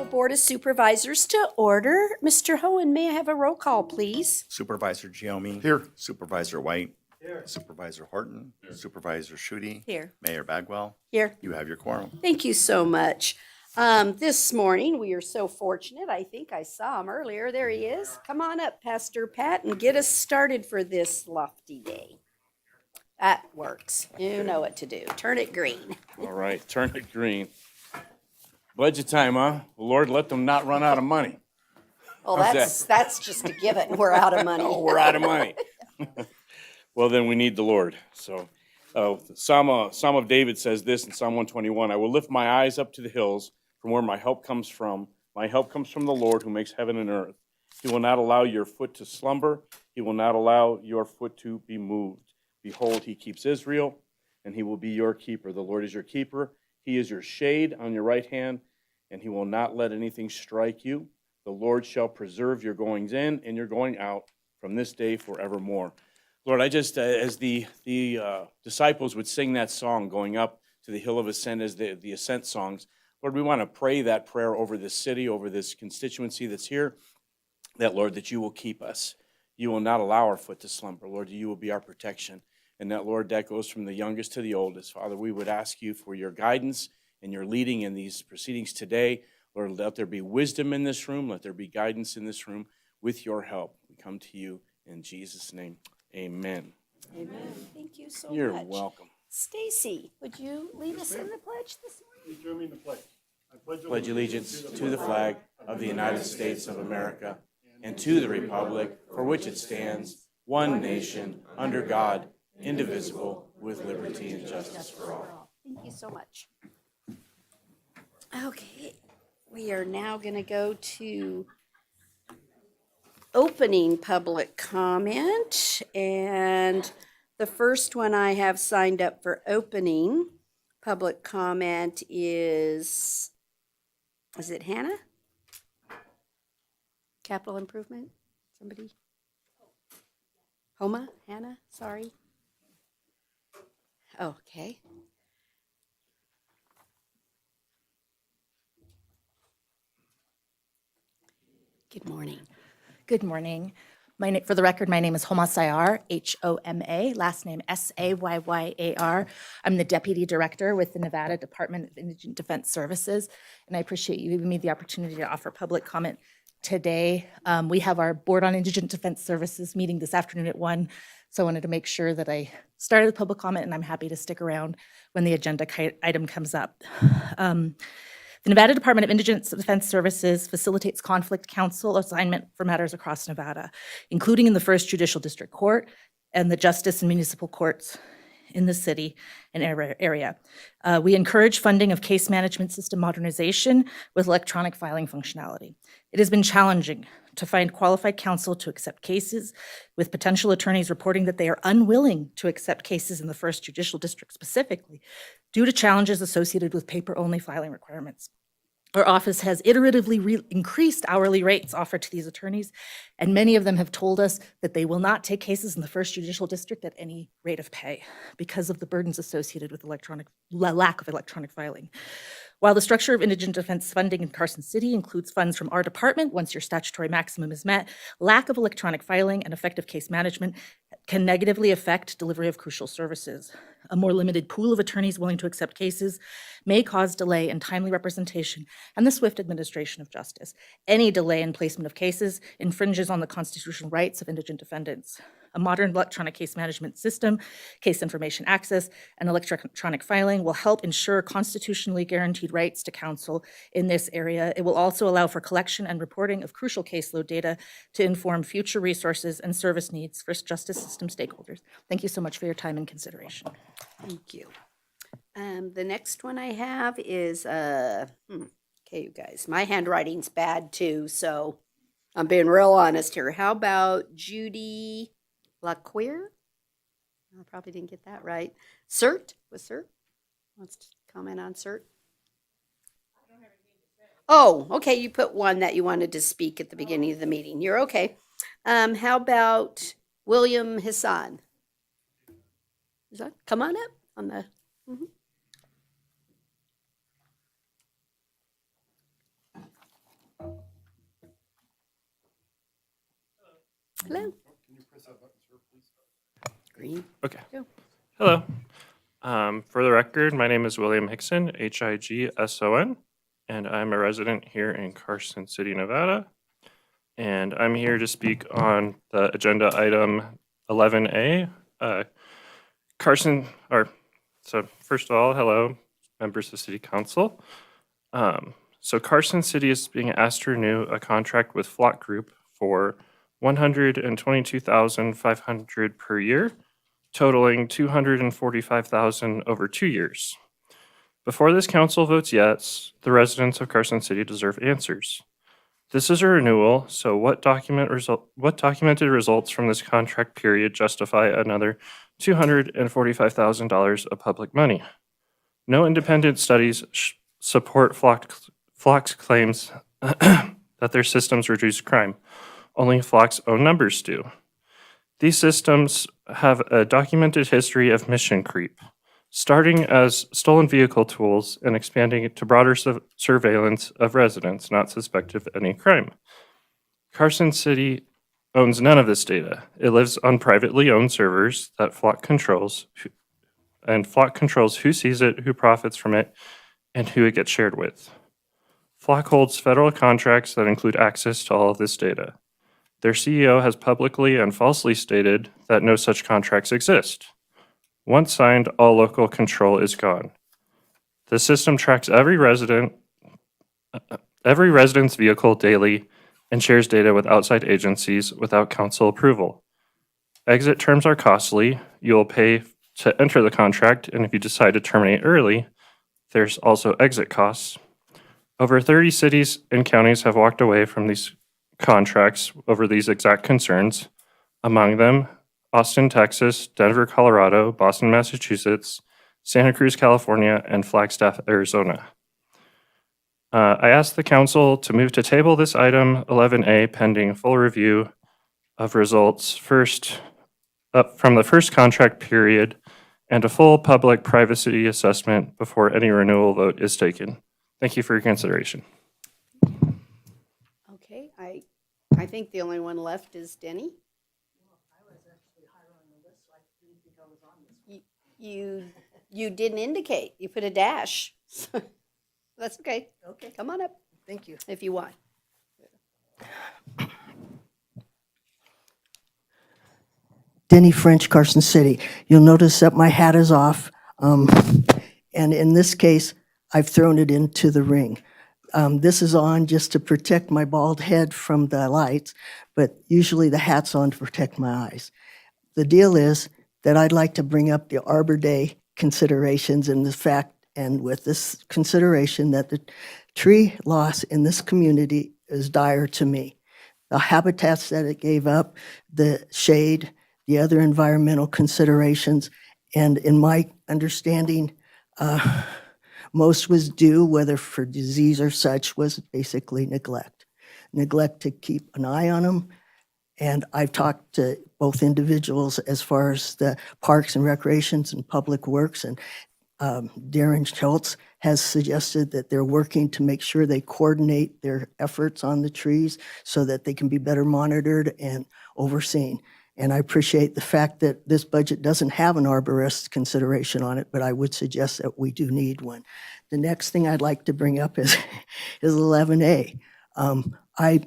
Board of Supervisors to order. Mr. Hohen, may I have a roll call, please? Supervisor Giomi. Here. Supervisor White. Here. Supervisor Horton. Here. Supervisor Schutte. Here. Mayor Bagwell. Here. You have your quorum. Thank you so much. This morning, we are so fortunate. I think I saw him earlier. There he is. Come on up, Pastor Pat, and get us started for this lofty day. That works. You know what to do. Turn it green. All right, turn it green. Budget time, huh? Lord, let them not run out of money. Well, How's that's just a given. We're out of money. Oh, we're out of money. Well, then we need the Lord. So, Psalm of David says this in Psalm 121, I will lift my eyes up to the hills from where my help comes from. My help comes from the Lord who makes heaven and earth. He will not allow your foot to slumber. He will not allow your foot to be moved. Behold, he keeps Israel, and he will be your keeper. The Lord is your keeper. He is your shade on your right hand, and he will not let anything strike you. The Lord shall preserve your goings in and your going out from this day forevermore. Lord, I just, as the disciples would sing that song going up to the hill of ascent as the ascent songs, Lord, we want to pray that prayer over this city, over this constituency that's here, that, Lord, that you will keep us. You will not allow our foot to slumber. Lord, you will be our protection. And that, Lord, that goes from the youngest to the oldest. Father, we would ask you for your guidance and your leading in these proceedings today. Lord, let there be wisdom in this room. Let there be guidance in this room with your help. We come to you in Jesus' name. Amen. Amen. Thank you so much. You're welcome. Stacy, would you lead us in the pledge this morning? Please join me in the pledge. I Pledge allegiance to the flag of the United States of America and to the republic for which it stands, one nation, under God, indivisible, with liberty and justice for all. Thank you so much. Okay, we are now going to go to opening public comment. And the first one I have signed up for opening public comment is it Hannah? Capital improvement? Somebody? Homa? Hannah? Sorry. Okay. Good morning. Good morning. For the record, my name is Homa Sayar, H-O-M-A, last name S-A-Y-Y-A-R. I'm the Deputy Director with the Nevada Department of Indigent Defense Services, and I appreciate you giving me the opportunity to offer public comment today. We have our Board on Indigent Defense Services meeting this afternoon at 1, so I wanted to make sure that I started with public comment, and I'm happy to stick around when the agenda item comes up. The Nevada Department of Indigent Defense Services facilitates conflict counsel assignment for matters across Nevada, including in the First Judicial District Court and the Justice and Municipal Courts in the city and area. We encourage funding of case management system modernization with electronic filing functionality. It has been challenging to find qualified counsel to accept cases, with potential attorneys reporting that they are unwilling to accept cases in the First Judicial District specifically due to challenges associated with paper-only filing requirements. Our office has iteratively increased hourly rates offered to these attorneys, and many of them have told us that they will not take cases in the First Judicial District at any rate of pay because of the burdens associated with lack of electronic filing. While the structure of indigent defense funding in Carson City includes funds from our department, once your statutory maximum is met, lack of electronic filing and effective case management can negatively affect delivery of crucial services. A more limited pool of attorneys willing to accept cases may cause delay in timely representation and the swift administration of justice. Any delay in placement of cases infringes on the constitutional rights of indigent defendants. A modern electronic case management system, case information access, and electronic filing will help ensure constitutionally guaranteed rights to counsel in this area. It will also allow for collection and reporting of crucial caseload data to inform future resources and service needs for justice system stakeholders. Thank you so much for your time and consideration. Thank you. The next one I have is, okay, you guys, my handwriting's bad too, so I'm being real honest here. How about Judy LaQueer? I probably didn't get that right. CERT? Was CERT? Wants to comment on CERT? Oh, okay, you put one that you wanted to speak at the beginning of the meeting. You're okay. How about William Hassan? Is that, come on up on the, Hello. Green. Okay. Go. Hello. For the record, my name is William Hickson, Higson, and I'm a resident here in Carson City, Nevada. And I'm here to speak on the agenda item 11A. Carson, so first of all, hello, members of City Council. So Carson City is being asked to renew a contract with Flock Group for $122,500 per year, totaling $245,000 over 2 years. Before this council votes yes, the residents of Carson City deserve answers. This is a renewal, so what documented results from this contract period justify another $245,000 of public money? No independent studies support Flock's claims that their systems reduce crime. Only Flock's own numbers do. These systems have a documented history of mission creep, starting as stolen vehicle tools and expanding to broader surveillance of residents not suspected of any crime. Carson City owns none of this data. It lives on privately owned servers that Flock controls, and Flock controls who sees it, who profits from it, and who it gets shared with. Flock holds federal contracts that include access to all of this data. Their CEO has publicly and falsely stated that no such contracts exist. Once signed, all local control is gone. The system tracks every resident's vehicle daily and shares data with outside agencies without council approval. Exit terms are costly. You will pay to enter the contract, and if you decide to terminate early, there's also exit costs. Over 30 cities and counties have walked away from these contracts over these exact concerns, among them Austin, Texas, Denver, Colorado, Boston, Massachusetts, Santa Cruz, California, and Flagstaff, Arizona. I asked the council to move to table this item 11A pending full review of results from the first contract period and a full public privacy assessment before any renewal vote is taken. Thank you for your consideration. Okay, I think the only one left is Denny. You didn't indicate. You put a dash. That's okay. Okay, Come on up thank you. if you want. Denny French, Carson City. You'll notice that my hat is off, and in this case, I've thrown it into the ring. This is on just to protect my bald head from the lights, but usually the hat's on to protect my eyes. The deal is that I'd like to bring up the Arbor Day considerations and the fact, and with this consideration that the tree loss in this community is dire to me. The habitats that it gave up, the shade, the other environmental considerations, and in my understanding, most was due, whether for disease or such, was basically neglect. Neglect to keep an eye on them. And I've talked to both individuals as far as the Parks and Recreations and Public Works, and Darren Schultz has suggested that they're working to make sure they coordinate their efforts on the trees so that they can be better monitored and overseen. And I appreciate the fact that this budget doesn't have an arborist consideration on it, but I would suggest that we do need one. The next thing I'd like to bring up is 11A. I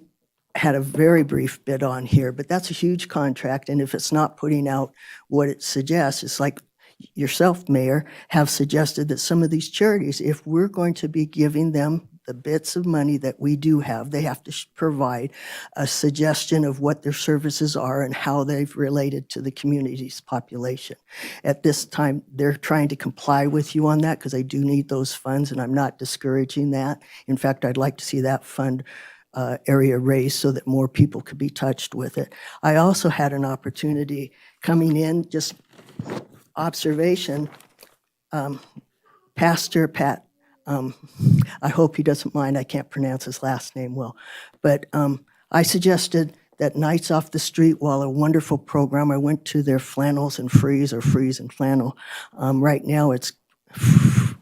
had a very brief bit on here, but that's a huge contract, and if it's not putting out what it suggests, it's like yourself, Mayor, have suggested that some of these charities, if we're going to be giving them the bits of money that we do have, they have to provide a suggestion of what their services are and how they've related to the community's population. At this time, they're trying to comply with you on that because they do need those funds, and I'm not discouraging that. In fact, I'd like to see that fund area raised so that more people could be touched with it. I also had an opportunity coming in, just observation, Pastor Pat, I hope he doesn't mind, I can't pronounce his last name well, but I suggested that Nights Off the Street, while a wonderful program, I went to their flannels and freeze, or freeze and flannel. Right now it's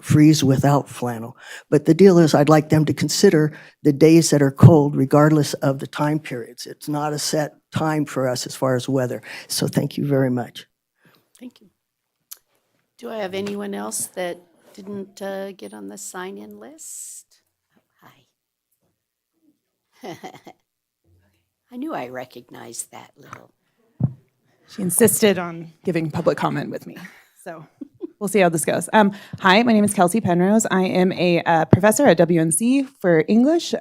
freeze without flannel. But the deal is I'd like them to consider the days that are cold regardless of the time periods. It's not a set time for us as far as weather. So thank you very much. Thank you. Do I have anyone else that didn't get on the sign-in list? Oh, hi. I knew I recognized that little. She insisted on giving public comment with me. So we'll see how this goes. Hi, my name is Kelsey Penrose. I am a professor at WNC for English.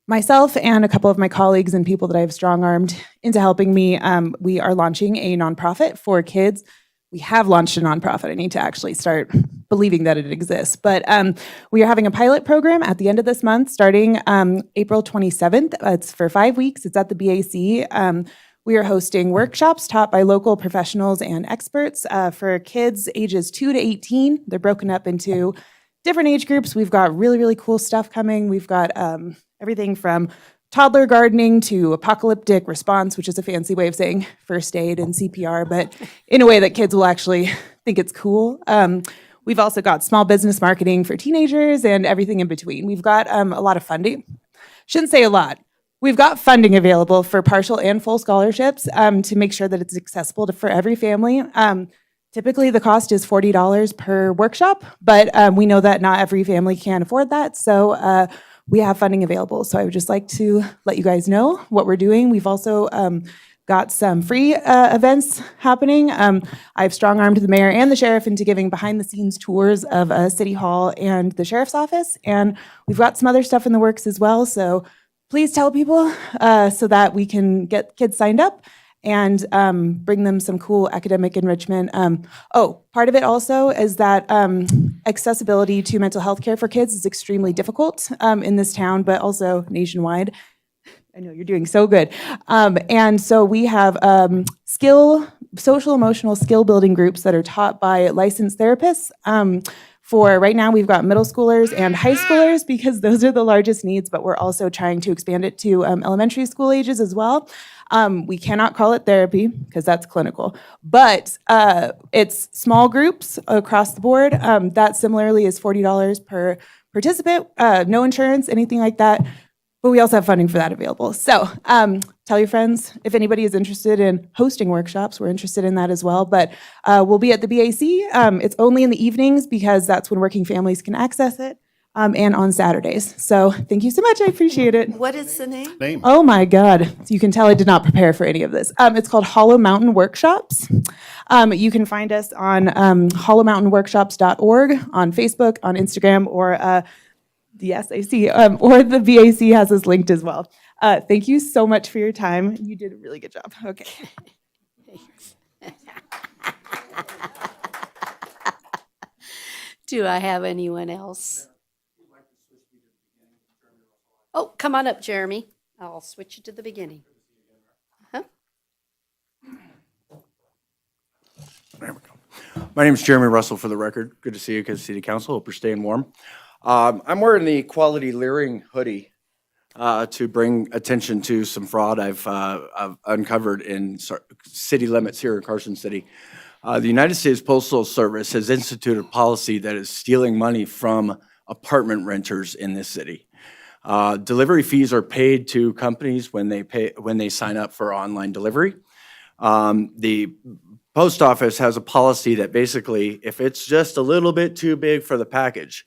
Myself and a couple of my colleagues and people that I've strong-armed into helping me, we are launching a nonprofit for kids. We have launched a nonprofit. I need to actually start believing that it exists. But we are having a pilot program at the end of this month, starting April 27th. It's for 5 weeks. It's at the BAC. We are hosting workshops taught by local professionals and experts for kids ages 2 to 18. They're broken up into different age groups. We've got really, really cool stuff coming. We've got everything from toddler gardening to apocalyptic response, which is a fancy way of saying first aid and CPR, but in a way that kids will actually think it's cool. We've also got small business marketing for teenagers and everything in between. We've got a lot of funding. Shouldn't say a lot. We've got funding available for partial and full scholarships to make sure that it's accessible for every family. Typically, the cost is $40 per workshop, but we know that not every family can afford that. So we have funding available. So I would just like to let you guys know what we're doing. We've also got some free events happening. I've strong-armed the mayor and the sheriff into giving behind-the-scenes tours of City Hall and the sheriff's office. And we've got some other stuff in the works as well. So please tell people so that we can get kids signed up and bring them some cool academic enrichment. Part of it also is that accessibility to mental health care for kids is extremely difficult in this town, but also nationwide. I know you're doing so good. And so we have social emotional skill building groups that are taught by licensed therapists. For right now, we've got middle schoolers and high schoolers because those are the largest needs, but we're also trying to expand it to elementary school ages as well. We cannot call it therapy because that's clinical, but it's small groups across the board. That similarly is $40 per participant, no insurance, anything like that. But we also have funding for that available. So tell your friends if anybody is interested in hosting workshops. We're interested in that as well. But we'll be at the BAC. It's only in the evenings because that's when working families can access it, and on Saturdays. So thank you so much. I appreciate it. What is the name? Name. Oh my God. So you can tell I did not prepare for any of this. It's called Hollow Mountain Workshops. You can find us on hollowmountainworkshops.org, on Facebook, on Instagram, or yes, I see. Or the BAC has us linked as well. Thank you so much for your time. You did a really good job. Okay. Do I have anyone else? Oh, come on up, Jeremy. I'll switch you to the beginning. Uh-huh. There we go. My name is Jeremy Russell, for the record. Good to see you, Kansas City Council. Hope you're staying warm. I'm wearing the Quality Leering hoodie to bring attention to some fraud I've uncovered in city limits here in Carson City. The United States Postal Service has instituted a policy that is stealing money from apartment renters in this city. Delivery fees are paid to companies when they sign up for online delivery. The post office has a policy that basically, if it's just a little bit too big for the package,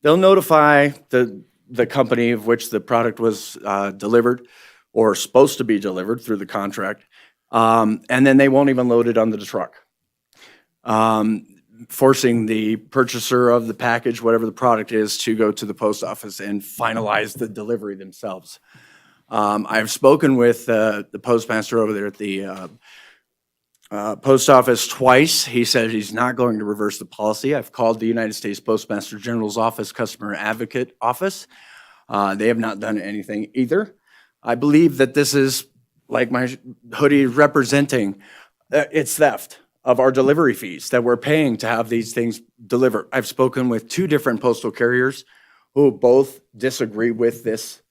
they'll notify the company of which the product was delivered or supposed to be delivered through the contract, and then they won't even load it onto the truck, forcing the purchaser of the package, whatever the product is, to go to the post office and finalize the delivery themselves. I've spoken with the postmaster over there at the post office twice. He said he's not going to reverse the policy. I've called the United States Postmaster General's office, Customer Advocate Office. They have not done anything either. I believe that this is, like my hoodie representing, it's theft of our delivery fees that we're paying to have these things delivered. I've spoken with 2 different postal carriers who both disagree with this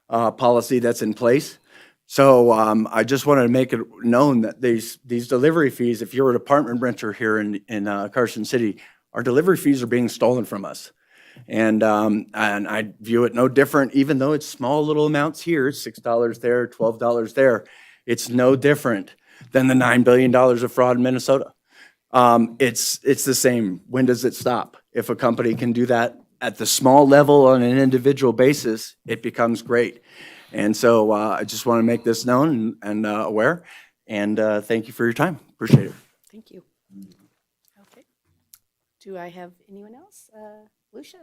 policy that's in place. So I just wanted to make it known that these delivery fees, if you're an apartment renter here in Carson City, our delivery fees are being stolen from us. And I view it no different, even though it's small little amounts here, $6 there, $12 there. It's no different than the $9 billion of fraud in Minnesota. It's the same. When does it stop? If a company can do that at the small level on an individual basis, it becomes great. And so I just want to make this known and aware. And thank you for your time. Appreciate it. Thank you. Okay. Do I have anyone else? Lucia?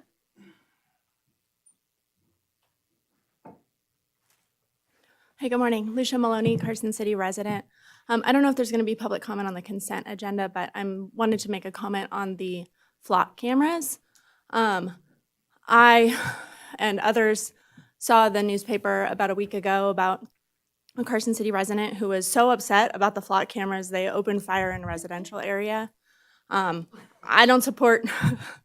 Hi, good morning. Lucia Maloney, Carson City resident. I don't know if there's going to be public comment on the consent agenda, but I wanted to make a comment on the flock cameras. I and others saw the newspaper about a week ago about a Carson City resident who was so upset about the flock cameras, they opened fire in a residential area. I don't support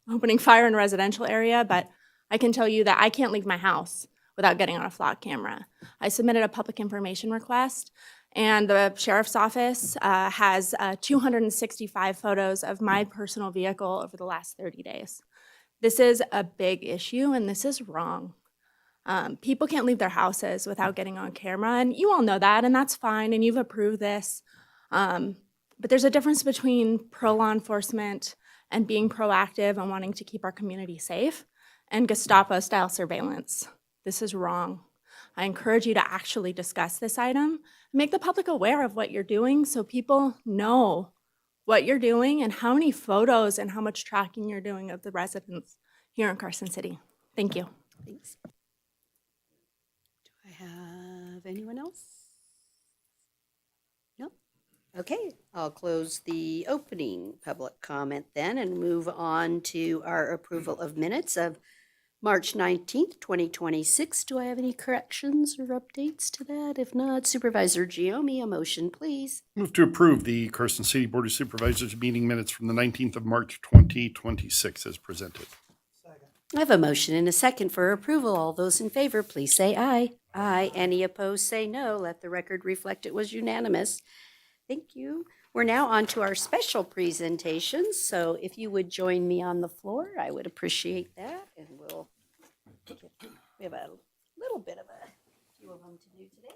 opening fire in a residential area, but I can tell you that I can't leave my house without getting on a flock camera. I submitted a public information request, and the sheriff's office has 265 photos of my personal vehicle over the last 30 days. This is a big issue, and this is wrong. People can't leave their houses without getting on camera, and you all know that, and that's fine, and you've approved this. But there's a difference between pro-law enforcement and being proactive and wanting to keep our community safe and Gestapo-style surveillance. This is wrong. I encourage you to actually discuss this item, make the public aware of what you're doing so people know what you're doing and how many photos and how much tracking you're doing of the residents here in Carson City. Thank you. Thanks. Do I have anyone else? No? Okay, I'll close the opening public comment then and move on to our approval of minutes of March 19th, 2026. Do I have any corrections or updates to that? If not, Supervisor Giomi, a motion, please. Move to approve the Carson City Board of Supervisors meeting minutes from the 19th of March, 2026 as presented. I have a motion and a second for approval. All those in favor, please say aye. Aye. Any opposed, say no. Let the record reflect it was unanimous. Thank you. We're now on to our special presentations. So if you would join me on the floor, I would appreciate that. And we have a little bit of a few of them to do today.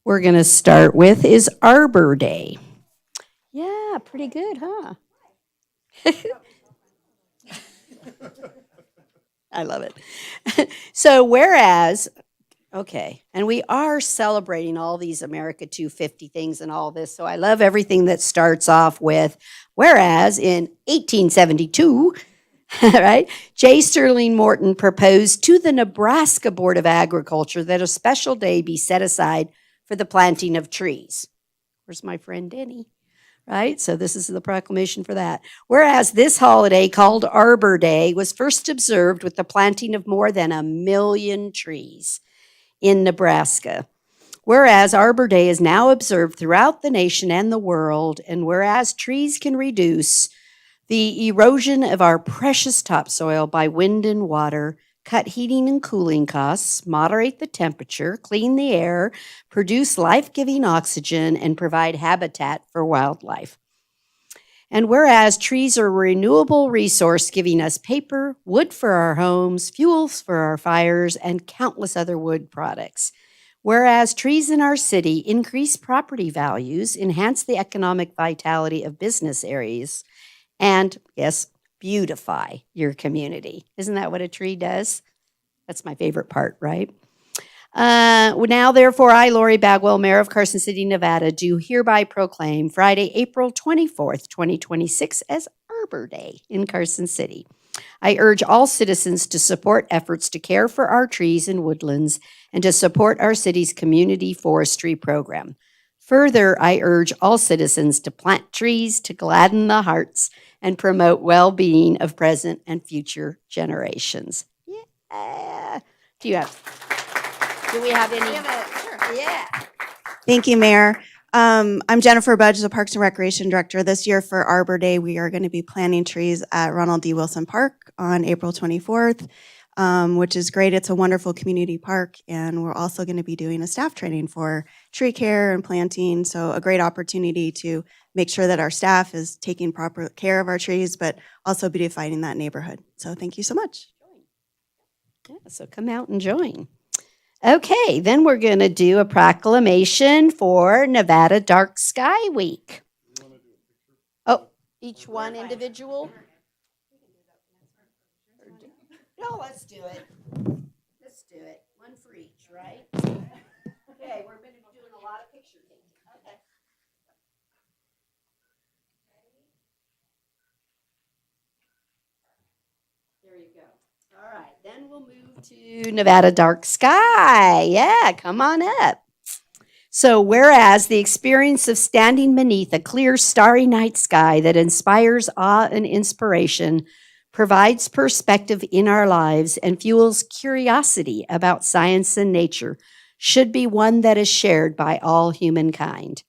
We're going to start with is Arbor Day. Yeah, pretty good, huh? I love it. So whereas, okay, and we are celebrating all these America 250 things and all this, so I love everything that starts off with, whereas in 1872, right, J. Sterling Morton proposed to the Nebraska Board of Agriculture that a special day be set aside for the planting of trees. Where's my friend Denny? Right? So this is the proclamation for that. Whereas this holiday called Arbor Day was first observed with the planting of more than 1 million trees in Nebraska. Whereas Arbor Day is now observed throughout the nation and the world, and whereas trees can reduce the erosion of our precious topsoil by wind and water, cut heating and cooling costs, moderate the temperature, clean the air, produce life-giving oxygen, and provide habitat for wildlife. And whereas trees are a renewable resource giving us paper, wood for our homes, fuels for our fires, and countless other wood products. Whereas trees in our city increase property values, enhance the economic vitality of business areas, and, yes, beautify your community. Isn't that what a tree does? That's my favorite part, right? Now, therefore, I, Lori Bagwell, Mayor of Carson City, Nevada, do hereby proclaim Friday, April 24th, 2026 as Arbor Day in Carson City. I urge all citizens to support efforts to care for our trees and woodlands and to support our city's community forestry program. Further, I urge all citizens to plant trees to gladden the hearts and promote well-being of present and future generations. Yeah. Do we have any? Yeah. Thank you, Mayor. I'm Jennifer Budge, the Parks and Recreation Director. This year for Arbor Day, we are going to be planting trees at Ronald D. Wilson Park on April 24th, which is great. It's a wonderful community park, and we're also going to be doing a staff training for tree care and planting, so a great opportunity to make sure that our staff is taking proper care of our trees, but also beautifying that neighborhood. So thank you so much. Yeah, so come out and join. Okay, then we're going to do a proclamation for Nevada Dark Sky Week. Oh, each one individual? No, let's do it. Let's do it. One for each, right? Okay, we're going to be doing a lot of picture taking. Okay. There you go. All right, then we'll move to Nevada Dark Sky. Yeah, come on up. So, whereas the experience of standing beneath a clear, starry night sky that inspires awe and inspiration, provides perspective in our lives, and fuels curiosity about science and nature, should be one that is shared by all humankind.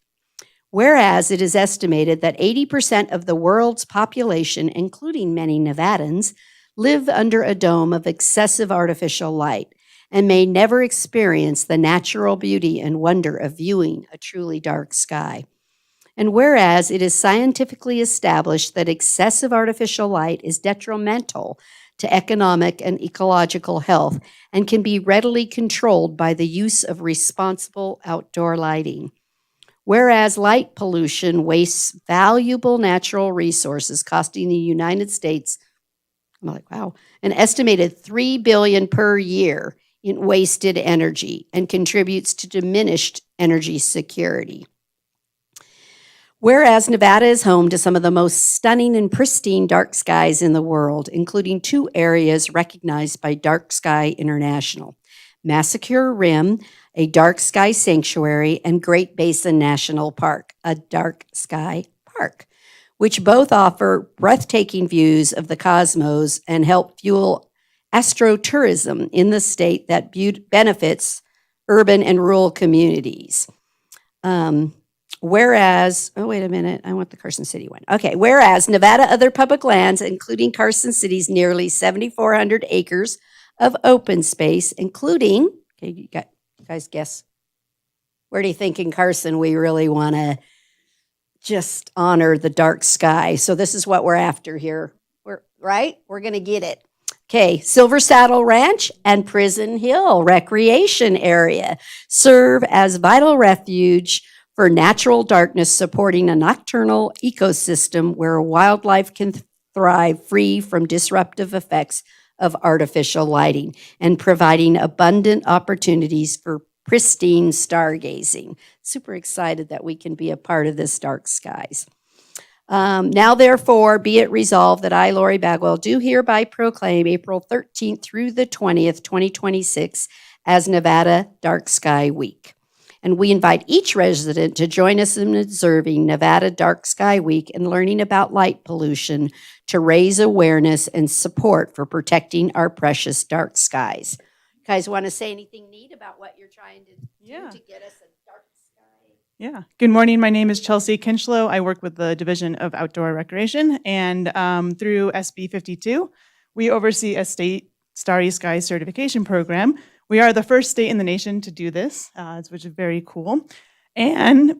Whereas it is estimated that 80% of the world's population, including many Nevadans, live under a dome of excessive artificial light and may never experience the natural beauty and wonder of viewing a truly dark sky. And whereas it is scientifically established that excessive artificial light is detrimental to economic and ecological health and can be readily controlled by the use of responsible outdoor lighting. Whereas light pollution wastes valuable natural resources, costing the United States, I'm like, wow, an estimated $3 billion per year in wasted energy and contributes to diminished energy security. Whereas Nevada is home to some of the most stunning and pristine dark skies in the world, including 2 areas recognized by Dark Sky International: Massacre Rim, a dark sky sanctuary, and Great Basin National Park, a dark sky park, which both offer breathtaking views of the cosmos and help fuel astrotourism in the state that benefits urban and rural communities. Whereas, oh, wait a minute, I want the Carson City one. Okay, whereas Nevada other public lands, including Carson City's nearly 7,400 acres of open space, including, okay, you guys guess, where do you think in Carson we really want to just honor the dark sky? So this is what we're after here. We're going to get it. Okay, Silver Saddle Ranch and Prison Hill Recreation Area serve as vital refuge for natural darkness, supporting a nocturnal ecosystem where wildlife can thrive free from disruptive effects of artificial lighting and providing abundant opportunities for pristine stargazing. Super excited that we can be a part of this dark skies. Now, therefore, be it resolved that I, Lori Bagwell, do hereby proclaim April 13th through the 20th, 2026 as Nevada Dark Sky Week. And we invite each resident to join us in observing Nevada Dark Sky Week and learning about light pollution to raise awareness and support for protecting our precious dark skies. You guys want to say anything neat about what you're trying to do to get us a dark sky? Yeah. Good morning. My name is Chelsea Kinchlow. I work with the Division of Outdoor Recreation, and through SB 52, we oversee a state Starry Sky certification program. We are the first state in the nation to do this, which is very cool. And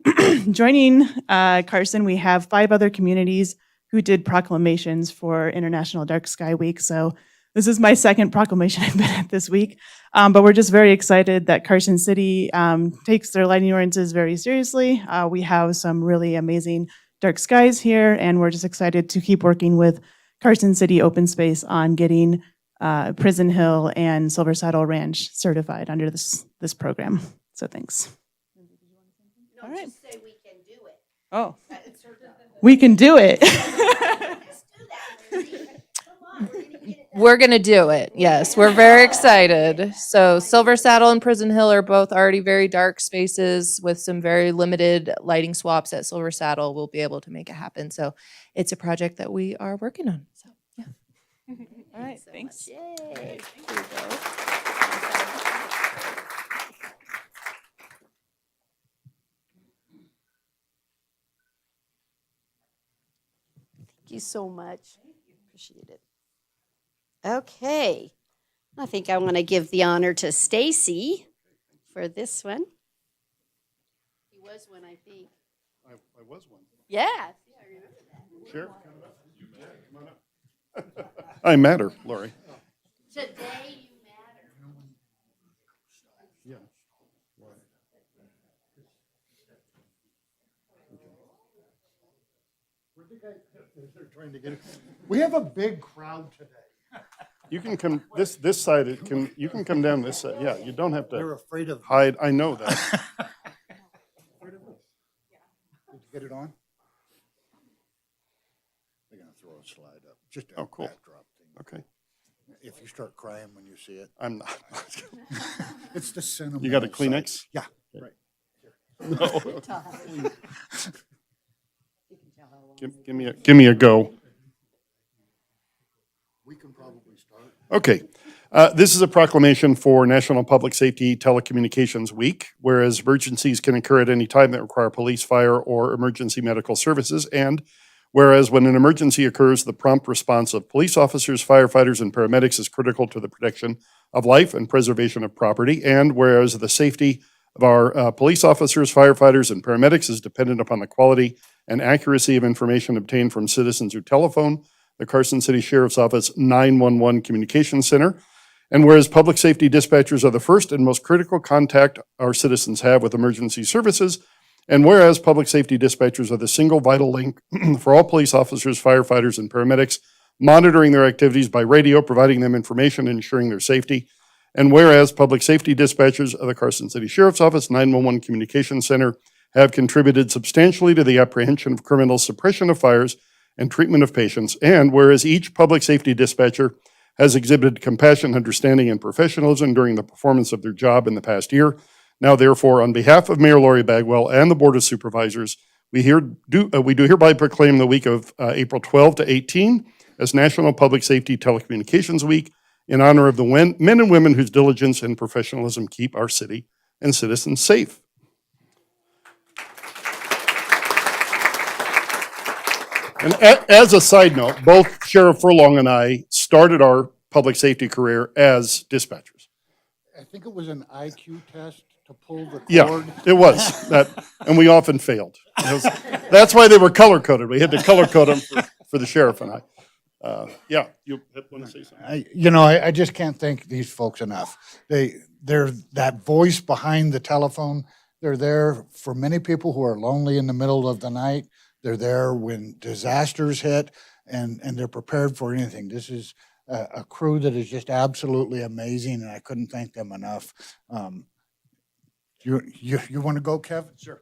joining Carson, we have 5 other communities who did proclamations for International Dark Sky Week. So this is my second proclamation I've been at this week. But we're just very excited that Carson City takes their lighting ordinances very seriously. We have some really amazing dark skies here, and we're just excited to keep working with Carson City Open Space on getting Prison Hill and Silver Saddle Ranch certified under this program. So thanks. No, All right. just say we can do it. Oh, we can do it. Let's do that, Lindsay. Come on, we're going to get it done. We're going to do it. Yes, we're very excited. So Silver Saddle and Prison Hill are both already very dark spaces with some very limited lighting swaps at Silver Saddle. We'll be able to make it happen. So it's a project that we are working on. So yeah. All right, thanks. Yay. you so much. Appreciate it. Okay. I think I want to give the honor to Stacy for this one. He was one, I think. I was one. Yeah. Sure. I matter, Lori. Today you matter. Yeah. They're trying to get it. We have a big crowd today. You can come this side. You can come down this side. Yeah, you don't have They're to afraid of. hide. I know that. Did you get it on? They're gonna throw a slide up, just a Oh, cool. backdrop thing. Okay, If you start crying when you see it, I'm not. it's the sentimental. You got a side. Kleenex? Yeah, right. No. Give me a go. We can probably start. Okay. This is a proclamation for National Public Safety Telecommunications Week, whereas emergencies can occur at any time that require police, fire, or emergency medical services, and whereas when an emergency occurs, the prompt response of police officers, firefighters, and paramedics is critical to the protection of life and preservation of property, and whereas the safety of our police officers, firefighters, and paramedics is dependent upon the quality and accuracy of information obtained from citizens who telephone the Carson City Sheriff's Office 911 Communications Center. And whereas public safety dispatchers are the first and most critical contact our citizens have with emergency services, and whereas public safety dispatchers are the single vital link for all police officers, firefighters, and paramedics, monitoring their activities by radio, providing them information, and ensuring their safety. And whereas public safety dispatchers of the Carson City Sheriff's Office 911 Communications Center have contributed substantially to the apprehension of criminals, suppression of fires, and treatment of patients, and whereas each public safety dispatcher has exhibited compassion, understanding, and professionalism during the performance of their job in the past year, now therefore, on behalf of Mayor Lori Bagwell and the Board of Supervisors, we do hereby proclaim the week of April 12 to 18 as National Public Safety Telecommunications Week in honor of the men and women whose diligence and professionalism keep our city and citizens safe. And as a side note, both Sheriff Furlong and I started our public safety career as dispatchers. I think it was an IQ test to pull the cord. Yeah, it was that, and we often failed. That's why they were color coded. We had to color code them for the sheriff and I. Yeah, you want to say something? I just can't thank these folks enough. They're that voice behind the telephone. They're there for many people who are lonely in the middle of the night. They're there when disasters hit, and they're prepared for anything. This is a crew that is just absolutely amazing, and I couldn't thank them enough. You want to go, Kev? Sure.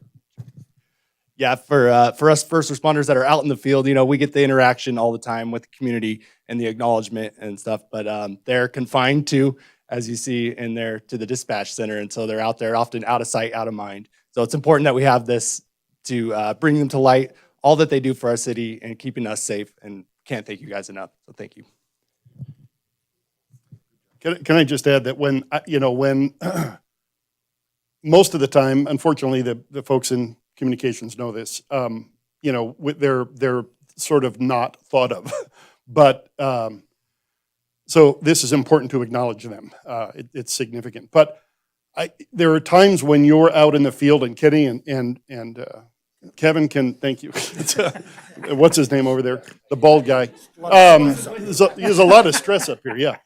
Yeah, for us first responders that are out in the field, we get the interaction all the time with the community and the acknowledgement and stuff, but they're confined to, as you see in there, to the dispatch center, and so they're out there often out of sight, out of mind. So it's important that we have this to bring them to light, all that they do for our city and keeping us safe, and can't thank you guys enough, so thank you. Can I just add that when most of the time, unfortunately, the folks in communications know this, they're sort of not thought of, but so this is important to acknowledge them. It's significant, but there are times when you're out in the field, and Kenny and Kevin can, thank you. What's his name over there? The bald guy. There's a lot of stress up here, yeah.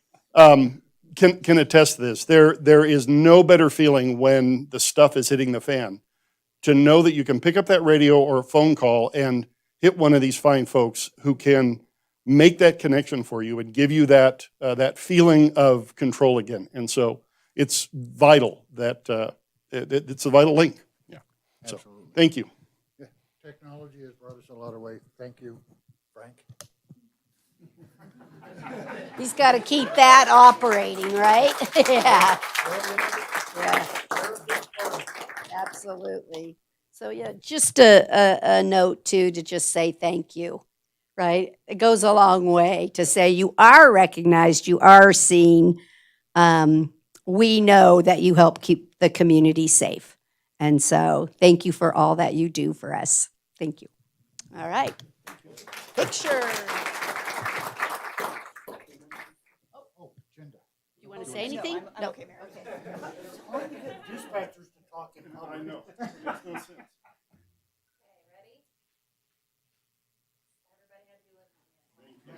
Can attest to this. There is no better feeling when the stuff is hitting the fan to know that you can pick up that radio or a phone call and hit one of these fine folks who can make that connection for you and give you that feeling of control again. And so it's vital that it's a vital link. Yeah. So Absolutely. thank you. Yeah. Technology has brought us a lot of way. Thank you, Frank. He's got to keep that operating, right? Yeah. Yeah. Absolutely. So yeah, just a note too, to just say thank you, right? It goes a long way to say you are recognized, you are seen. We know that you help keep the community safe. And so thank you for all that you do for us. Thank you. All right. Picture. Oh, agenda. You want to say anything? No. Dispatchers to talk in. I know. Makes no sense.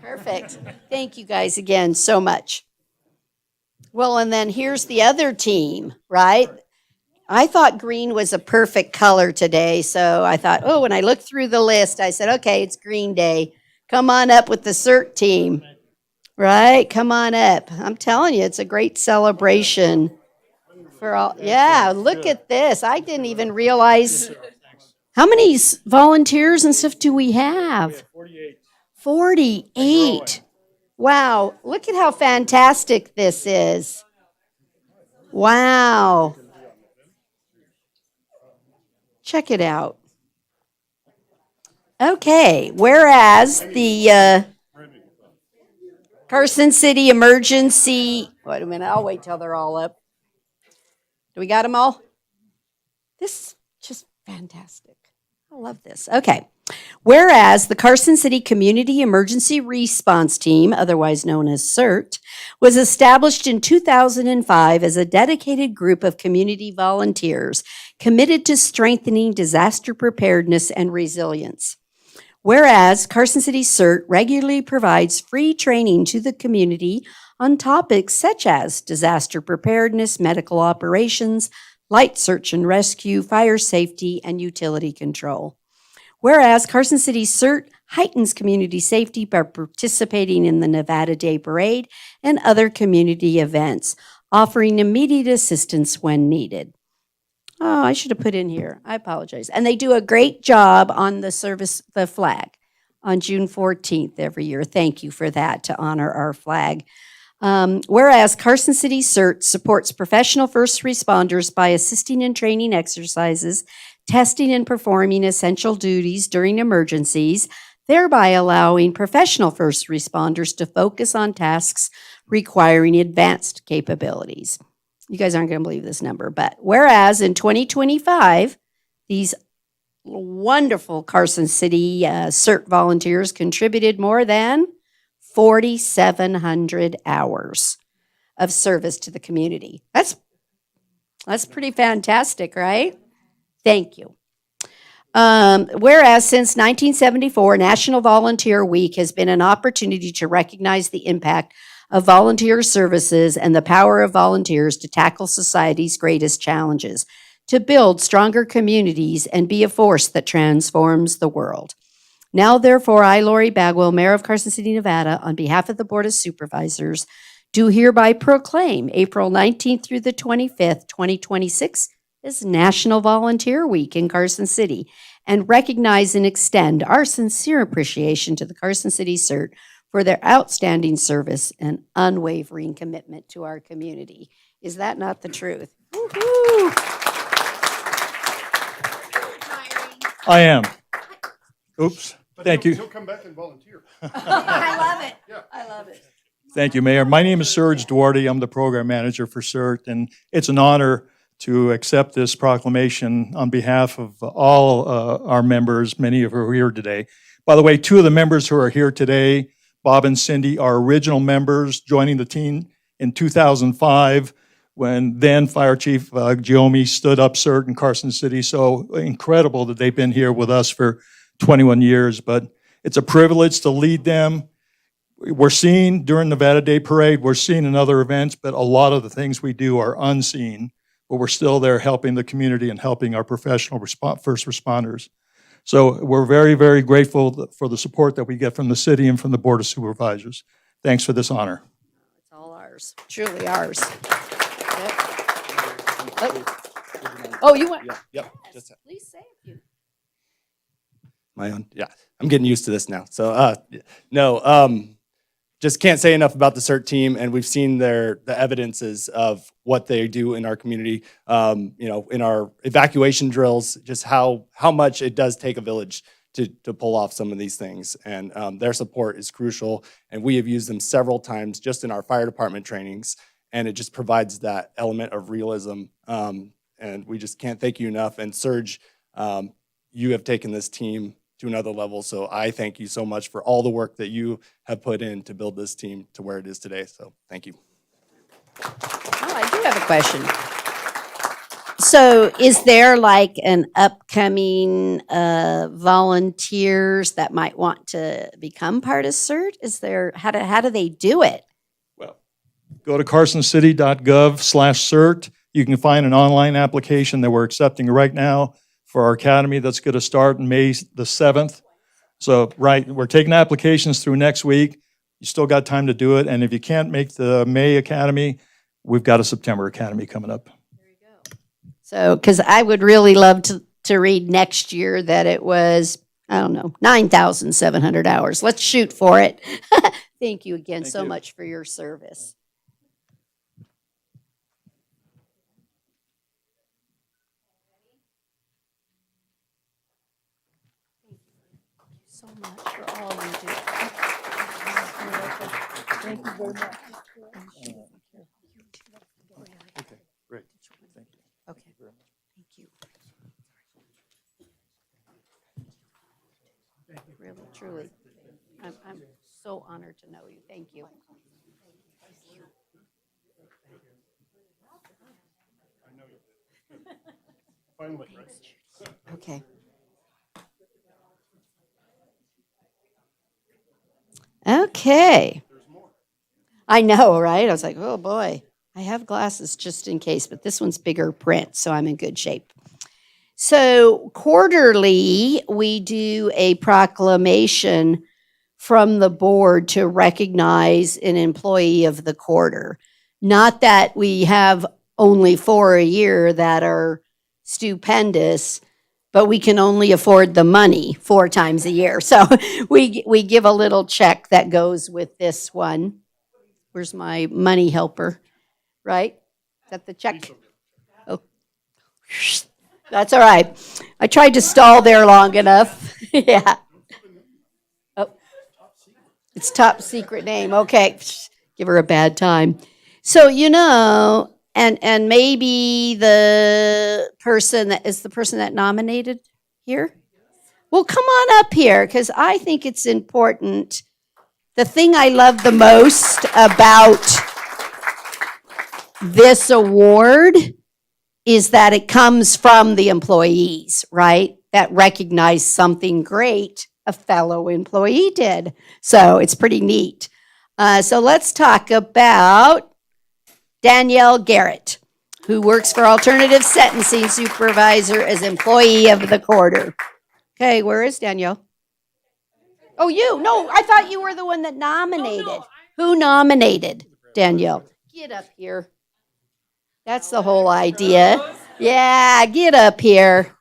Perfect. Thank you guys again so much. Well, and then here's the other team, right? I thought green was a perfect color today, so I thought, oh, when I looked through the list, I said, okay, it's Green Day. Come on up with the CERT team, right? Come on up. I'm telling you, it's a great celebration for all. Yeah, look at this. I didn't even realize how many volunteers and stuff do we have? 48. Wow, look at how fantastic this is. Wow. Check it out. Okay, whereas the Carson City Emergency, wait a minute, I'll wait till they're all up. Do we got them all? This is just fantastic. I love this. Okay. Whereas the Carson City Community Emergency Response Team, otherwise known as CERT, was established in 2005 as a dedicated group of community volunteers committed to strengthening disaster preparedness and resilience. Whereas Carson City CERT regularly provides free training to the community on topics such as disaster preparedness, medical operations, light search and rescue, fire safety, and utility control. Whereas Carson City CERT heightens community safety by participating in the Nevada Day Parade and other community events, offering immediate assistance when needed. Oh, I should have put in here. I apologize. And they do a great job on the flag on June 14th every year. Thank you for that, to honor our flag. Whereas Carson City CERT supports professional first responders by assisting in training exercises, testing and performing essential duties during emergencies, thereby allowing professional first responders to focus on tasks requiring advanced capabilities. You guys aren't going to believe this number, but whereas in 2025, these wonderful Carson City CERT volunteers contributed more than 4,700 hours of service to the community. That's pretty fantastic, right? Thank you. Whereas since 1974, National Volunteer Week has been an opportunity to recognize the impact of volunteer services and the power of volunteers to tackle society's greatest challenges, to build stronger communities and be a force that transforms the world. Now, therefore, I, Lori Bagwell, Mayor of Carson City, Nevada, on behalf of the Board of Supervisors, do hereby proclaim April 19th through the 25th, 2026 is National Volunteer Week in Carson City, and recognize and extend our sincere appreciation to the Carson City CERT for their outstanding service and unwavering commitment to our community. Is that not the truth? Woo-hoo! I am. Oops. But Thank you. He'll come back and volunteer. I love it. Yeah. I love it. Thank you, Mayor. My name is Serge Duarte. I'm the program manager for CERT, and it's an honor to accept this proclamation on behalf of all our members, many of who are here today. By the way, two of the members who are here today, Bob and Cindy, are original members joining the team in 2005 when then Fire Chief Giomi stood up CERT in Carson City. So incredible that they've been here with us for 21 years, but it's a privilege to lead them. We're seen during Nevada Day Parade, we're seen in other events, but a lot of the things we do are unseen, but we're still there helping the community and helping our professional first responders. So we're very, very grateful for the support that we get from the city and from the Board of Supervisors. Thanks for this honor. It's all ours, truly ours. Yep. Oh, you want? Yep. Yes, please say a few. My own, yeah. I'm getting used to this now. So, just can't say enough about the CERT team, and we've seen the evidences of what they do in our community. In our evacuation drills, just how much it does take a village to pull off some of these things, and their support is crucial. And we have used them several times just in our fire department trainings, and it just provides that element of realism. And we just can't thank you enough. And Serge, you have taken this team to another level. So I thank you so much for all the work that you have put in to build this team to where it is today. So thank you. Oh, I do have a question. So is there like an upcoming volunteers that might want to become part of CERT? Is there, how do they do it? Well, go to carsoncity.gov/cert. You can find an online application that we're accepting right now for our academy that's going to start May the 7th. So, we're taking applications through next week. You still got time to do it. And if you can't make the May academy, we've got a September academy coming up. So, because I would really love to read next year that it was, I don't know, 9,700 hours. Let's shoot for it. Thank you again so much for your service. So much for all you do. Thank you very much. Okay, great. Thank you. Okay. Thank you. Really, truly. I'm so honored to know you. Thank you. Okay. Okay. I know, right? I was like, oh boy, I have glasses just in case, but this one's bigger print, so I'm in good shape. So quarterly, we do a proclamation from the board to recognize an employee of the quarter. Not that we have only 4 a year that are stupendous, but we can only afford the money 4 times a year. So we give a little check that goes with this one. Where's my money helper? Right? Is that the check? Oh, that's all right. I tried to stall there long enough. Yeah. Oh, it's top secret name. Okay. Give her a bad time. So, and maybe the person that nominated here? Well, come on up here, because I think it's important. The thing I love the most about this award is that it comes from the employees, right? That recognize something great a fellow employee did. So it's pretty neat. So let's talk about Danielle Garrett, who works for Alternative Sentencing Supervisor as Employee of the Quarter. Okay, where is Danielle? Oh, you? No, I thought you were the one that nominated. Who nominated Danielle? Get up here. That's the whole idea. Yeah, get up here.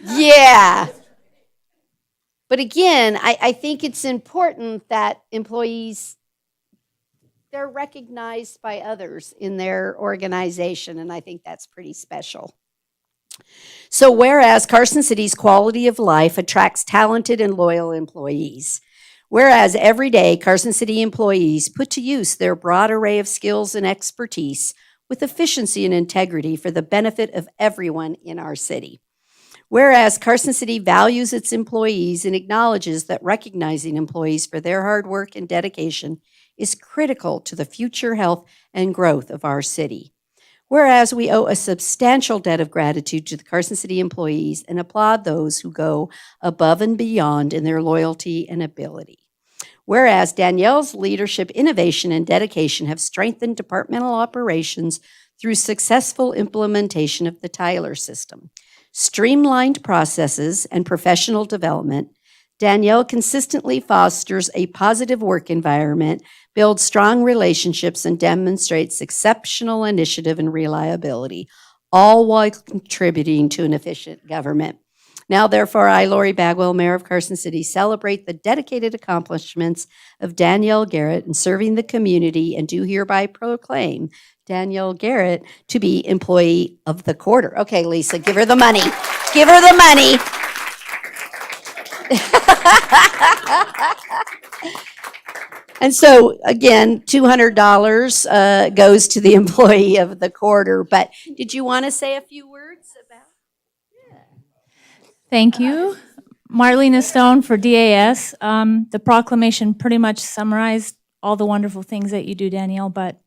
Yeah. But again, I think it's important that employees, they're recognized by others in their organization, and I think that's pretty special. So whereas Carson City's quality of life attracts talented and loyal employees, whereas every day Carson City employees put to use their broad array of skills and expertise with efficiency and integrity for the benefit of everyone in our city. Whereas Carson City values its employees and acknowledges that recognizing employees for their hard work and dedication is critical to the future health and growth of our city. Whereas we owe a substantial debt of gratitude to the Carson City employees and applaud those who go above and beyond in their loyalty and ability. Whereas Danielle's leadership, innovation, and dedication have strengthened departmental operations through successful implementation of the Tyler system, streamlined processes, and professional development, Danielle consistently fosters a positive work environment, builds strong relationships, and demonstrates exceptional initiative and reliability, all while contributing to an efficient government. Now, therefore, I, Lori Bagwell, Mayor of Carson City, celebrate the dedicated accomplishments of Danielle Garrett in serving the community and do hereby proclaim Danielle Garrett to be Employee of the Quarter. Okay, Lisa, give her the money. Give her the money. And so, again, $200 goes to the Employee of the Quarter. But did you want to say a few words about? Thank you. Marlena Stone for DAS. The proclamation pretty much summarized all the wonderful things that you do, Danielle, but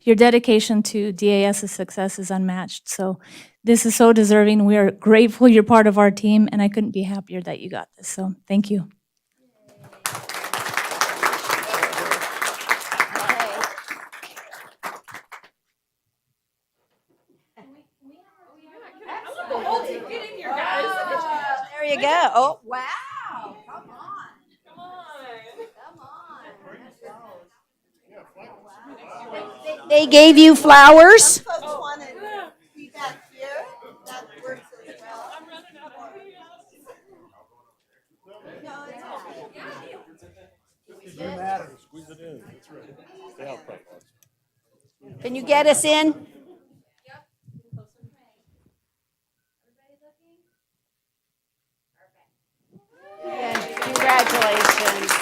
your dedication to DAS's success is unmatched. So this is so deserving. We are grateful you're part of our team, and I couldn't be happier that you got this. So thank you. There you go. Oh, wow. Come on. Come on. They gave you flowers? Can you get us in? Congratulations.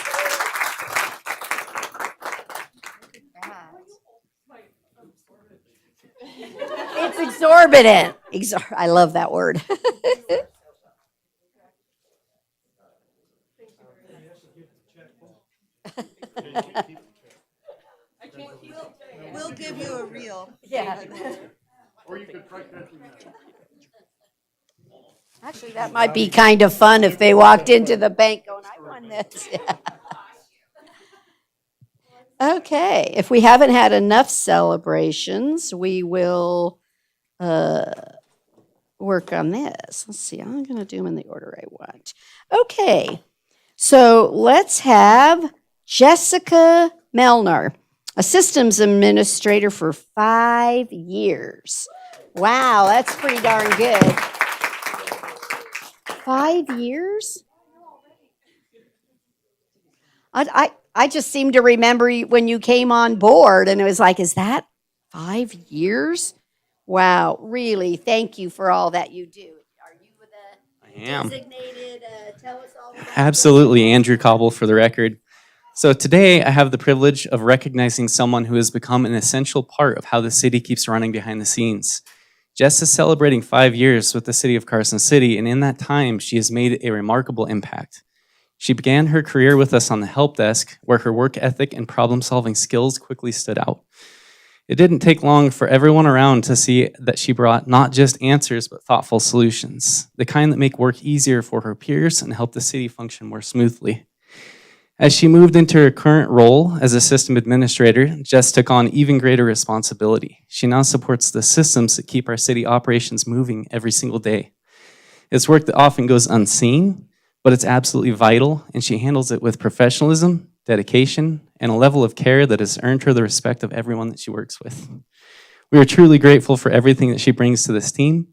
It's exorbitant. I love that word. We'll give you a reel. Yeah. Actually, that might be kind of fun if they walked into the bank going, I won this. Yeah. Okay, if we haven't had enough celebrations, we will work on this. Let's see, I'm going to do them in the order I want. Okay, so let's have Jessica Melnar, a systems administrator for 5 years. Wow, that's pretty darn good. 5 years? I just seem to remember when you came on board and it was like, is that 5 years? Wow, really, thank you for all that you do. Are you the designated, tell us all about Absolutely, Andrew Cobble for the record. So today I have the privilege of recognizing someone who has become an essential part of how the city keeps running behind the scenes. Jess is celebrating 5 years with the city of Carson City, and in that time, she has made a remarkable impact. She began her career with us on the help desk, where her work ethic and problem-solving skills quickly stood out. It didn't take long for everyone around to see that she brought not just answers, but thoughtful solutions, the kind that make work easier for her peers and help the city function more smoothly. As she moved into her current role as a system administrator, Jess took on even greater responsibility. She now supports the systems that keep our city operations moving every single day. It's work that often goes unseen, but it's absolutely vital, and she handles it with professionalism, dedication, and a level of care that has earned her the respect of everyone that she works with. We are truly grateful for everything that she brings to this team.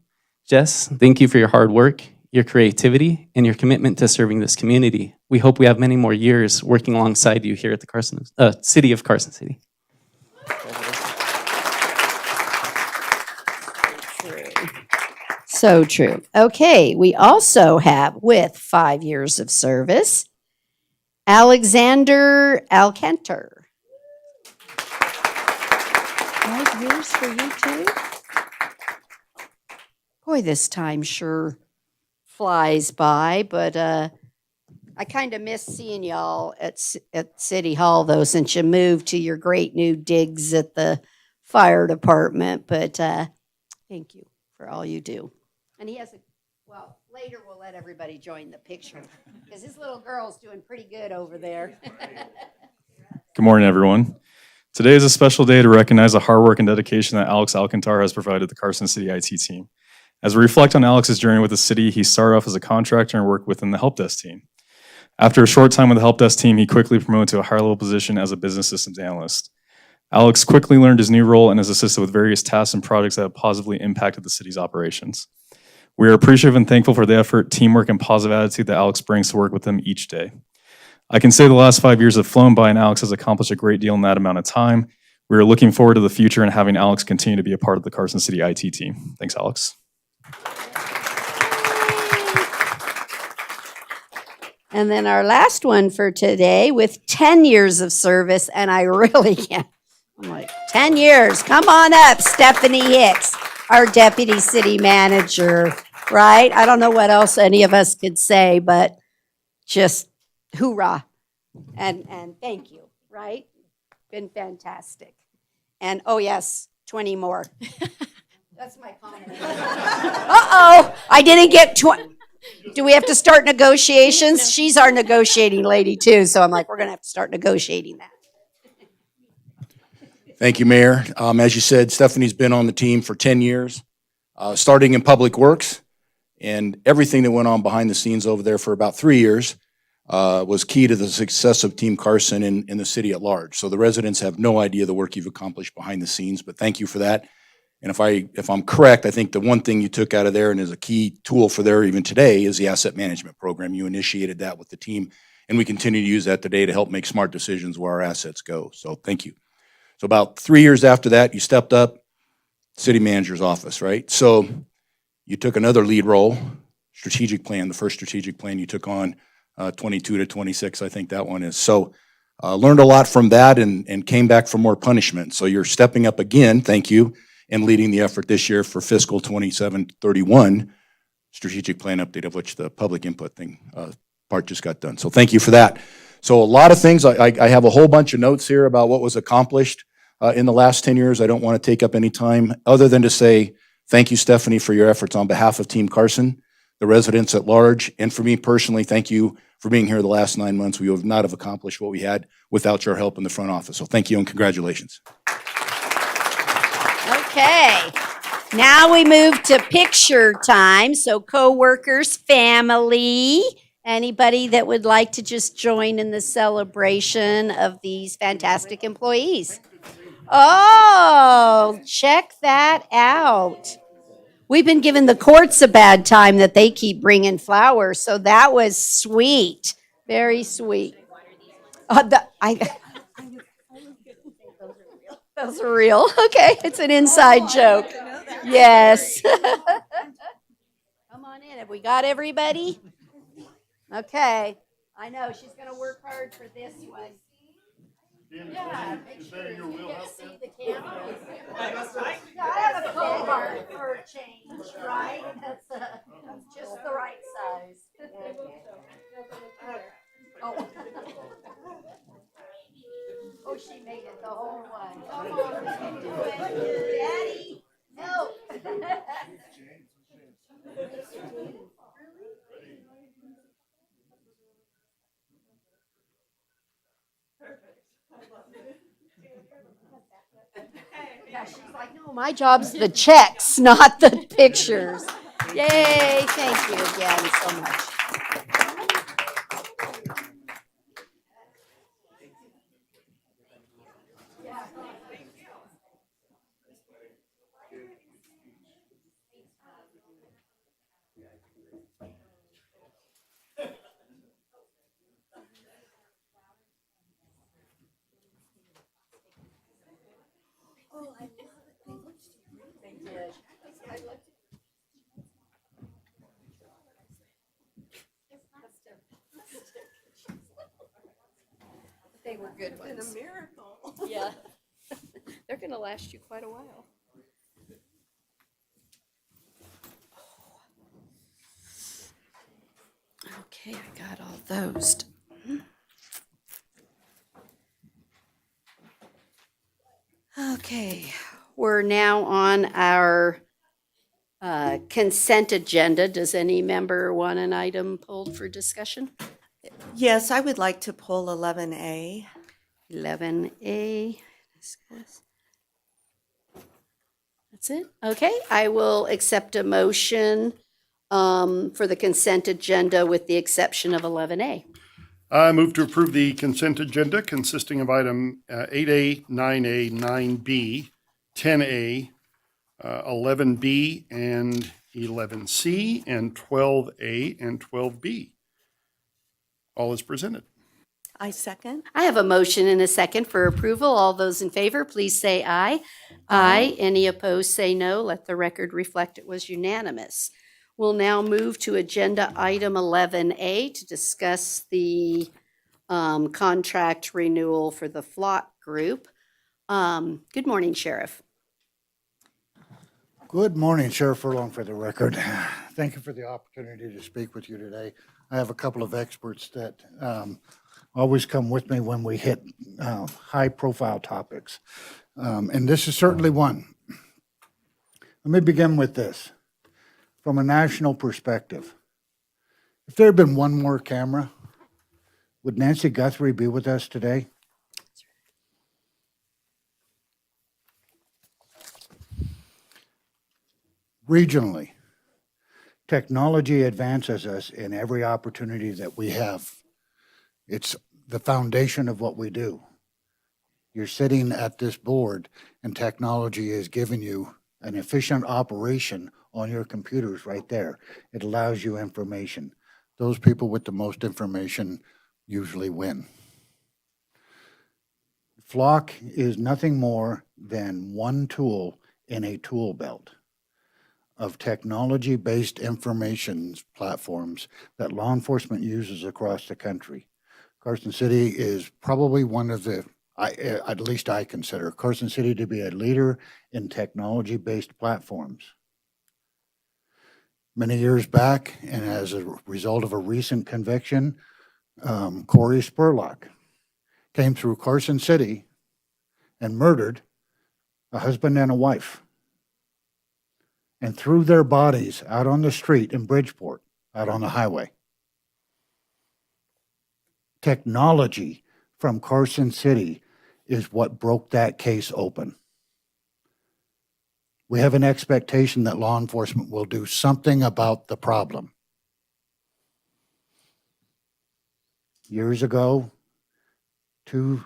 Jess, thank you for your hard work, your creativity, and your commitment to serving this community. We hope we have many more years working alongside you here at the City of Carson City. So true. Okay, we also have, with 5 years of service, Alexander Alcantar. 5 years for you too? Boy, this time sure flies by, but I kind of miss seeing y'all at City Hall, though, since you moved to your great new digs at the fire department. But thank you for all you do. And he has well, later we'll let everybody join the picture because his little girl's doing pretty good over there. Good morning, everyone. Today is a special day to recognize the hard work and dedication that Alex Alcantar has provided the Carson City IT team. As we reflect on Alex's journey with the city, he started off as a contractor and worked within the help desk team. After a short time with the help desk team, he quickly promoted to a higher level position as a business systems analyst. Alex quickly learned his new role and has assisted with various tasks and projects that have positively impacted the city's operations. We are appreciative and thankful for the effort, teamwork, and positive attitude that Alex brings to work with them each day. I can say the last 5 years have flown by and Alex has accomplished a great deal in that amount of time. We are looking forward to the future and having Alex continue to be a part of the Carson City IT team. Thanks, Alex. And then our last one for today with 10 years of service, and I really can't. I'm like, 10 years. Come on up, Stephanie Hicks, our deputy city manager. right? I don't know what else any of us could say, but just hoorah. And thank you, right? Been fantastic. And oh yes, 20 more. That's my comment. Uh-oh, I didn't get 20. Do we have to start negotiations? She's our negotiating lady too, so I'm like, we're gonna have to start negotiating that. Thank you, Mayor. As you said, Stephanie's been on the team for 10 years, starting in Public Works, and everything that went on behind the scenes over there for about 3 years was key to the success of Team Carson in the city at large. So the residents have no idea the work you've accomplished behind the scenes, but thank you for that. And if I'm correct, I think the one thing you took out of there and is a key tool for there even today is the asset management program. You initiated that with the team, and we continue to use that today to help make smart decisions where our assets go. So thank you. So about 3 years after that, you stepped up, city manager's office, right? So you took another lead role, strategic plan, the first strategic plan you took on, 22 to 26, I think that one is. So learned a lot from that and came back for more punishment. So you're stepping up again, thank you, and leading the effort this year for fiscal 27-31 strategic plan update, of which the public input thing part just got done. So thank you for that. So a lot of things, I have a whole bunch of notes here about what was accomplished in the last 10 years. I don't want to take up any time other than to say thank you, Stephanie, for your efforts on behalf of Team Carson, the residents at large, and for me personally, thank you for being here the last 9 months. We would not have accomplished what we had without your help in the front office. So thank you and congratulations. Okay, now we move to picture time. So coworkers, family, anybody that would like to just join in the celebration of these fantastic employees. Oh, check that out. We've been giving the courts a bad time that they keep bringing flowers, so that was sweet, very sweet. Those are real. Okay, it's an inside joke. Yes. Come on in. Have we got everybody? Okay. I know she's going to work hard for this one. Yeah, make sure you get to see the cameras. Yeah, I have a cohort for a change, right? That's just the right size. Oh. Oh, she made it the whole way. Come on, we can do it. Daddy, help. Yeah, she's like, no, my job's the checks, not the pictures. Yay, thank you again so much. They were good ones. It's been a miracle. Yeah. They're going to last you quite a while. Okay, I got all those. Okay, we're now on our consent agenda. Does any member want an item pulled for discussion? Yes, I would like to pull 11A. 11A. Discuss. That's it? Okay, I will accept a motion for the consent agenda with the exception of 11A. I move to approve the consent agenda consisting of item 8A, 9A, 9B, 10A, 11B, and 11C, and 12A and 12B. All is presented. I second. I have a motion and a second for approval. All those in favor, please say aye. Aye. Any opposed, say no. Let the record reflect it was unanimous. We'll now move to agenda item 11A to discuss the contract renewal for the Flock Group. Good morning, Sheriff. Good morning, Sheriff Furlong for the record. Thank you for the opportunity to speak with you today. I have a couple of experts that always come with me when we hit high-profile topics, and this is certainly one. Let me begin with this. From a national perspective, if there had been one more camera, would Nancy Guthrie be with us today? Regionally, technology advances us in every opportunity that we have. It's the foundation of what we do. You're sitting at this board and technology is giving you an efficient operation on your computers right there. It allows you information. Those people with the most information usually win. Flock is nothing more than one tool in a tool belt of technology-based information platforms that law enforcement uses across the country. Carson City is probably one of the, at least I consider Carson City to be a leader in technology-based platforms. Many years back, and as a result of a recent conviction, Corey Spurlock came through Carson City and murdered a husband and a wife, and threw their bodies out on the street in Bridgeport, out on the highway. Technology from Carson City is what broke that case open. We have an expectation that law enforcement will do something about the problem. Years ago, 2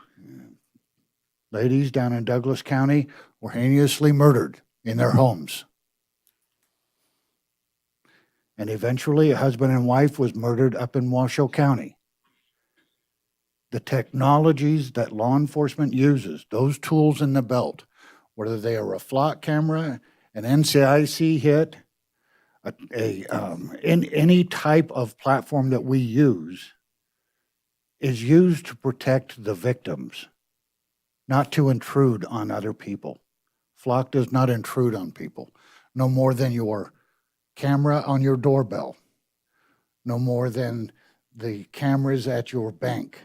ladies down in Douglas County were heinously murdered in their homes. And eventually a husband and wife was murdered up in Washoe County. The technologies that law enforcement uses, those tools in the belt, whether they are a flock camera, an NCIC hit, in any type of platform that we use, is used to protect the victims, not to intrude on other people. Flock does not intrude on people, no more than your camera on your doorbell, no more than the cameras at your bank.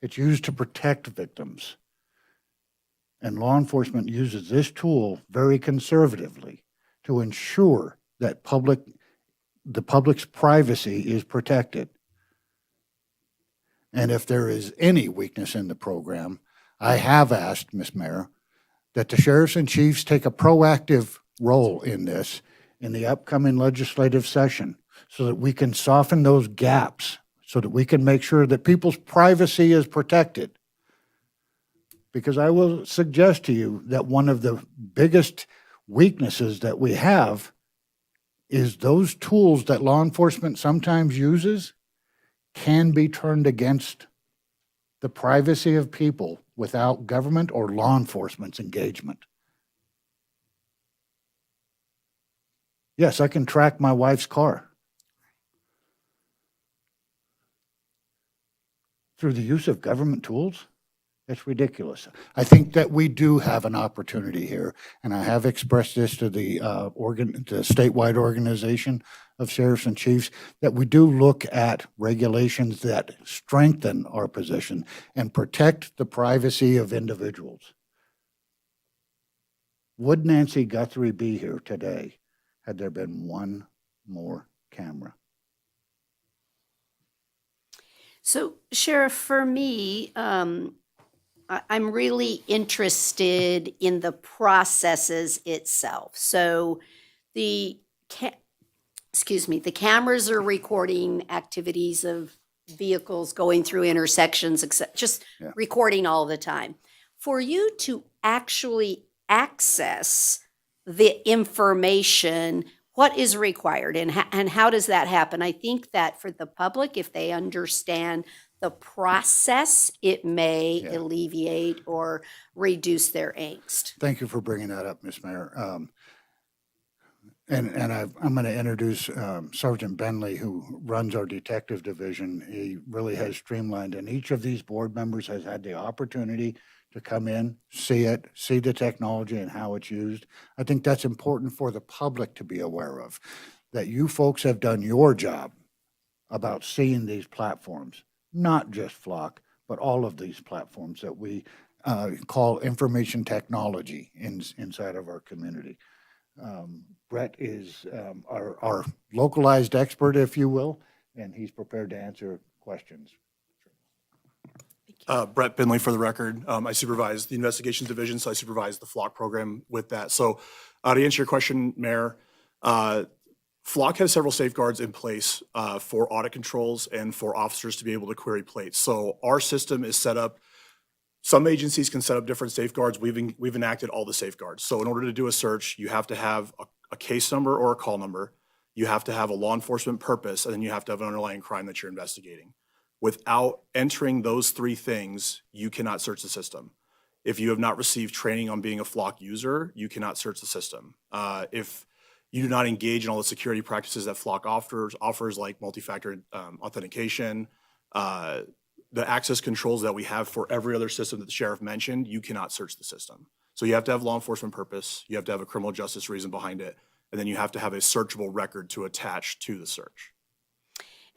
It's used to protect victims. And law enforcement uses this tool very conservatively to ensure that the public's privacy is protected. And if there is any weakness in the program, I have asked, Ms. Mayor, that the sheriffs and chiefs take a proactive role in this in the upcoming legislative session so that we can soften those gaps, so that we can make sure that people's privacy is protected. Because I will suggest to you that one of the biggest weaknesses that we have is those tools that law enforcement sometimes uses can be turned against the privacy of people without government or law enforcement's engagement. Yes, I can track my wife's car through the use of government tools. It's ridiculous. I think that we do have an opportunity here, and I have expressed this to the statewide organization of sheriffs and chiefs, that we do look at regulations that strengthen our position and protect the privacy of individuals. Would Nancy Guthrie be here today had there been one more camera? So, Sheriff, for me, I'm really interested in the processes itself. So the cameras are recording activities of vehicles going through intersections, just recording all the time. For you to actually access the information, what is required and how does that happen? I think that for the public, if they understand the process, it may alleviate or reduce their angst. Thank you for bringing that up, Ms. Mayor. I'm going to introduce Sergeant Bentley, who runs our detective division. He really has streamlined, and each of these board members has had the opportunity to come in, see it, see the technology and how it's used. I think that's important for the public to be aware of. that you folks have done your job about seeing these platforms, not just Flock, but all of these platforms that we call information technology inside of our community. Brett is our localized expert, if you will, and he's prepared to answer questions. Brett Binley for the record. I supervise the investigations division, so I supervise the Flock program with that. So to answer your question, Mayor, Flock has several safeguards in place for audit controls and for officers to be able to query plates. So our system is set up. Some agencies can set up different safeguards. We've enacted all the safeguards. So in order to do a search, you have to have a case number or a call number. You have to have a law enforcement purpose, and then you have to have an underlying crime that you're investigating. Without entering those three things, you cannot search the system. If you have not received training on being a Flock user, you cannot search the system. If you do not engage in all the security practices that Flock offers like multi-factor authentication, the access controls that we have for every other system that the sheriff mentioned, you cannot search the system. So you have to have law enforcement purpose, you have to have a criminal justice reason behind it, and then you have to have a searchable record to attach to the search.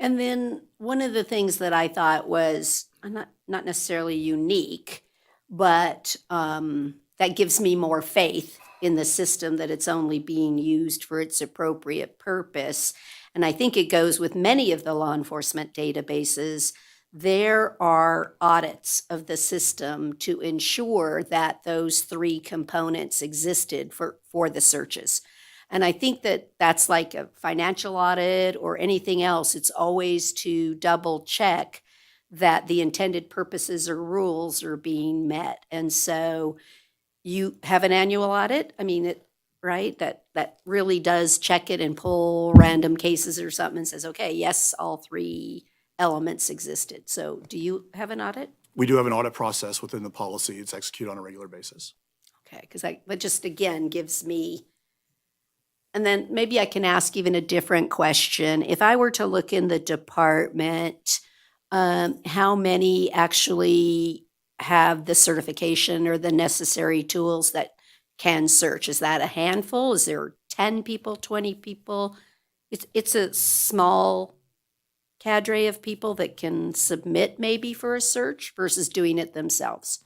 And then one of the things that I thought was not necessarily unique, but that gives me more faith in the system that it's only being used for its appropriate purpose. And I think it goes with many of the law enforcement databases. There are audits of the system to ensure that those three components existed for the searches. And I think that that's like a financial audit or anything else. It's always to double check that the intended purposes or rules are being met. And so you have an annual audit. I mean, right? That really does check it and pull random cases or something and says, okay, yes, all three elements existed. So do you have an audit? We do have an audit process within the policy. It's executed on a regular basis. Okay, because that just again gives me. And then maybe I can ask even a different question. If I were to look in the department, how many actually have the certification or the necessary tools that can search? Is that a handful? Is there 10 people, 20 people? It's a small cadre of people that can submit maybe for a search versus doing it themselves.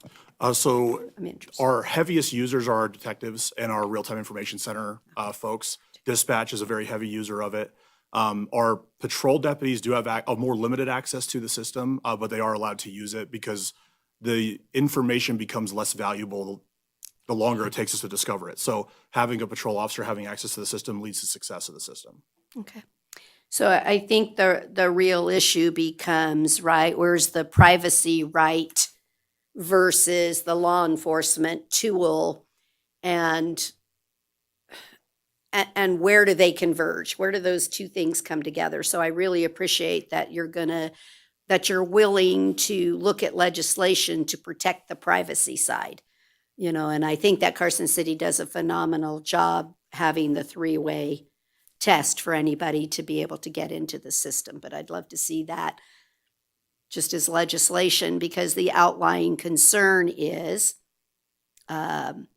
So I'm interested. our heaviest users are our detectives and our real-time information center folks. Dispatch is a very heavy user of it. Our patrol deputies do have a more limited access to the system, but they are allowed to use it because the information becomes less valuable the longer it takes us to discover it. So having a patrol officer having access to the system leads to success of the system. Okay. So I think the real issue becomes, right, where's the privacy right versus the law enforcement tool, and where do they converge? Where do those two things come together? So I really appreciate that you're willing to look at legislation to protect the privacy side. And I think that Carson City does a phenomenal job having the three-way test for anybody to be able to get into the system. But I'd love to see that just as legislation, because the outlying concern is, can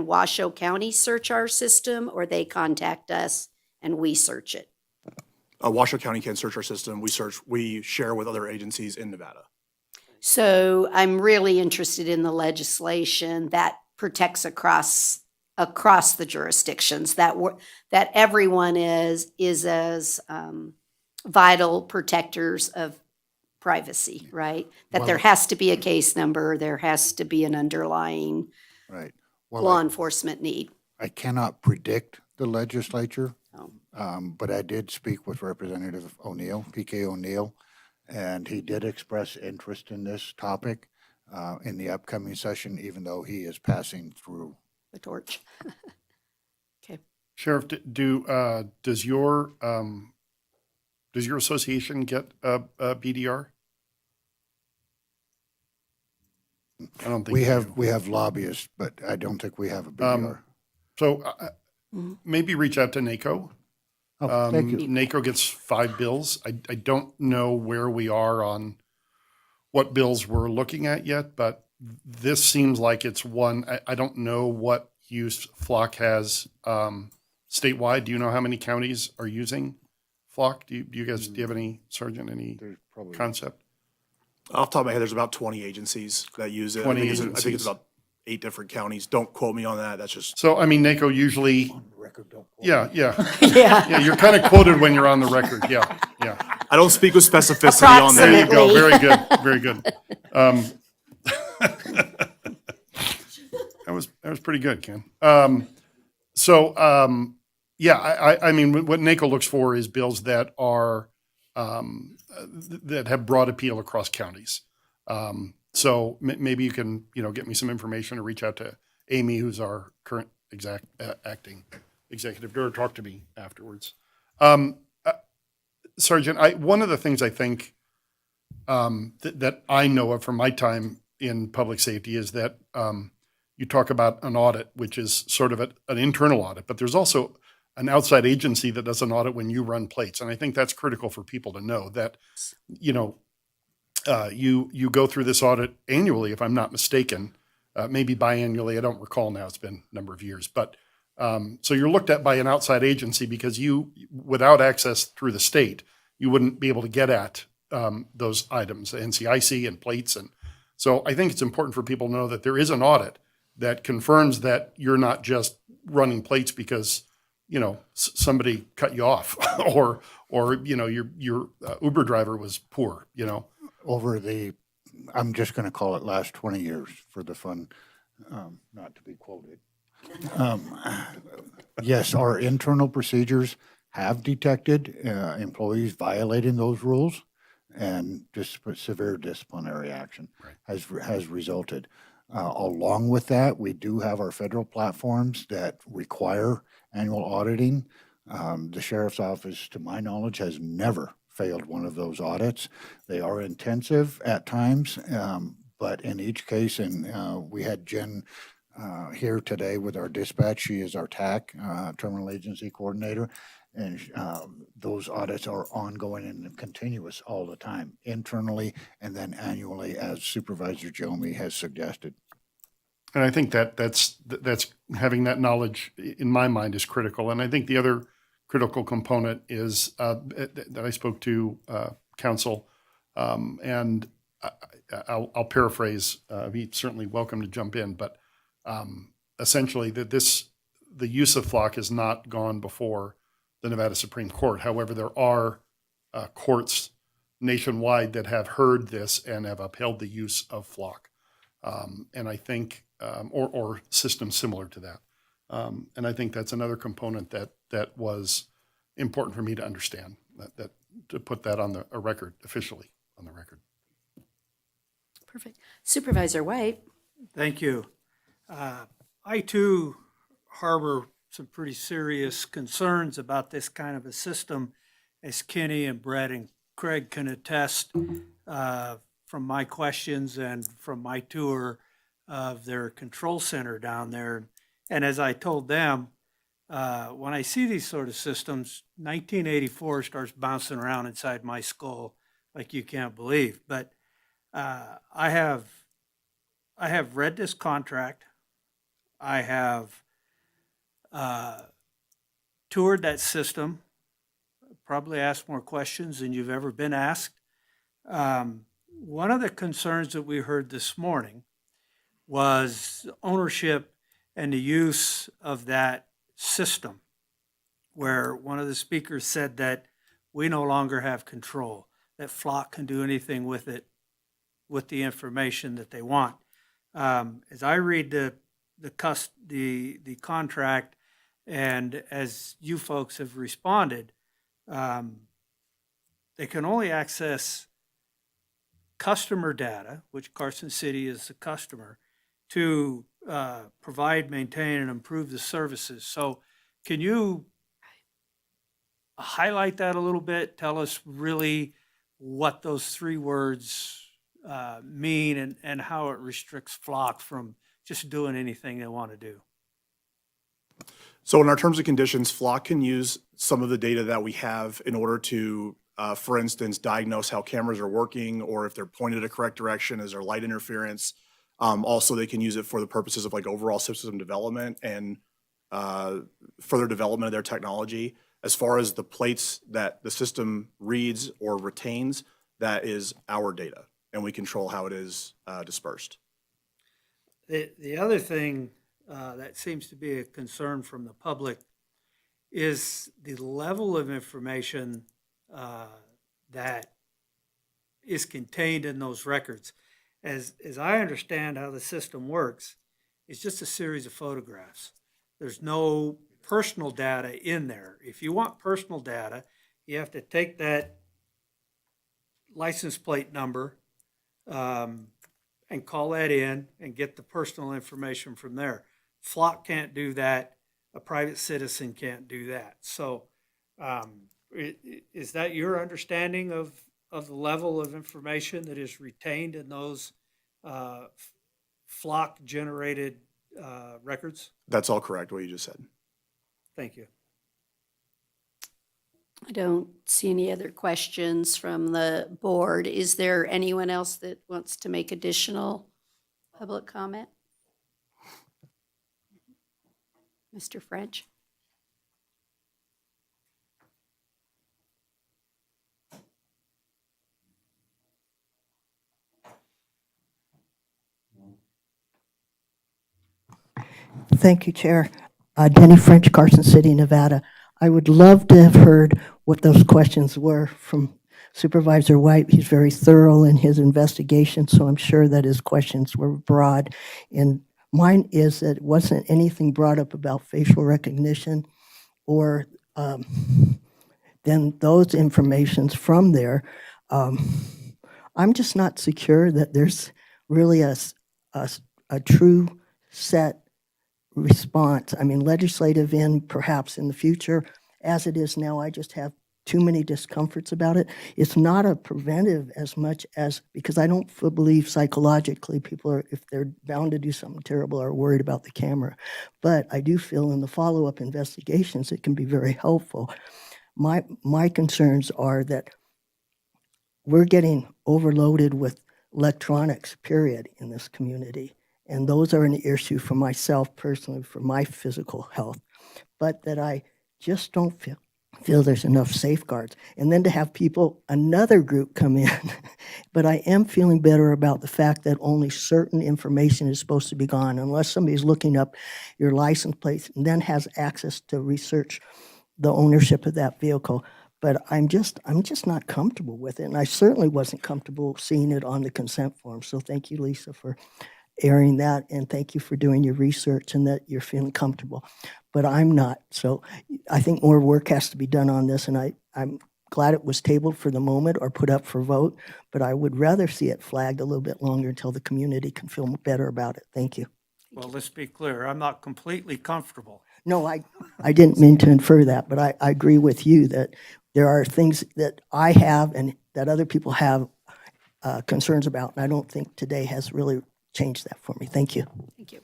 Washoe County search our system, or they contact us and we search it? Washoe County can search our system. We share with other agencies in Nevada. So I'm really interested in the legislation that protects across the jurisdictions, that everyone is as vital protectors of privacy, right? That there has to be a case number, there has to be an underlying Right. law enforcement need. I cannot predict the legislature, but I did speak with Representative O'Neill, PK O'Neill, and he did express interest in this topic in the upcoming session, even though he is passing through the torch. Okay. Sheriff, does your association get a BDR? I don't think we have lobbyists, but I don't think we have a BDR. So maybe reach out to NACO. Thank you. NACO gets 5 bills. I don't know where we are on what bills we're looking at yet, but this seems like it's one. I don't know what use Flock has statewide. Do you know how many counties are using Flock? Do you guys, do you have any, Sergeant, any concept? Off the top of my head, there's about 20 agencies that use it. 20 I think agencies. it's about 8 different counties. Don't quote me on that. That's just. So, I mean, NACO usually, yeah. Yeah. You're kind of quoted when you're on the record, yeah. I don't speak with specificity on that. There you go, Approximately. very good. That was pretty good, Ken. I mean, what NACO looks for is bills that are, that have broad appeal across counties. So maybe you can, get me some information or reach out to Amy, who's our current acting executive director, talk to me afterwards. Sergeant, one of the things I think that I know of from my time in public safety is that you talk about an audit, which is sort of an internal audit, but there's also an outside agency that does an audit when you run plates. And I think that's critical for people to know that, you go through this audit annually, if I'm not mistaken, maybe biannually. I don't recall now. It's been a number of years. But so you're looked at by an outside agency because without access through the state, you wouldn't be able to get at those items, NCIC and plates. And so I think it's important for people to know that there is an audit that confirms that you're not just running plates because, somebody cut you off or your Uber driver was poor, Over I'm just going to call it last 20 years for the fun, not to be quoted. Yes, our internal procedures have detected employees violating those rules, and just severe disciplinary action has resulted. Along with that, we do have our federal platforms that require annual auditing. The sheriff's office, to my knowledge, has never failed one of those audits. They are intensive at times, but in each case, and we had Jen here today with our dispatch. She is our TAC, Terminal Agency Coordinator, and those audits are ongoing and continuous all the time, internally and then annually, as Supervisor Jomey has suggested. And I think that's having that knowledge in my mind is critical. And I think the other critical component is that I spoke to counsel, and I'll paraphrase. He's certainly welcome to jump in, but essentially that the use of Flock has not gone before the Nevada Supreme Court. However, there are courts nationwide that have heard this and have upheld the use of Flock, and I think or systems similar to that. And I think that's another component that was important for me to understand, that to put that on a record, officially on the record. Perfect. Supervisor White. Thank you. I too harbor some pretty serious concerns about this kind of a system, as Kenny and Brett and Craig can attest from my questions and from my tour of their control center down there. And as I told them, when I see these sort of systems, 1984 starts bouncing around inside my skull like you can't believe. But I have read this contract. I have toured that system, probably asked more questions than you've ever been asked. One of the concerns that we heard this morning was ownership and the use of that system, where one of the speakers said that we no longer have control, that Flock can do anything with it, with the information that they want. As I read the contract, and as you folks have responded, they can only access customer data, which Carson City is the customer, to provide, maintain, and improve the services. So can you highlight that a little bit? Tell us really what those three words mean and how it restricts Flock from just doing anything they want to do. So in our terms and conditions, Flock can use some of the data that we have in order to, for instance, diagnose how cameras are working, or if they're pointed a correct direction, is there light interference. Also, they can use it for the purposes of like overall system development and further development of their technology. As far as the plates that the system reads or retains, that is our data, and we control how it is dispersed. The other thing that seems to be a concern from the public is the level of information that is contained in those records. As I understand how the system works, it's just a series of photographs. There's no personal data in there. If you want personal data, you have to take that license plate number and call that in and get the personal information from there. Flock can't do that. A private citizen can't do that. So is that your understanding of the level of information that is retained in those Flock-generated records? That's all correct, what you just said. Thank you. I don't see any other questions from the board. Is there anyone else that wants to make additional public comment? Mr. French? Thank you, Chair. Denny French, Carson City, Nevada. I would love to have heard what those questions were from Supervisor White. He's very thorough in his investigation, so I'm sure that his questions were broad. And mine is that it wasn't anything brought up about facial recognition or then those informations from there. I'm just not secure that there's really a true set response. I mean, legislative end perhaps in the future. As it is now, I just have too many discomforts about it. It's not a preventive as much as, because I don't believe psychologically people are, if they're bound to do something terrible, are worried about the camera. But I do feel in the follow-up investigations it can be very helpful. My concerns are that we're getting overloaded with electronics, period, in this community. And those are an issue for myself personally, for my physical health. But that I just don't feel there's enough safeguards. And then to have people, another group come in. But I am feeling better about the fact that only certain information is supposed to be gone, unless somebody's looking up your license plate and then has access to research the ownership of that vehicle. But I'm just not comfortable with it. And I certainly wasn't comfortable seeing it on the consent form. So thank you, Lisa, for airing that, and thank you for doing your research and that you're feeling comfortable. But I'm not. So I think more work has to be done on this, and I'm glad it was tabled for the moment or put up for vote, but I would rather see it flagged a little bit longer until the community can feel better about it. Thank you. Well, let's be clear. I'm not completely comfortable. No, I didn't mean to infer that, but I agree with you that there are things that I have and that other people have concerns about, and I don't think today has really changed that for me. Thank you. Thank you.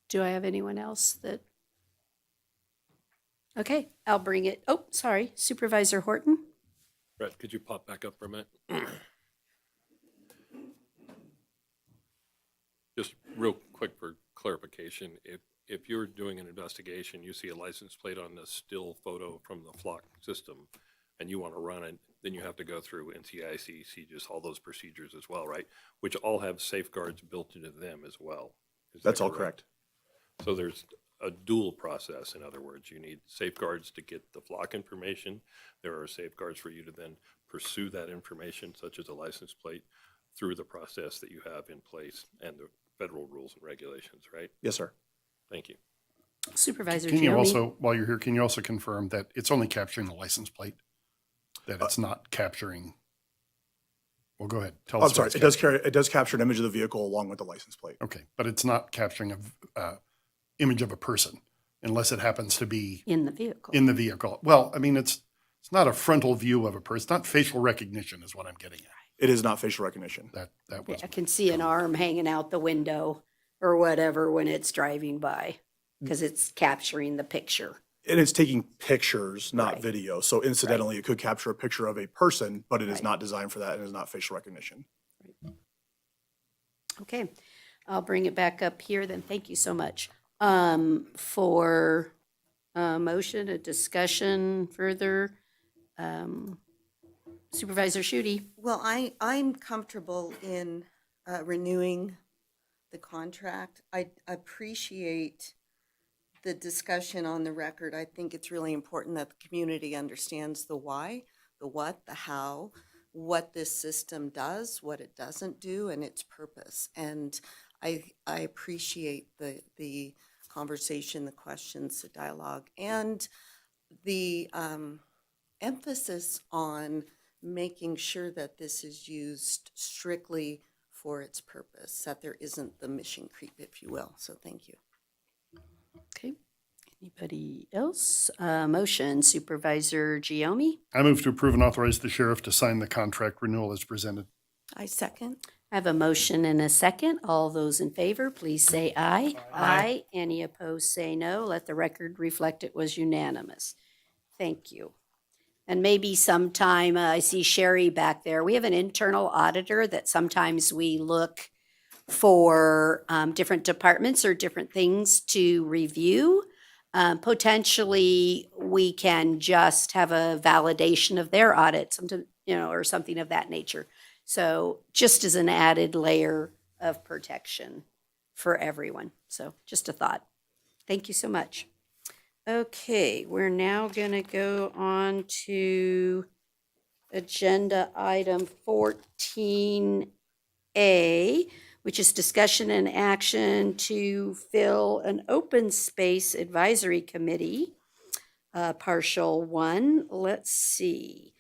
Do I have anyone else that? Okay, I'll bring it. Oh, sorry, Supervisor Horton. Brett, could you pop back up for a minute? Just real quick for clarification, if you're doing an investigation, you see a license plate on the still photo from the flock system, and you want to run it, then you have to go through NCIC, CJIS, all those procedures as well, right? Which all have safeguards built into them as well. Is that That's all correct. So there's a dual process. In other words, you need safeguards to get the flock information. There are safeguards for you to then pursue that information, such as a license plate, through the process that you have in place and the federal rules and regulations, right? Yes, sir. Thank you. Supervisor Can you Gioni? also, while you're here, can you also confirm that it's only capturing the license plate? That it's not capturing? Well, go ahead. Tell us. I'm sorry. It does capture an image of the vehicle along with the license plate. Okay, but it's not capturing a image of a person unless it happens to be In the vehicle. in the vehicle. Well, I mean, it's not a frontal view of a person. It's not facial recognition is what I'm getting at. It is not facial recognition. That was I can see an arm hanging out the window or whatever when it's driving by because it's capturing the picture. And it's taking pictures, not Right. video. So incidentally, it could capture a picture of a person, but it is Right. not designed for that and is not facial recognition. Okay, I'll bring it back up here then. Thank you so much. For a motion, a discussion further. Supervisor Shooty. Well, I'm comfortable in renewing the contract. I appreciate the discussion on the record. I think it's really important that the community understands the why, the what, the how, what this system does, what it doesn't do, and its purpose. And I appreciate the conversation, the questions, the dialogue, and the emphasis on making sure that this is used strictly for its purpose, that there isn't the mission creep, if you will. So thank you. Okay. Anybody else? Motion, Supervisor Giomi. I move to approve and authorize the sheriff to sign the contract renewal as presented. I second. I have a motion and a second. All those in favor, please say aye. Aye. Any opposed, say no. Let the record reflect it was unanimous. Thank you. And maybe sometime, I see Sherry back there. We have an internal auditor that sometimes we look for different departments or different things to review. Potentially, we can just have a validation of their audit, sometimes, or something of that nature. So just as an added layer of protection for everyone. So just a thought. Thank you so much. Okay, we're now going to go on to agenda item 14A, which is discussion and action to fill an open space advisory committee, partial one. Let's see.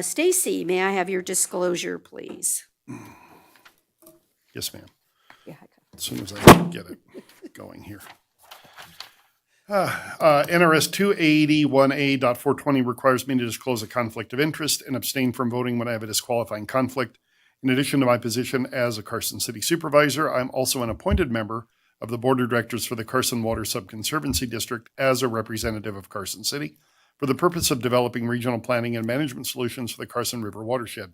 Stacy, may I have your disclosure, please? Yes, ma'am. Yeah. As soon as I can get it going here. NRS 281A.420 requires me to disclose a conflict of interest and abstain from voting when I have a disqualifying conflict. In addition to my position as a Carson City Supervisor, I'm also an appointed member of the Board of Directors for the Carson Water Subconservancy District as a representative of Carson City for the purpose of developing regional planning and management solutions for the Carson River watershed.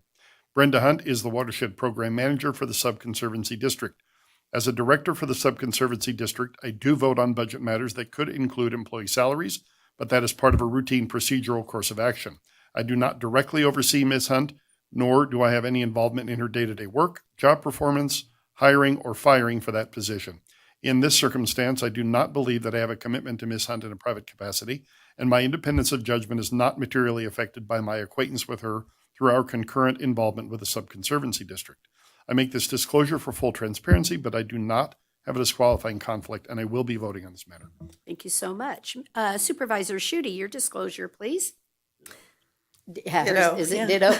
Brenda Hunt is the Watershed Program Manager for the Subconservancy District. As a director for the Subconservancy District, I do vote on budget matters that could include employee salaries, but that is part of a routine procedural course of action. I do not directly oversee Ms. Hunt, nor do I have any involvement in her day-to-day work, job performance, hiring, or firing for that position. In this circumstance, I do not believe that I have a commitment to Ms. Hunt in a private capacity, and my independence of judgment is not materially affected by my acquaintance with her through our concurrent involvement with the Subconservancy District. I make this disclosure for full transparency, but I do not have a disqualifying conflict, and I will be voting on this matter. Thank you so much. Supervisor Shooty, your disclosure, please. Ditto, Is it yeah. ditto?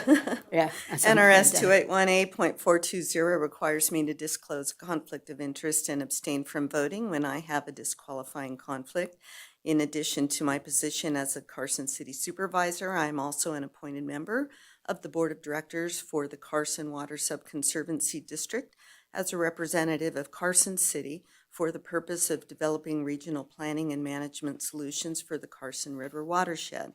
Yeah. NRS 281A.420 requires me to disclose a conflict of interest and abstain from voting when I have a disqualifying conflict. In addition to my position as a Carson City Supervisor, I am also an appointed member of the Board of Directors for the Carson Water Subconservancy District as a representative of Carson City for the purpose of developing regional planning and management solutions for the Carson River watershed.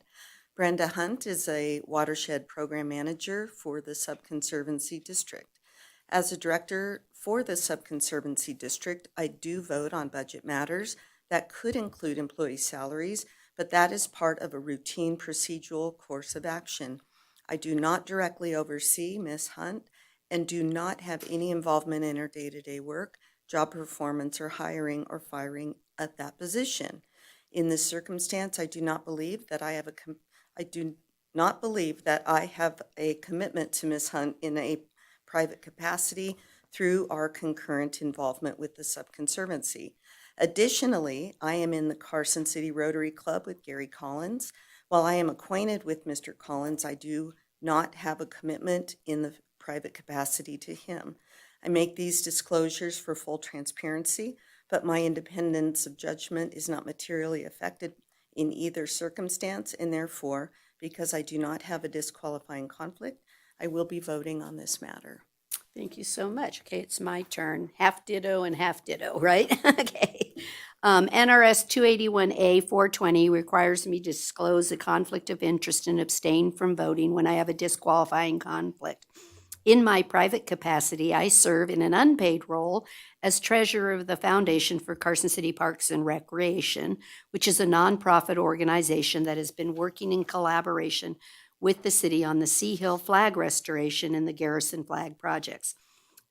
Brenda Hunt is a Watershed Program Manager for the Subconservancy District. As a director for the Subconservancy District, I do vote on budget matters that could include employee salaries, but that is part of a routine procedural course of action. I do not directly oversee Ms. Hunt and do not have any involvement in her day-to-day work, job performance, or hiring or firing at that position. In this circumstance, I do not believe that I have a commitment to Ms. Hunt in a private capacity through our concurrent involvement with the Subconservancy. Additionally, I am in the Carson City Rotary Club with Gary Collins. While I am acquainted with Mr. Collins, I do not have a commitment in the private capacity to him. I make these disclosures for full transparency, but my independence of judgment is not materially affected in either circumstance, and therefore, because I do not have a disqualifying conflict, I will be voting on this matter. Thank you so much. Okay, it's my turn. Half ditto and half ditto, right? Okay. NRS 281A.420 requires me to disclose a conflict of interest and abstain from voting when I have a disqualifying conflict. In my private capacity, I serve in an unpaid role as treasurer of the Foundation for Carson City Parks and Recreation, which is a nonprofit organization that has been working in collaboration with the city on the Sea Hill flag restoration and the Garrison flag projects.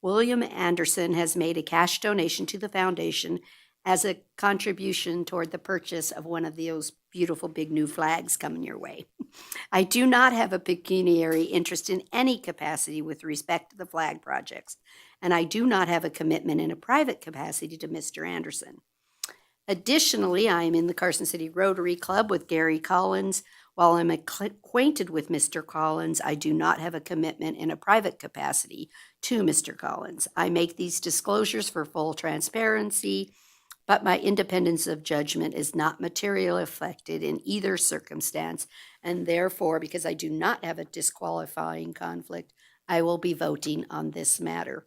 William Anderson has made a cash donation to the foundation as a contribution toward the purchase of one of those beautiful big new flags coming your way. I do not have a pecuniary interest in any capacity with respect to the flag projects, and I do not have a commitment in a private capacity to Mr. Anderson. Additionally, I am in the Carson City Rotary Club with Gary Collins. While I'm acquainted with Mr. Collins, I do not have a commitment in a private capacity to Mr. Collins. I make these disclosures for full transparency, but my independence of judgment is not materially affected in either circumstance, and therefore, because I do not have a disqualifying conflict, I will be voting on this matter.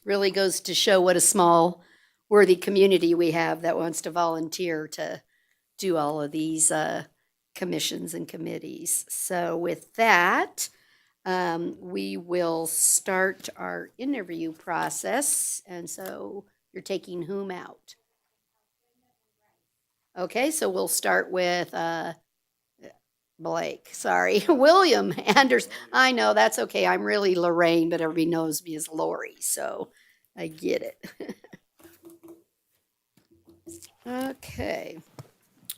Really goes to show what a small, worthy community we have that wants to volunteer to do all of these commissions and committees. So with that, we will start our interview process. And so you're taking whom out? Okay, so we'll start with Blake, sorry, William Anderson. I know, that's okay. I'm really Lorraine, but everybody knows me as Lori, so I get it. Okay.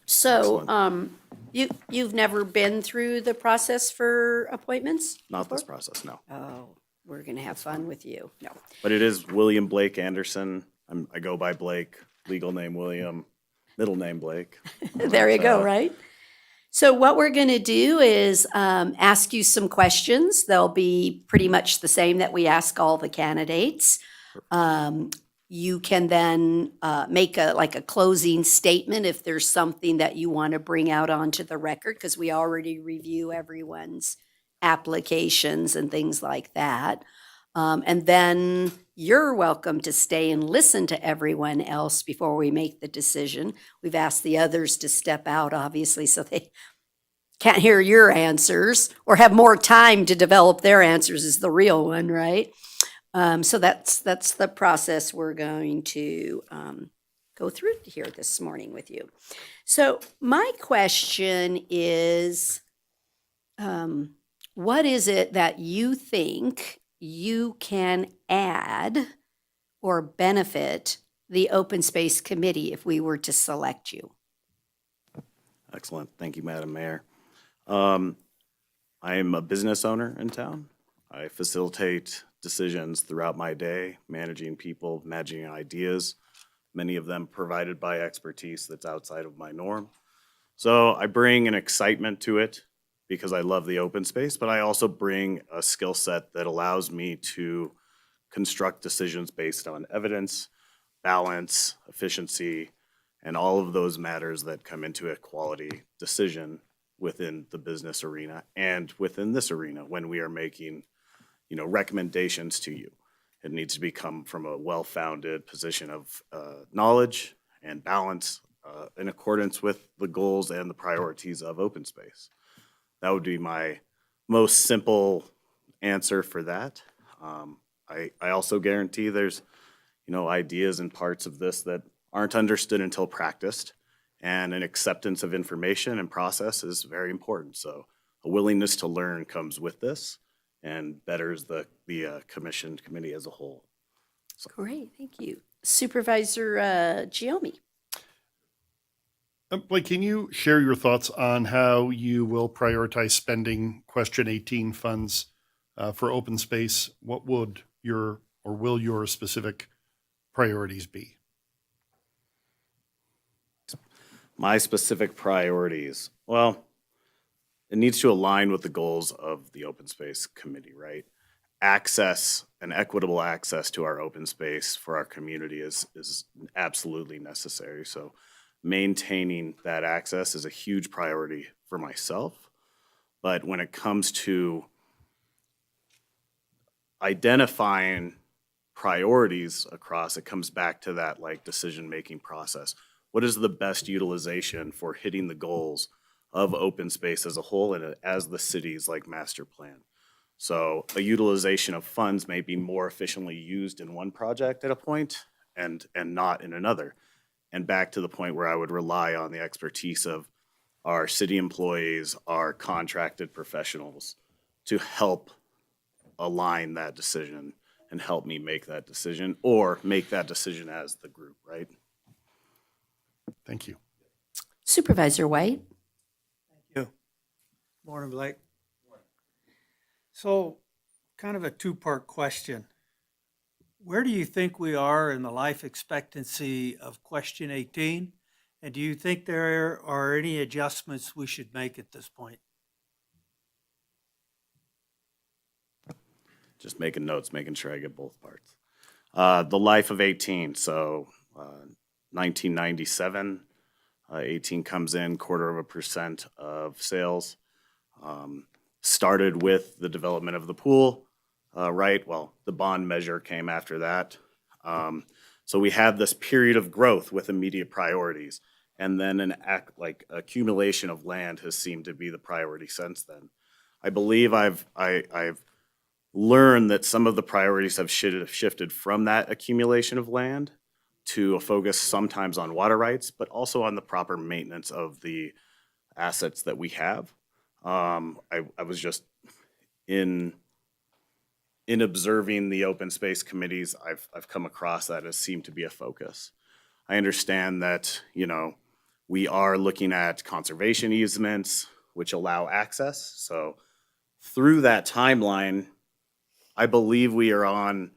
So, you've never been through the process for appointments? Not this process, no. Oh, we're gonna have fun with you. No. But it is William Blake Anderson. I go by Blake, legal name William, middle name Blake. There you go, right? So what we're going to do is ask you some questions. They'll be pretty much the same that we ask all the candidates. You can then make a closing statement if there's something that you want to bring out onto the record, because we already review everyone's applications and things like that. And then you're welcome to stay and listen to everyone else before we make the decision. We've asked the others to step out, obviously, so they can't hear your answers or have more time to develop their answers is the real one, right? So that's the process we're going to go through here this morning with you. So my question is, what is it that you think you can add or benefit the Open Space Committee if we were to select you? Excellent. Thank you, Madam Mayor. I am a business owner in town. I facilitate decisions throughout my day, managing people, managing ideas, many of them provided by expertise that's outside of my norm. So I bring an excitement to it because I love the open space, but I also bring a skill set that allows me to construct decisions based on evidence, balance, efficiency, and all of those matters that come into a quality decision within the business arena and within this arena when we are making, recommendations to you. It needs to become from a well-founded position of knowledge and balance in accordance with the goals and the priorities of open space. That would be my most simple answer for that. I also guarantee there's, ideas and parts of this that aren't understood until practiced, and an acceptance of information and process is very important. So a willingness to learn comes with this and betters the committee as a whole. So. Great, thank you. Supervisor Giomi. Blake, can you share your thoughts on how you will prioritize spending Question 18 funds for open space? What would will your specific priorities be? My specific priorities, well, it needs to align with the goals of the Open Space Committee, right? Access and equitable access to our open space for our community is absolutely necessary. So maintaining that access is a huge priority for myself. But when it comes to identifying priorities across, it comes back to that decision-making process. What is the best utilization for hitting the goals of open space as a whole and as the city's master plan? So a utilization of funds may be more efficiently used in one project at a point and not in another. And back to the point where I would rely on the expertise of our city employees, our contracted professionals to help align that decision and help me make that decision or make that decision as the group, right? Thank you. Supervisor White? Morning, Blake. So, kind of a two-part question. Where do you think we are in the life expectancy of question 18? And do you think there are any adjustments we should make at this point? Just making notes, making sure I get both parts. The life of 18, so 1997, 18 comes in, 0.25% of sales. Started with the development of the pool, right? Well, the bond measure came after that. So we had this period of growth with immediate priorities, and then an accumulation of land has seemed to be the priority since then. I believe I've learned that some of the priorities have shifted from that accumulation of land to a focus sometimes on water rights, but also on the proper maintenance of the assets that we have. I was just in observing the open space committees, I've come across that as seemed to be a focus. I understand that, you know, we are looking at conservation easements, which allow access. So through that timeline, I believe we are on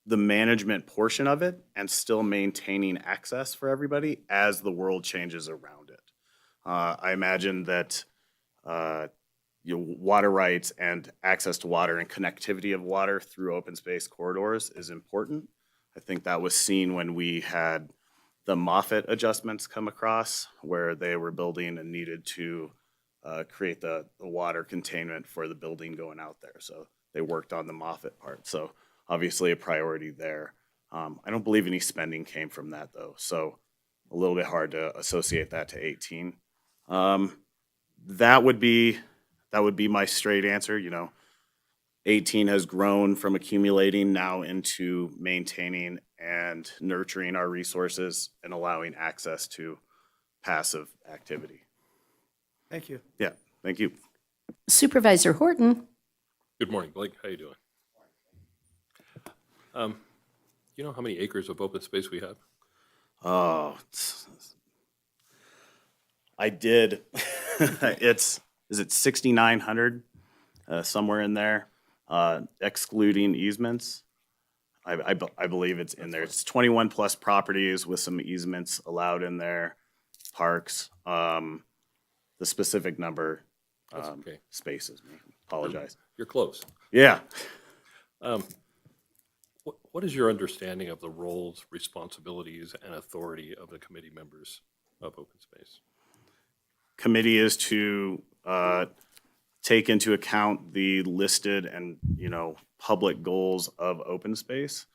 the management portion of it and still maintaining access for everybody as the world changes around it. I imagine that water rights and access to water and connectivity of water through open space corridors is important. I think that was seen when we had the Moffett adjustments come across, where they were building and needed to create the water containment for the building going out there. So they worked on the Moffett part. So obviously a priority there. I don't believe any spending came from that though. So a little bit hard to associate that to 18. That would be my straight answer. You know, 18 has grown from accumulating now into maintaining and nurturing our resources and allowing access to passive activity. Thank you. Yeah, thank you. Supervisor Horton? Good morning, Blake. How you doing? You know how many acres of open space we have? Oh, I did. Is it 6,900? Somewhere in there, excluding easements. I believe it's in there. It's 21 plus properties with some easements allowed in there, parks. The specific number okay. spaces me. Apologize. You're close. Yeah. What is your understanding of the roles, responsibilities, and authority of the committee members of open space? Committee is to take into account the listed and, you know, public goals of open space,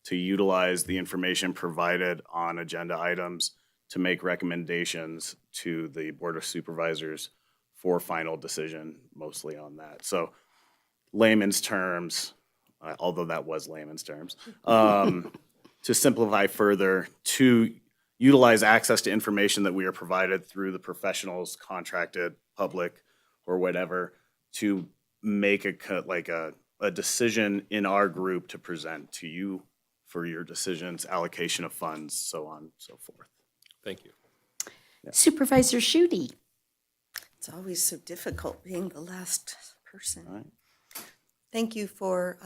to utilize the information provided on agenda items to make recommendations to the Board of Supervisors for final decision, mostly on that. So layman's terms, although that was layman's terms, to simplify further, to utilize access to information that we are provided through the professionals, contracted, public, or whatever, to make a decision in our group to present to you for your decisions, allocation of funds, so on and so forth. Thank you. Yeah. Supervisor Schutte? It's always so difficult being the last person. All right. Thank you for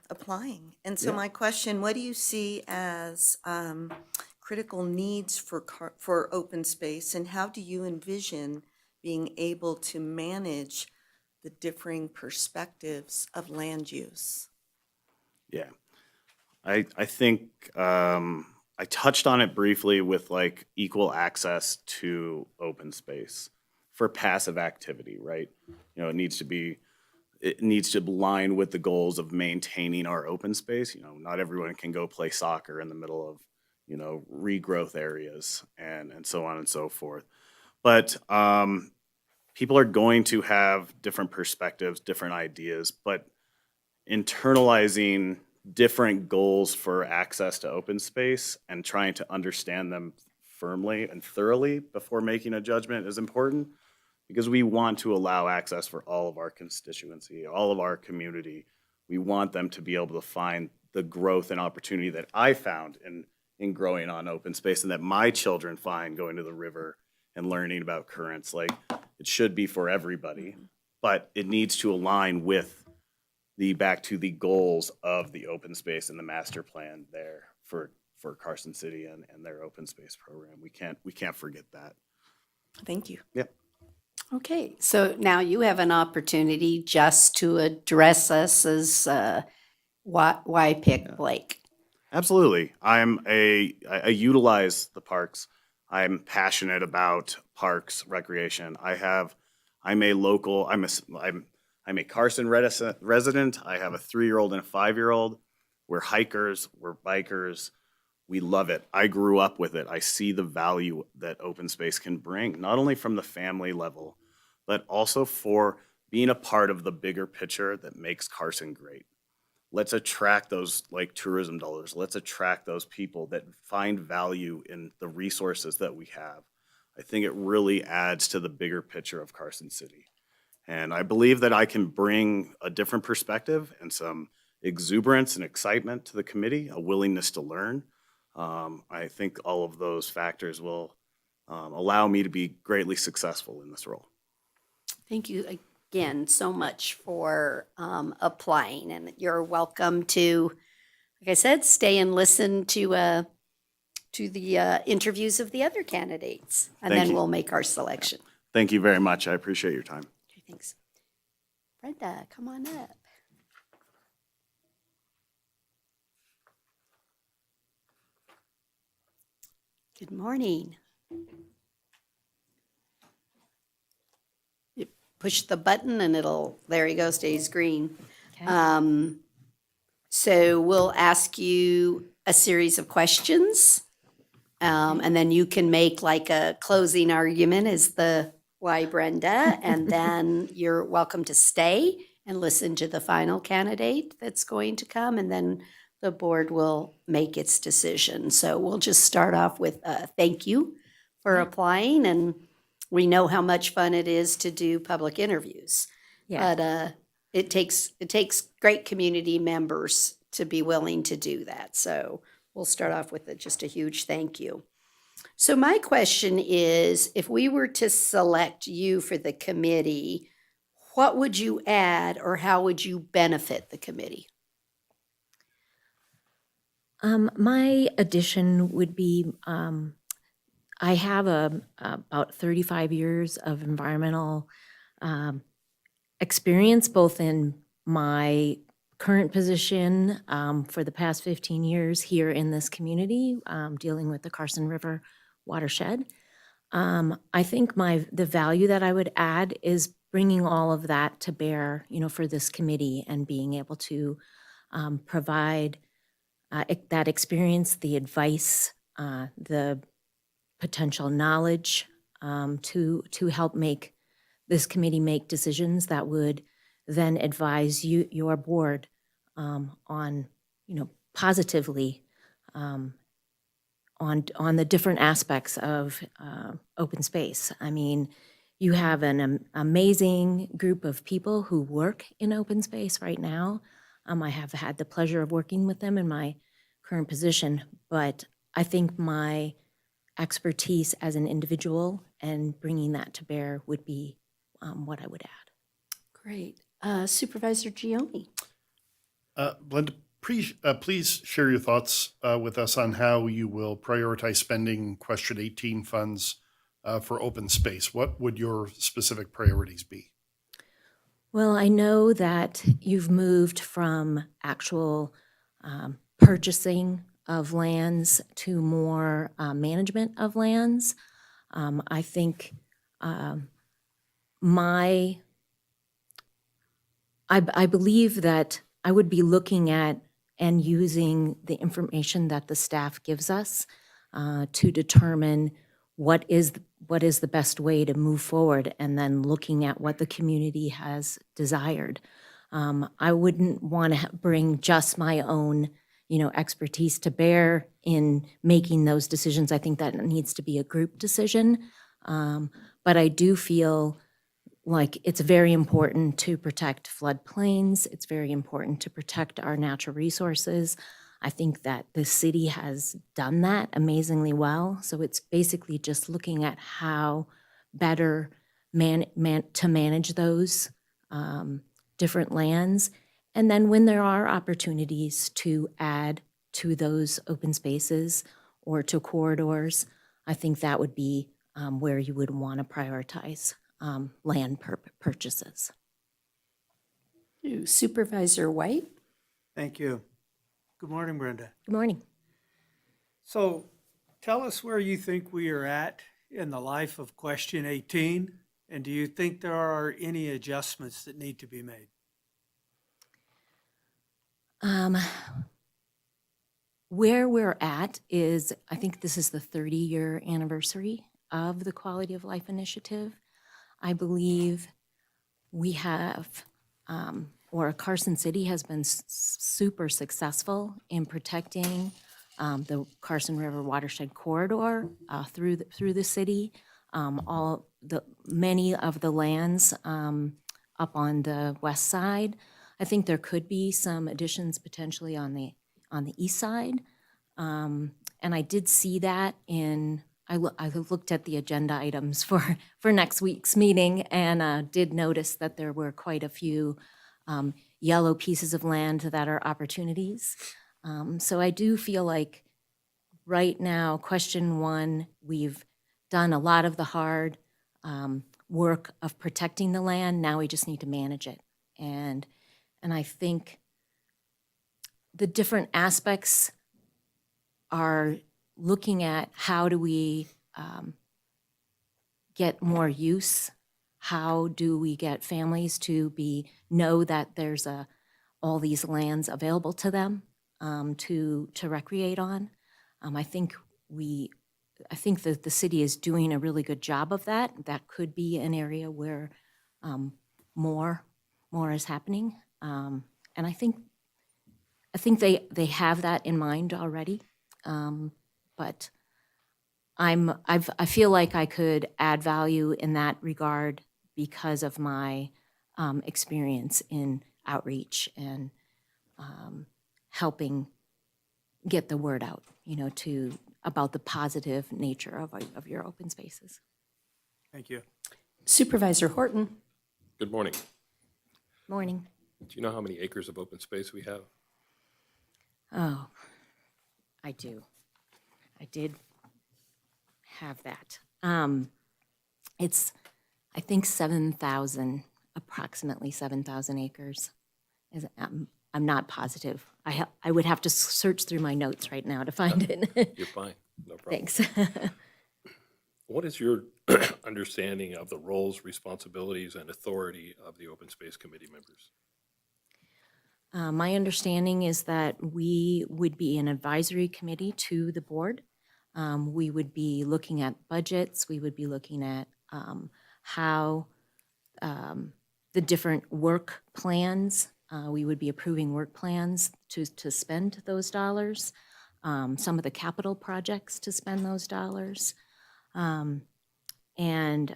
applying. And so Yeah. my question, what do you see as critical needs for open space, and how do you envision being able to manage the differing perspectives of land use? Yeah, I think I touched on it briefly with like equal access to open space for passive activity, right? You know, it needs to align with the goals of maintaining our open space. You know, not everyone can go play soccer in the middle of, you know, regrowth areas and so on and so forth. But people are going to have different perspectives, different ideas, but internalizing different goals for access to open space and trying to understand them firmly and thoroughly before making a judgment is important, because we want to allow access for all of our constituency, all of our community. We want them to be able to find the growth and opportunity that I found in growing on open space, and that my children find going to the river and learning about currents. Like, it should be for everybody, but it needs to align with back to the goals of the open space and the master plan there for Carson City and their open space program. We can't forget that. Thank you. Yep. Okay, so now you have an opportunity just to address us as why pick Blake. Absolutely. I utilize the parks. I'm passionate about parks, recreation. I'm a Carson resident. I have a 3-year-old and a 5-year-old. We're hikers, we're bikers. We love it. I grew up with it. I see the value that open space can bring, not only from the family level, but also for being a part of the bigger picture that makes Carson great. Let's attract those like tourism dollars. Let's attract those people that find value in the resources that we have. I think it really adds to the bigger picture of Carson City. And I believe that I can bring a different perspective and some exuberance and excitement to the committee, a willingness to learn. I think all of those factors will allow me to be greatly successful in this role. Thank you again so much for applying, and you're welcome to, like I said, stay and listen to the interviews of the other candidates, and Thank then you. we'll make our selection. Thank you very much. I appreciate your time. Okay, thanks. Brenda, come on up. Good morning. You push the button and there you go, stays green. So we'll ask you a series of questions, and then you can make like a closing argument as the why Brenda, and then you're welcome to stay and listen to the final candidate that's going to come, and then the board will make its decision. So we'll just start off with thank you for applying, and we know how much fun it is to do public interviews. Yeah. But it takes great community members to be willing to do that. So we'll start off with just a huge thank you. So my question is, if we were to select you for the committee, what would you add or how would you benefit the committee? My addition would be, I have about 35 years of environmental experience, both in my current position for the past 15 years here in this community, dealing with the Carson River watershed. I think the value that I would add is bringing all of that to bear, for this committee, and being able to provide that experience, the advice, the potential knowledge to help make this committee make decisions that would then advise your board on, positively on the different aspects of open space. I mean, you have an amazing group of people who work in open space right now. I have had the pleasure of working with them in my current position, but I think my expertise as an individual and bringing that to bear would be what I would add. Great. Supervisor Gioni. Blenda, please share your thoughts with us on how you will prioritize spending Question 18 funds for open space. What would your specific priorities be? Well, I know that you've moved from actual purchasing of lands to more management of lands. I think I believe that I would be looking at and using the information that the staff gives us to determine what is what is the best way to move forward, and then looking at what the community has desired. I wouldn't want to bring just my own, expertise to bear in making those decisions. I think that needs to be a group decision. But I do feel like it's very important to protect floodplains. It's very important to protect our natural resources. I think that the city has done that amazingly well. So it's basically just looking at how better to manage those different lands. And then when there are opportunities to add to those open spaces or to corridors, I think that would be where you would want to prioritize land purchases. Supervisor White? Thank you. Good morning, Brenda. Good morning. So tell us where you think we are at in the life of question 18, and do you think there are any adjustments that need to be made? Where we're at is, I think this is the 30-year anniversary of the Quality of Life Initiative. I believe we have, or Carson City has been super successful in protecting the Carson River watershed corridor through the city. Many of the lands up on the west side. I think there could be some additions potentially on the east side. And I did see that I looked at the agenda items for next week's meeting and did notice that there were quite a few yellow pieces of land that are opportunities. So I do feel like right now, question 1, we've done a lot of the hard work of protecting the land. Now we just need to manage it. And I think the different aspects are looking at how do we get more use? How do we get families to know that there's all these lands available to them to recreate on? I think that the city is doing a really good job of that. That could be an area where more is happening. And I think they have that in mind already. But I feel like I could add value in that regard because of my experience in outreach and helping get the word out, about the positive nature of your open spaces. Thank you. Supervisor Horton? Good morning. Morning. Do you know how many acres of open space we have? Oh, I do. I did have that. It's, I think, 7,000, approximately 7,000 acres. I'm not positive. I would have to search through my notes right now to find it. You're fine, no problem. Thanks. What is your understanding of the roles, responsibilities, and authority of the Open Space Committee members? My understanding is that we would be an advisory committee to the board. We would be looking at budgets. We would be looking at how the different work plans, we would be approving work plans to spend those dollars, some of the capital projects to spend those dollars. And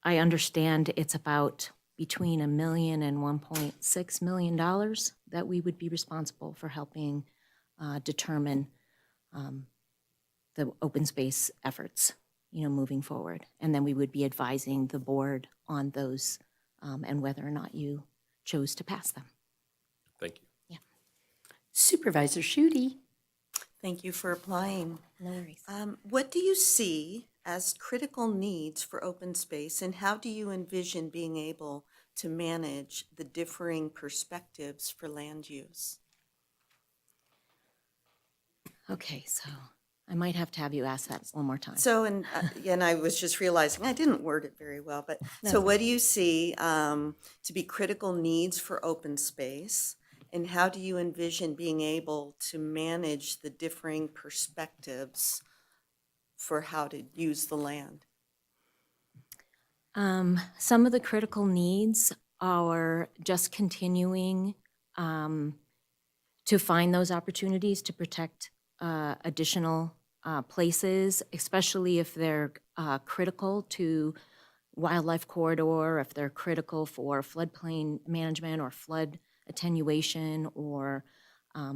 I understand it's about between $1 million and $1.6 million that we would be responsible for helping determine the open space efforts, moving forward. And then we would be advising the board on those and whether or not you chose to pass them. Thank you. Yeah. Supervisor Schutte? Thank you for applying. No worries. What do you see as critical needs for open space, and how do you envision being able to manage the differing perspectives for land use? Okay, so I might have to have you ask that one more time. So, and I was just realizing I didn't word it very well, but so No. what do you see to be critical needs for open space? And how do you envision being able to manage the differing perspectives for how to use the land? Some of the critical needs are just continuing to find those opportunities to protect additional places, especially if they're critical to wildlife corridor, if they're critical for floodplain management or flood attenuation, or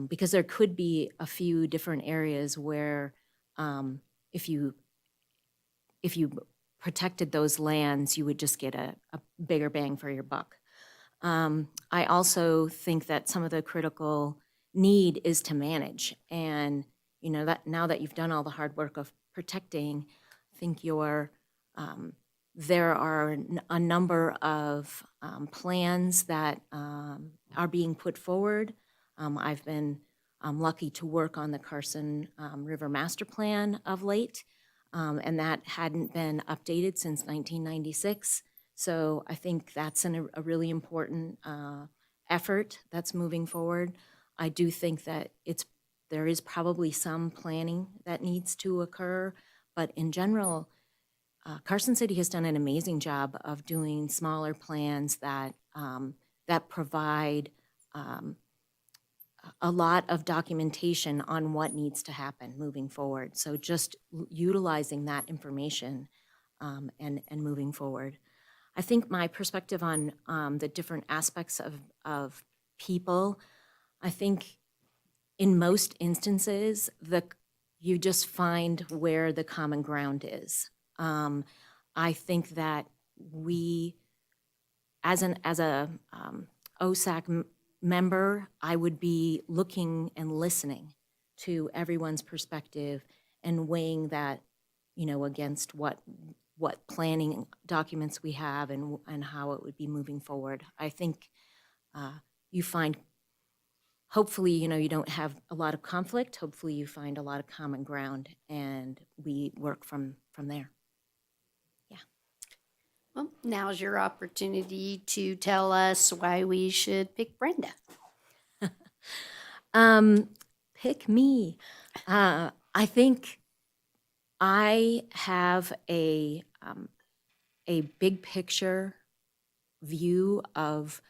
because there could be a few different areas where if you protected those lands, you would just get a bigger bang for your buck. I also think that some of the critical need is to manage, and you know that now that you've done all the hard work of protecting, I think there are a number of plans that are being put forward. I've been lucky to work on the Carson River Master Plan of late, and that hadn't been updated since 1996. So I think that's a really important effort that's moving forward. I do think that there is probably some planning that needs to occur, but in general, Carson City has done an amazing job of doing smaller plans that provide a lot of documentation on what needs to happen moving forward. So just utilizing that information and moving forward. I think my perspective on the different aspects of people, I think in most instances, you just find where the common ground is. I think that we, as a OSAC member, I would be looking and listening to everyone's perspective and weighing that, against what planning documents we have and how it would be moving forward. I think you find, hopefully, you don't have a lot of conflict. Hopefully you find a lot of common ground and we work from there. Well, now's your opportunity to tell us why we should pick Brenda. Pick me. I think I have a big picture view of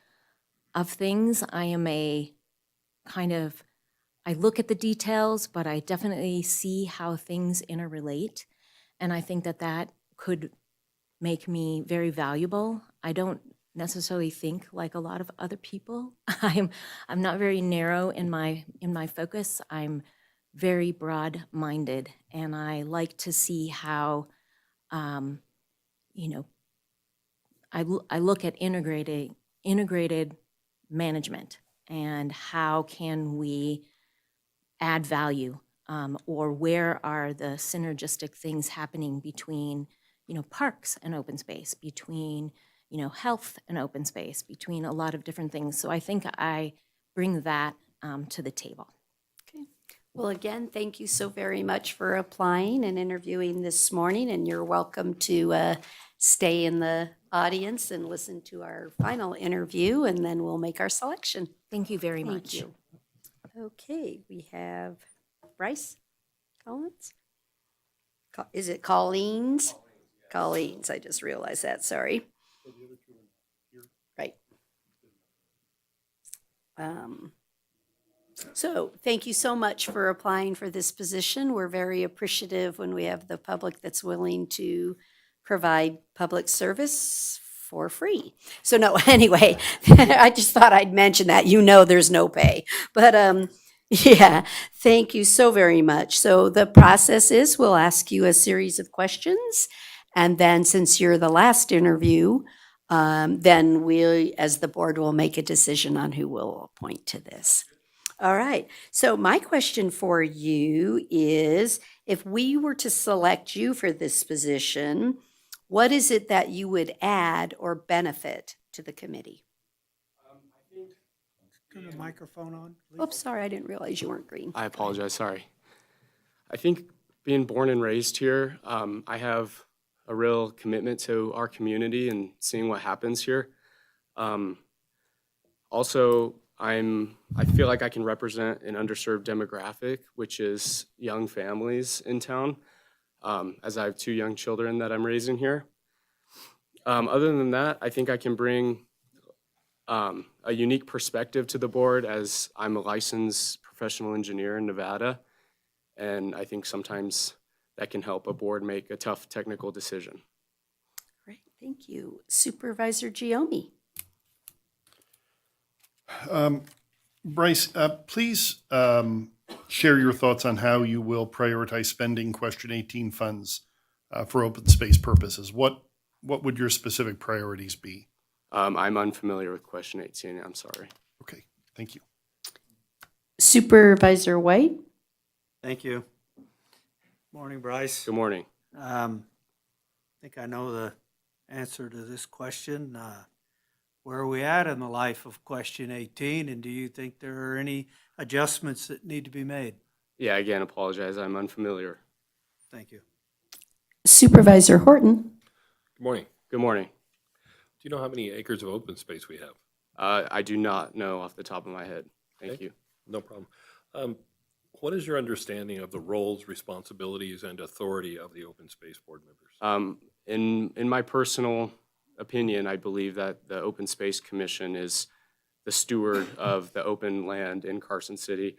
things. I am I look at the details, but I definitely see how things interrelate. And I think that could make me very valuable. I don't necessarily think like a lot of other people. I'm not very narrow in my focus. I'm very broad-minded, and I like to see how, I look at integrated management and how can we add value, or where are the synergistic things happening between parks and open space, between, health and open space, between a lot of different things. So I think I bring that to the table. Okay. Well, again, thank you so very much for applying and interviewing this morning, and you're welcome to stay in the audience and listen to our final interview, and then we'll make our selection. Thank you very Thank much. you. Okay, we have Bryce Collins? Is it Colleen's? Colleen's, I just realized that, sorry. Right. So thank you so much for applying for this position. We're very appreciative when we have the public that's willing to provide public service for free. So no, anyway, I just thought I'd mention that. There's no pay. But yeah, thank you so very much. So the process is we'll ask you a series of questions. And then since you're the last interview, then we, as the board, will make a decision on who we'll appoint to this. All right. So my question for you is, if we were to select you for this position, what is it that you would add or benefit to the committee? Turn the microphone on, please. Oops, sorry, I didn't realize you weren't green. I apologize, sorry. I think being born and raised here, I have a real commitment to our community and seeing what happens here. Also, I feel like I can represent an underserved demographic, which is young families in town, as I have 2 young children that I'm raising here. Other than that, I think I can bring a unique perspective to the board as I'm a licensed professional engineer in Nevada. And I think sometimes that can help a board make a tough technical decision. Great, thank you. Supervisor Giomi. Bryce, please share your thoughts on how you will prioritize spending Question 18 funds for open space purposes. What would your specific priorities be? I'm unfamiliar with Question 18. I'm sorry. Okay, thank you. Supervisor White. Thank you. Morning, Bryce. Good morning. I think I know the answer to this question. Where are we at in the life of Question 18, and do you think there are any adjustments that need to be made? Yeah, again, apologize. I'm unfamiliar. Thank you. Supervisor Horton. Good morning. Good morning. Do you know how many acres of open space we have? I do not know off the top of my head. Thank Okay. you. No problem. What is your understanding of the roles, responsibilities, and authority of the Open Space Board members? In my personal opinion, I believe that the Open Space Commission is the steward of the open land in Carson City,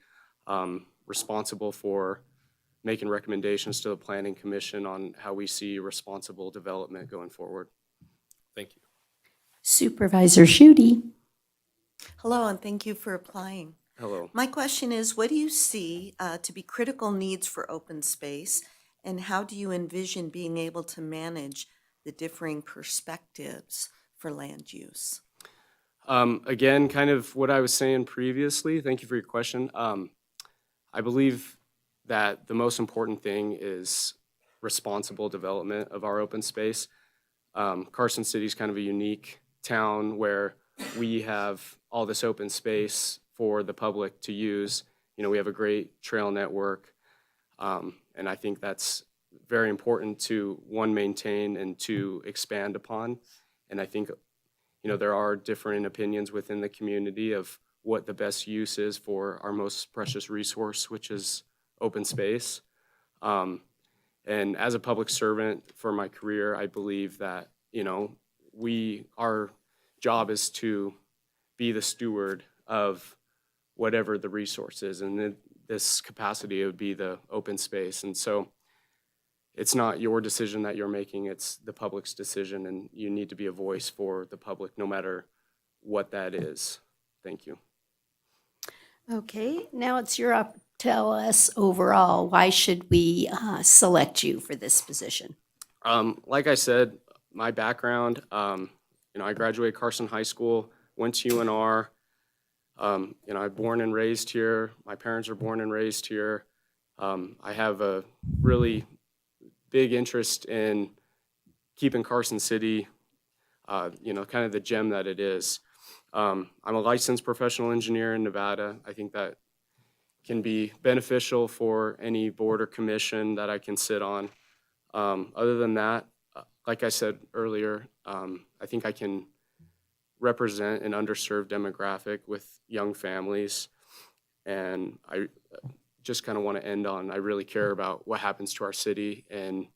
responsible for making recommendations to the Planning Commission on how we see responsible development going forward. Thank you. Supervisor Schutte. Hello, and thank you for applying. Hello. My question is, what do you see to be critical needs for open space, and how do you envision being able to manage the differing perspectives for land use? Again, kind of what I was saying previously, thank you for your question. I believe that the most important thing is responsible development of our open space. Carson City is kind of a unique town where we have all this open space for the public to use. You know, we have a great trail network, and I think that's very important to, one, maintain, and two, expand upon. And I think, you know, there are different opinions within the community of what the best use is for our most precious resource, which is open space. And as a public servant for my career, I believe that, you know, our job is to be the steward of whatever the resource is. And in this capacity, it would be the open space. And so it's not your decision that you're making, it's the public's decision, and you need to be a voice for the public, no matter what that is. Thank you. Okay, now it's your up. Tell us overall, why should we select you for this position? Like I said, my background, you know, I graduated Carson High School, went to UNR. You know, I'm born and raised here. My parents are born and raised here. I have a really big interest in keeping Carson City, you know, kind of the gem that it is. I'm a licensed professional engineer in Nevada. I think that can be beneficial for any board or commission that I can sit on. Other than that, like I said earlier, I think I can represent an underserved demographic with young families. And I just kind of want to end on, I really care about what happens to our city. And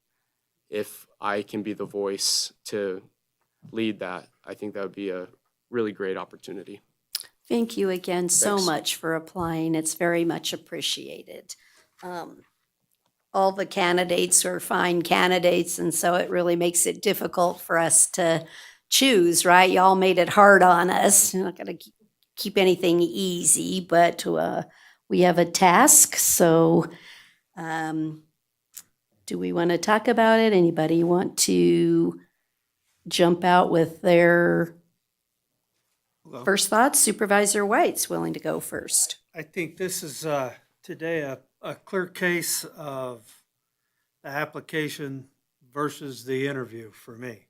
if I can be the voice to lead that, I think that would be a really great opportunity. Thank you again so Thanks. much for applying. It's very much appreciated. All the candidates are fine candidates, and so it really makes it difficult for us to choose, right? Y'all made it hard on us. You're not going to keep anything easy, but we have a task. So do we want to talk about it? Anybody want to jump out with their first thoughts? Supervisor White's willing to go first. I think this is today a clear case of the application versus the interview for me.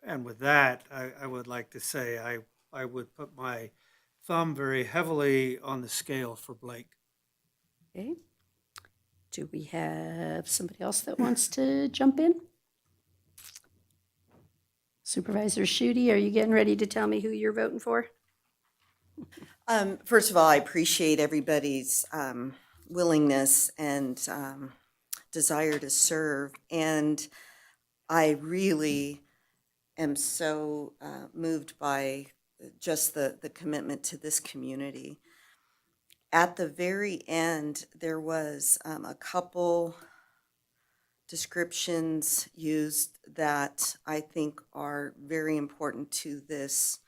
And with that, I would like to say I would put my thumb very heavily on the scale for Blake. Okay. Do we have somebody else that wants to jump in? Supervisor Schutte, are you getting ready to tell me who you're voting for? First of all, I appreciate everybody's willingness and desire to serve. And I really am so moved by just the commitment to this community. At the very end, there was a couple descriptions used that I think are very important to this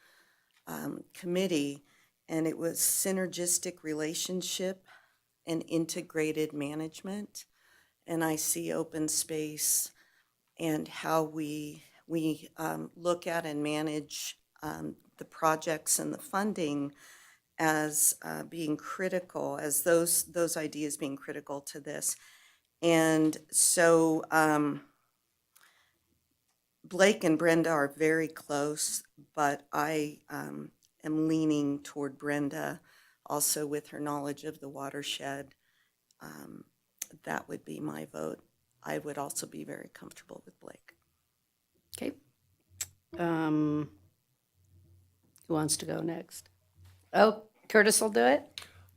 committee, and it was synergistic relationship and integrated management. And I see open space and how we look at and manage the projects and the funding as being critical, as those ideas being critical to this. And so Blake and Brenda are very close, but I am leaning toward Brenda also with her knowledge of the watershed. That would be my vote. I would also be very comfortable with Blake. Okay. Who wants to go next? Oh, Curtis will do it?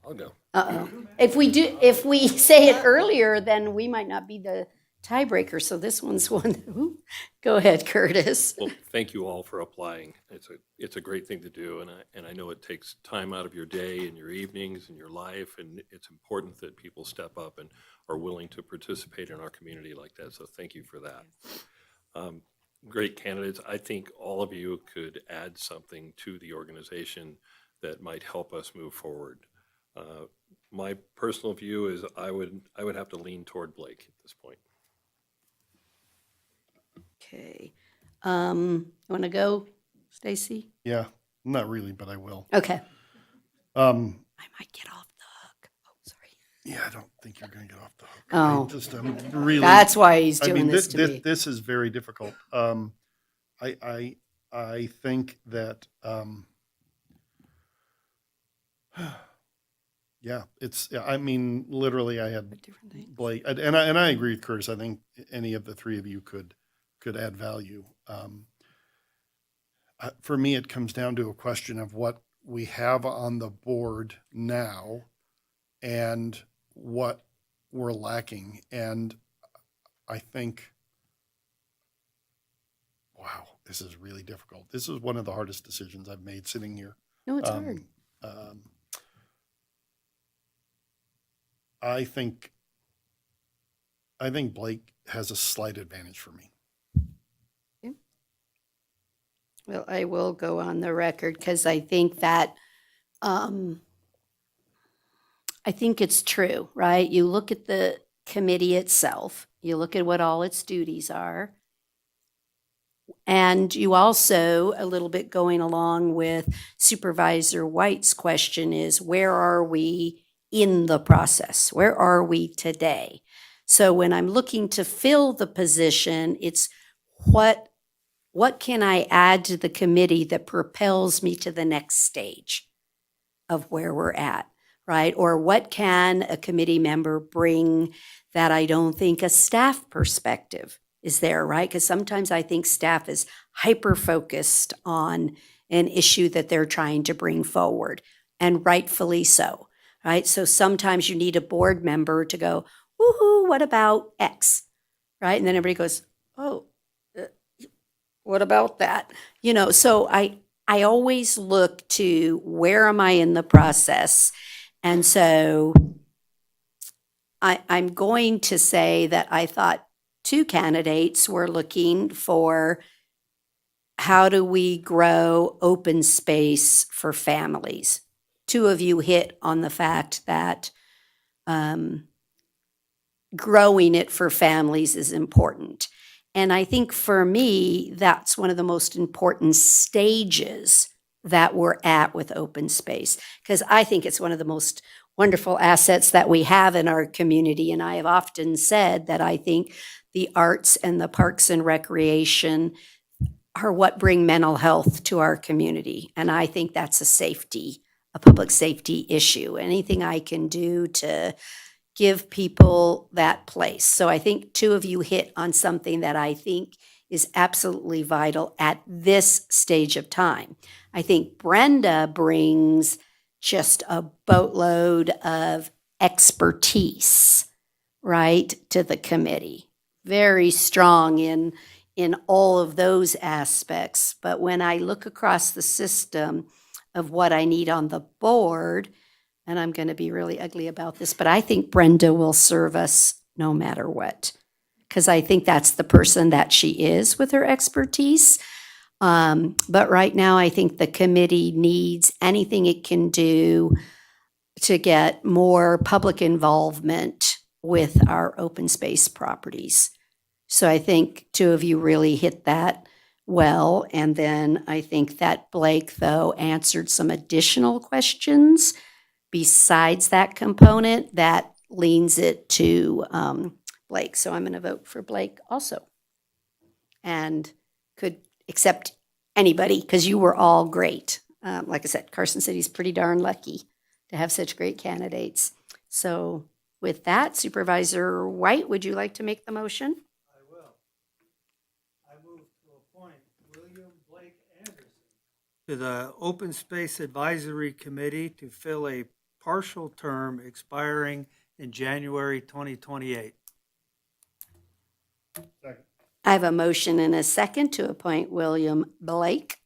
I'll go. Uh-oh. If we say it earlier, then we might not be the tiebreaker, so this one's one. Go ahead, Curtis. Well, thank you all for applying. It's a great thing to do, and I know it takes time out of your day and your evenings and your life, and it's important that people step up and are willing to participate in our community like that, so thank you for that. Great candidates. I think all of you could add something to the organization that might help us move forward. My personal view is I would have to lean toward Blake at this point. Okay. Want to go, Stacy? Yeah, not really, but I will. Okay. I might get off the hook. Oh, sorry. Yeah, I don't think you're going to get off the hook. Oh. I'm really. That's why he's doing this to me. This is very difficult. I think that, yeah, I mean, literally I had Blake, and I agree with Curtis. I think any of the three of you could add value. For me, it comes down to a question of what we have on the board now and what we're lacking. And I think, wow, this is really difficult. This is one of the hardest decisions I've made sitting here. No, it's hard. I think Blake has a slight advantage for me. Well, I will go on the record because I think that, I think it's true, right? You look at the committee itself, you look at what all its duties are, and you also, a little bit going along with Supervisor White's question is, where are we in the process? Where are we today? So when I'm looking to fill the position, it's what can I add to the committee that propels me to the next stage of where we're at, right? Or what can a committee member bring that I don't think a staff perspective is there, right? Because sometimes I think staff is hyper-focused on an issue that they're trying to bring forward, and rightfully so, right? So sometimes you need a board member to go, woohoo, what about X, right? And then everybody goes, oh, what about that? You know, so I always look to where am I in the process? And so I'm going to say that I thought two candidates were looking for how do we grow open space for families. Two of you hit on the fact that growing it for families is important. And I think for me, that's one of the most important stages that we're at with open space, because I think it's one of the most wonderful assets that we have in our community. And I have often said that I think the arts and the parks and recreation are what bring mental health to our community. And I think that's a public safety issue. Anything I can do to give people that place. So I think two of you hit on something that I think is absolutely vital at this stage of time. I think Brenda brings just a boatload of expertise, right, to the committee. Very strong in in all of those aspects. But when I look across the system of what I need on the board, and I'm going to be really ugly about this, but I think Brenda will serve us no matter what, because I think that's the person that she is with her expertise. But right now, I think the committee needs anything it can do to get more public involvement with our open space properties. So I think two of you really hit that well. And then I think that Blake, though, answered some additional questions besides that component that leans it to Blake. So I'm going to vote for Blake also. And could accept anybody, because you were all great. Like I said, Carson City's pretty darn lucky to have such great candidates. So with that, Supervisor White, would you like to make the motion? I will. I move to appoint William Blake Anderson to the Open Space Advisory Committee to fill a partial term expiring in January 2028. I have a motion and a second to appoint William Blake,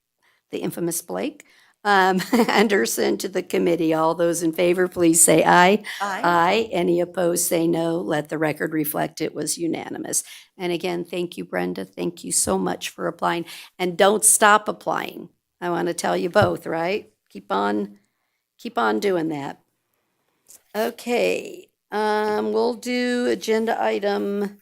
the infamous Blake, Anderson to the committee. All those in favor, please say aye. Aye. Aye. Any opposed, say no. Let the record reflect it was unanimous. And again, thank you, Brenda. Thank you so much for applying. And don't stop applying. I want to tell you both, right? Keep on doing that. Okay, we'll do agenda item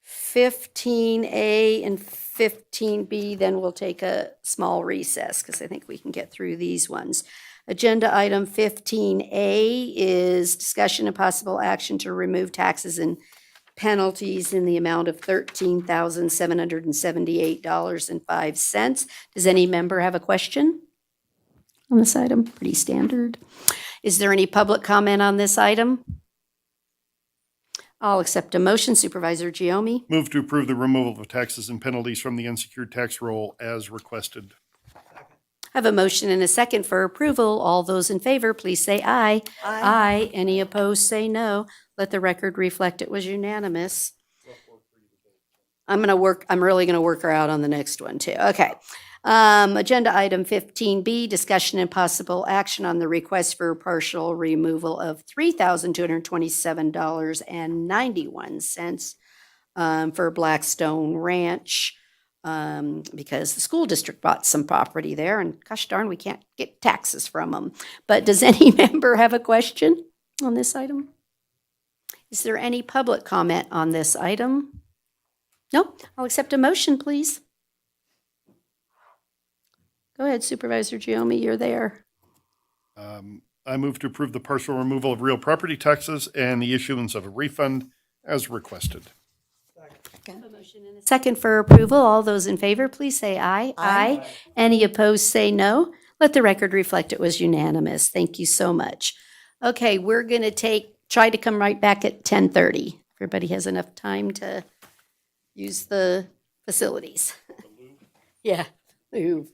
15A and 15B, then we'll take a small recess because I think we can get through these ones. Agenda item 15A is discussion and possible action to remove taxes and penalties in the amount of $13,778.05. Does any member have a question on this item? Pretty standard. Is there any public comment on this item? I'll accept a motion. Supervisor Giomi. Move to approve the removal of taxes and penalties from the unsecured tax roll as requested. I have a motion and a second for approval. All those in favor, please say aye. Aye. Any opposed, say no. Let the record reflect it was unanimous. I'm really gonna work her out on the next one too. Okay. Agenda item 15B, discussion and possible action on the request for partial removal of $3,227.91 for Blackstone Ranch, because the school district bought some property there, and gosh darn, we can't get taxes from them. But does any member have a question on this item? Is there any public comment on this item? No? I'll accept a motion, please. Go ahead, Supervisor Giomi, you're there. I move to approve the partial removal of real property taxes and the issuance of a refund as requested. Second for approval. All those in favor, please say aye. Aye. Any opposed, say no. Let the record reflect it was unanimous. Thank you so much. Okay, we're going to try to come right back at 10:30. Everybody has enough time to use the facilities. Yeah. Ooh.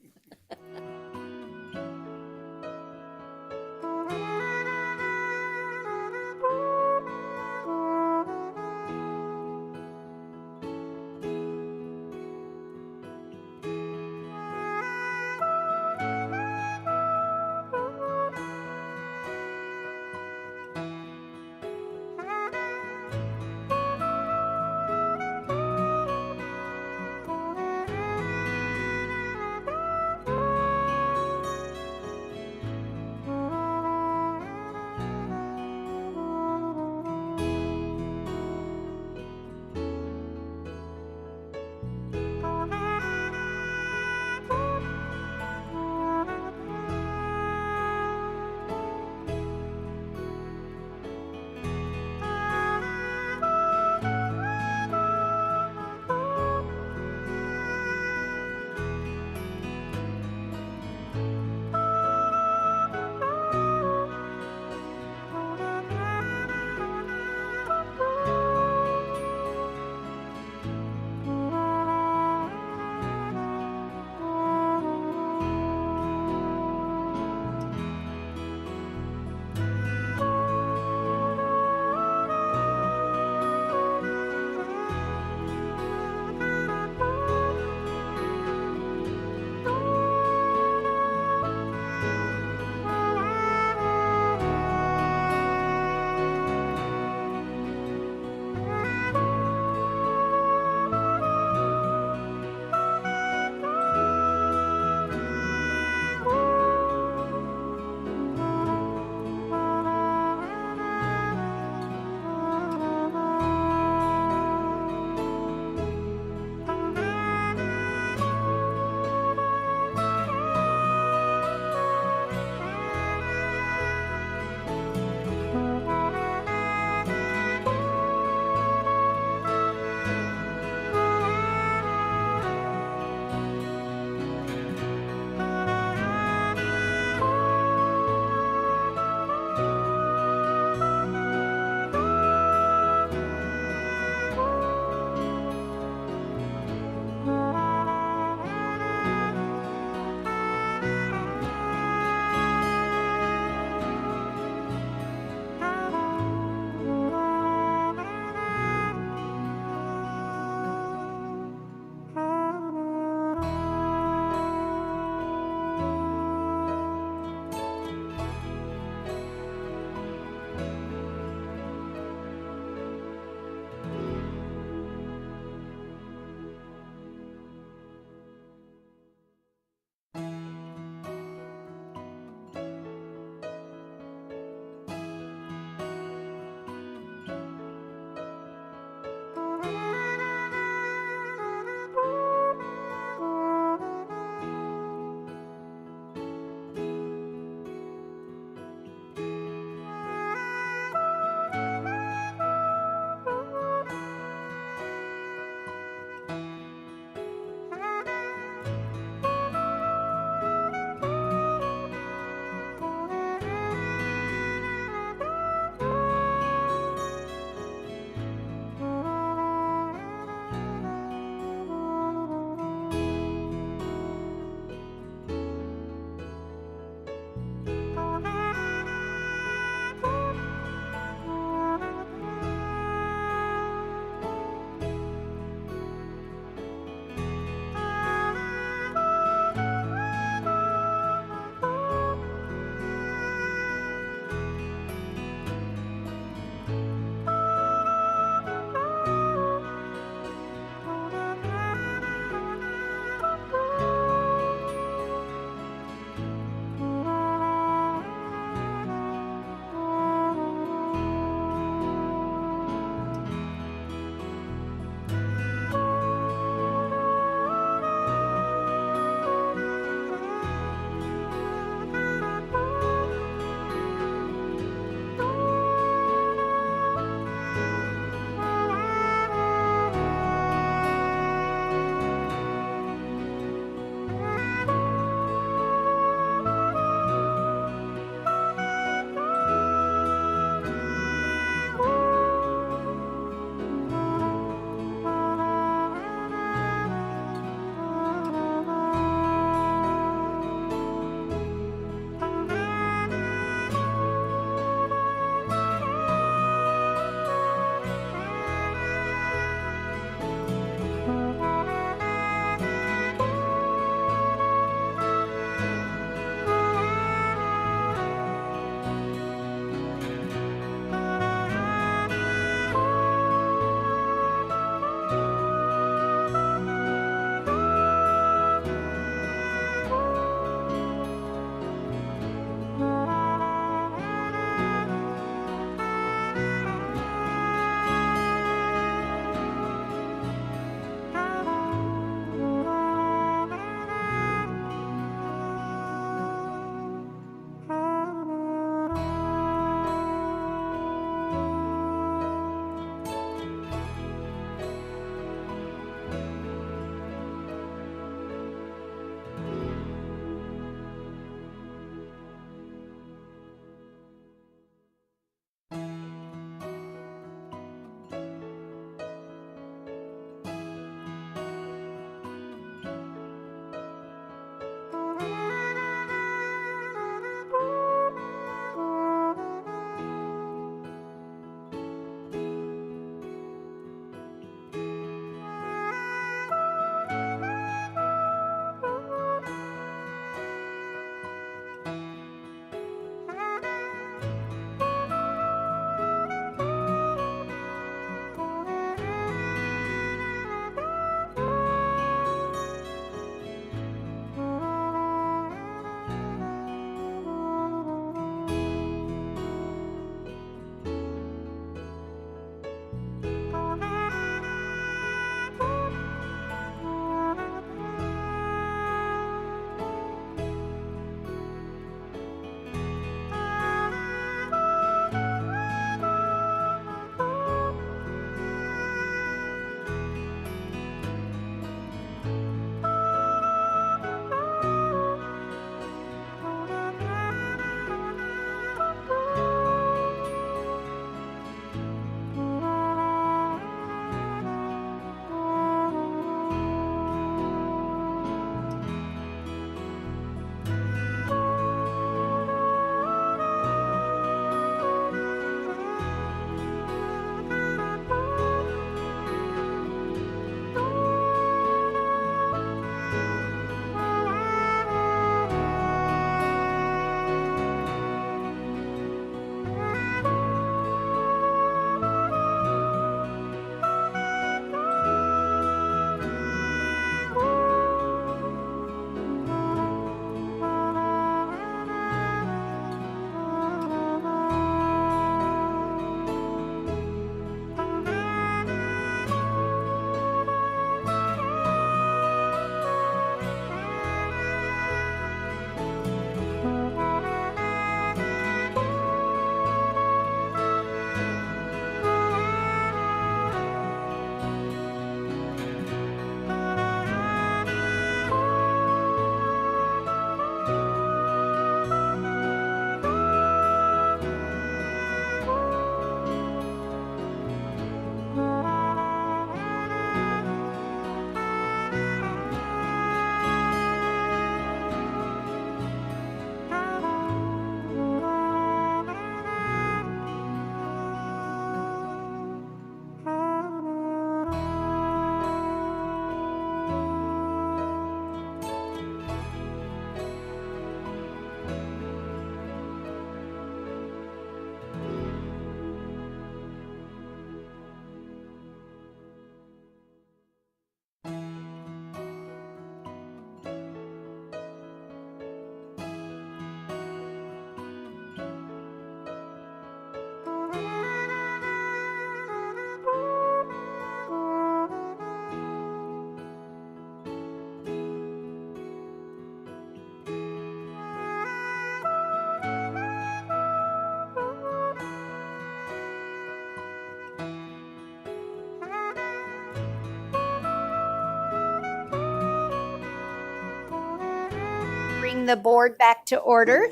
bring the board back to order.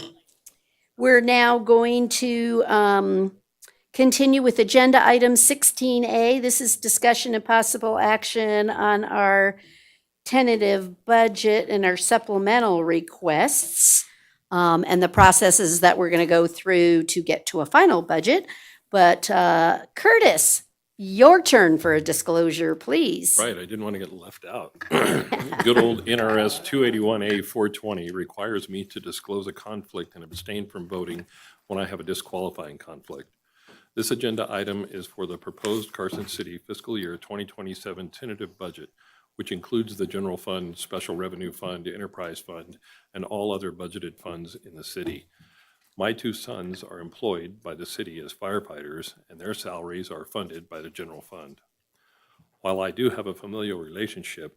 We're now going to continue with agenda item 16A. This is discussion and possible action on our tentative budget and our supplemental requests, and the processes that we're going to go through to get to a final budget. But Curtis, your turn for a disclosure, please. Right, I didn't want to get left out. Good old NRS 281A 420 requires me to disclose a conflict and abstain from voting when I have a disqualifying conflict. This agenda item is for the proposed Carson City fiscal year 2027 tentative budget, which includes the general fund, special revenue fund, enterprise fund, and all other budgeted funds in the city. My two sons are employed by the city as firefighters, and their salaries are funded by the general fund. While I do have a familial relationship,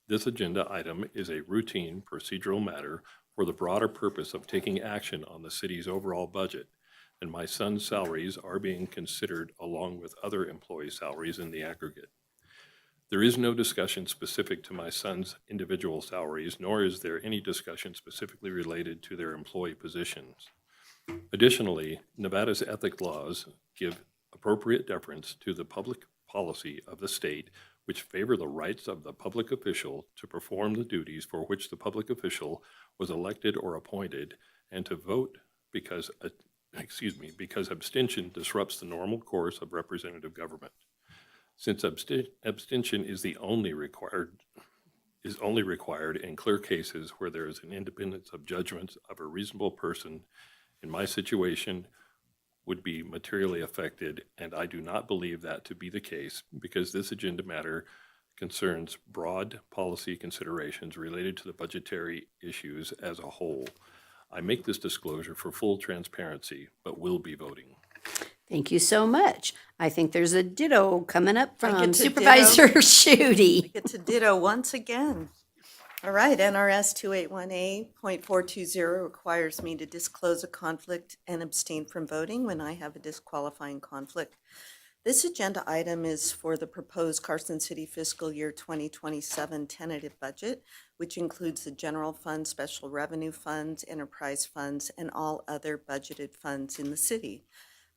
this agenda item is a routine procedural matter for the broader purpose of taking action on the city's overall budget, and my son's salaries are being considered along with other employee salaries in the aggregate. There is no discussion specific to my son's individual salaries, nor is there any discussion specifically related to their employee positions. Additionally, Nevada's ethics laws give appropriate deference to the public policy of the state, which favor the rights of the public official to perform the duties for which the public official was elected or appointed, and to vote because abstention disrupts the normal course of representative government. Since abstention is only required in clear cases where there is an independence of judgment of a reasonable person, in my situation would be materially affected, and I do not believe that to be the case because this agenda matter concerns broad policy considerations related to the budgetary issues as a whole. I make this disclosure for full transparency, but will be voting. Thank you so much. I think there's a ditto coming up I from get to Supervisor ditto. Schutte. I get to ditto once again. All right, NRS 281A.420 requires me to disclose a conflict and abstain from voting when I have a disqualifying conflict. This agenda item is for the proposed Carson City fiscal year 2027 tentative budget, which includes the general fund, special revenue funds, enterprise funds, and all other budgeted funds in the city.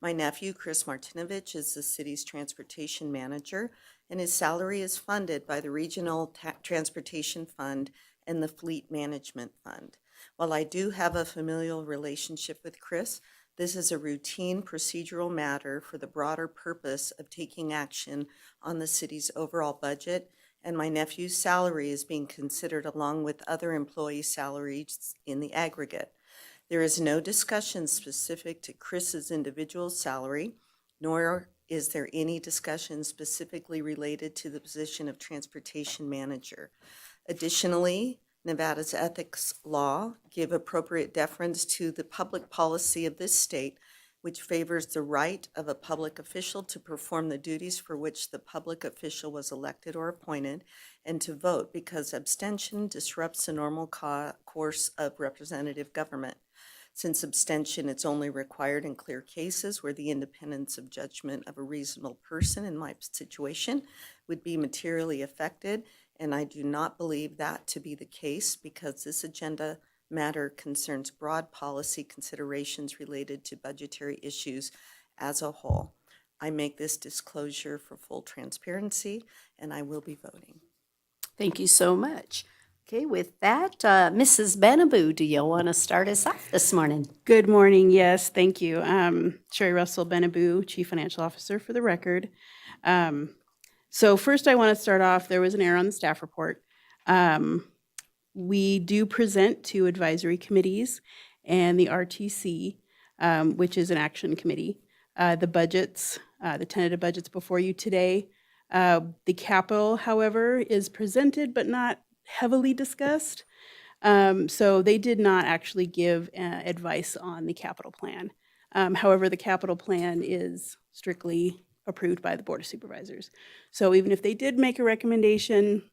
My nephew, Chris Martinovich, is the city's transportation manager, and his salary is funded by the Regional Transportation Fund and the Fleet Management Fund. While I do have a familial relationship with Chris, this is a routine procedural matter for the broader purpose of taking action on the city's overall budget, and my nephew's salary is being considered along with other employee salaries in the aggregate. There is no discussion specific to Chris's individual salary, nor is there any discussion specifically related to the position of transportation manager. Additionally, Nevada's ethics law give appropriate deference to the public policy of this state, which favors the right of a public official to perform the duties for which the public official was elected or appointed, and to vote because abstention disrupts the normal course of representative government. Since abstention is only required in clear cases where the independence of judgment of a reasonable person in my situation would be materially affected, and I do not believe that to be the case because this agenda matter concerns broad policy considerations related to budgetary issues as a whole. I make this disclosure for full transparency, and I will be voting. Thank you so much. Okay, with that, Mrs. Benaboo, do you want to start us off this morning? Good morning. Yes, thank you. Sherry Russell Benaboo, Chief Financial Officer for the record. So first I want to start off, there was an error on the staff report. We do present to advisory committees and the RTC, which is an action committee, the budgets, the tentative budgets before you today. The capital, however, is presented but not heavily discussed. So they did not actually give advice on the capital plan. However, the capital plan is strictly approved by the Board of Supervisors. So even if they did make a recommendation,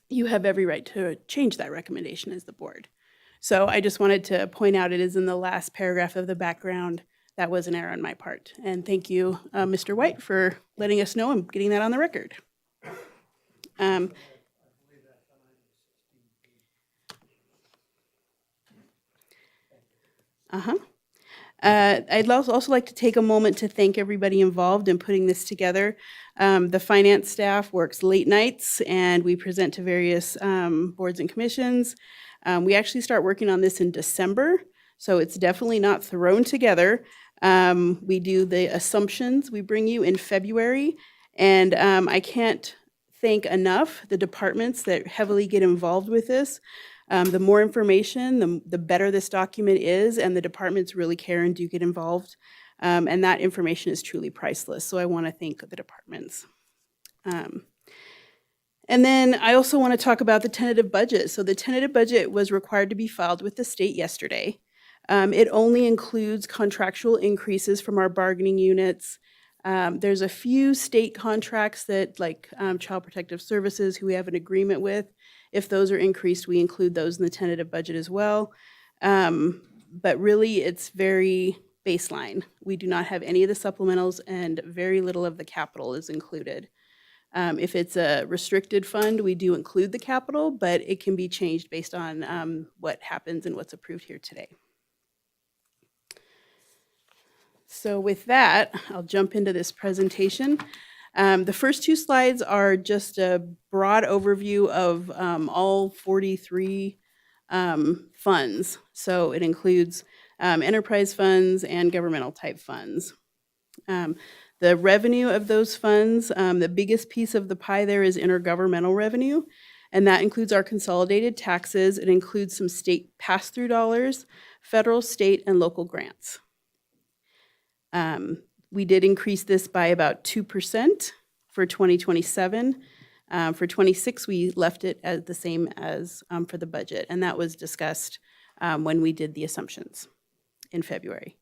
you have every right to change that recommendation as the board. So I just wanted to point out it is in the last paragraph of the background. That was an error on my part. And thank you, Mr. White, for letting us know and getting that on the record. Uh-huh. I'd also like to take a moment to thank everybody involved in putting this together. The finance staff works late nights, and we present to various boards and commissions. We actually start working on this in December, so it's definitely not thrown together. We do the assumptions we bring you in February, and I can't thank enough the departments that heavily get involved with this. The more information, the better this document is, and the departments really care and do get involved. And that information is truly priceless. So I want to thank the departments. And then I also want to talk about the tentative budget. So the tentative budget was required to be filed with the state yesterday. It only includes contractual increases from our bargaining units. There's a few state contracts that, like Child Protective Services, who we have an agreement with. If those are increased, we include those in the tentative budget as well. But really, it's very baseline. We do not have any of the supplementals, and very little of the capital is included. If it's a restricted fund, we do include the capital, but it can be changed based on what happens and what's approved here today. So with that, I'll jump into this presentation. The first two slides are just a broad overview of all 43 funds. So it includes enterprise funds and governmental type funds. The revenue of those funds, the biggest piece of the pie there is intergovernmental revenue, and that includes our consolidated taxes. It includes some state pass-through dollars, federal, state, and local grants. We did increase this by about 2% for 2027. For 26, we left it as the same as for the budget, and that was discussed when we did the assumptions in February.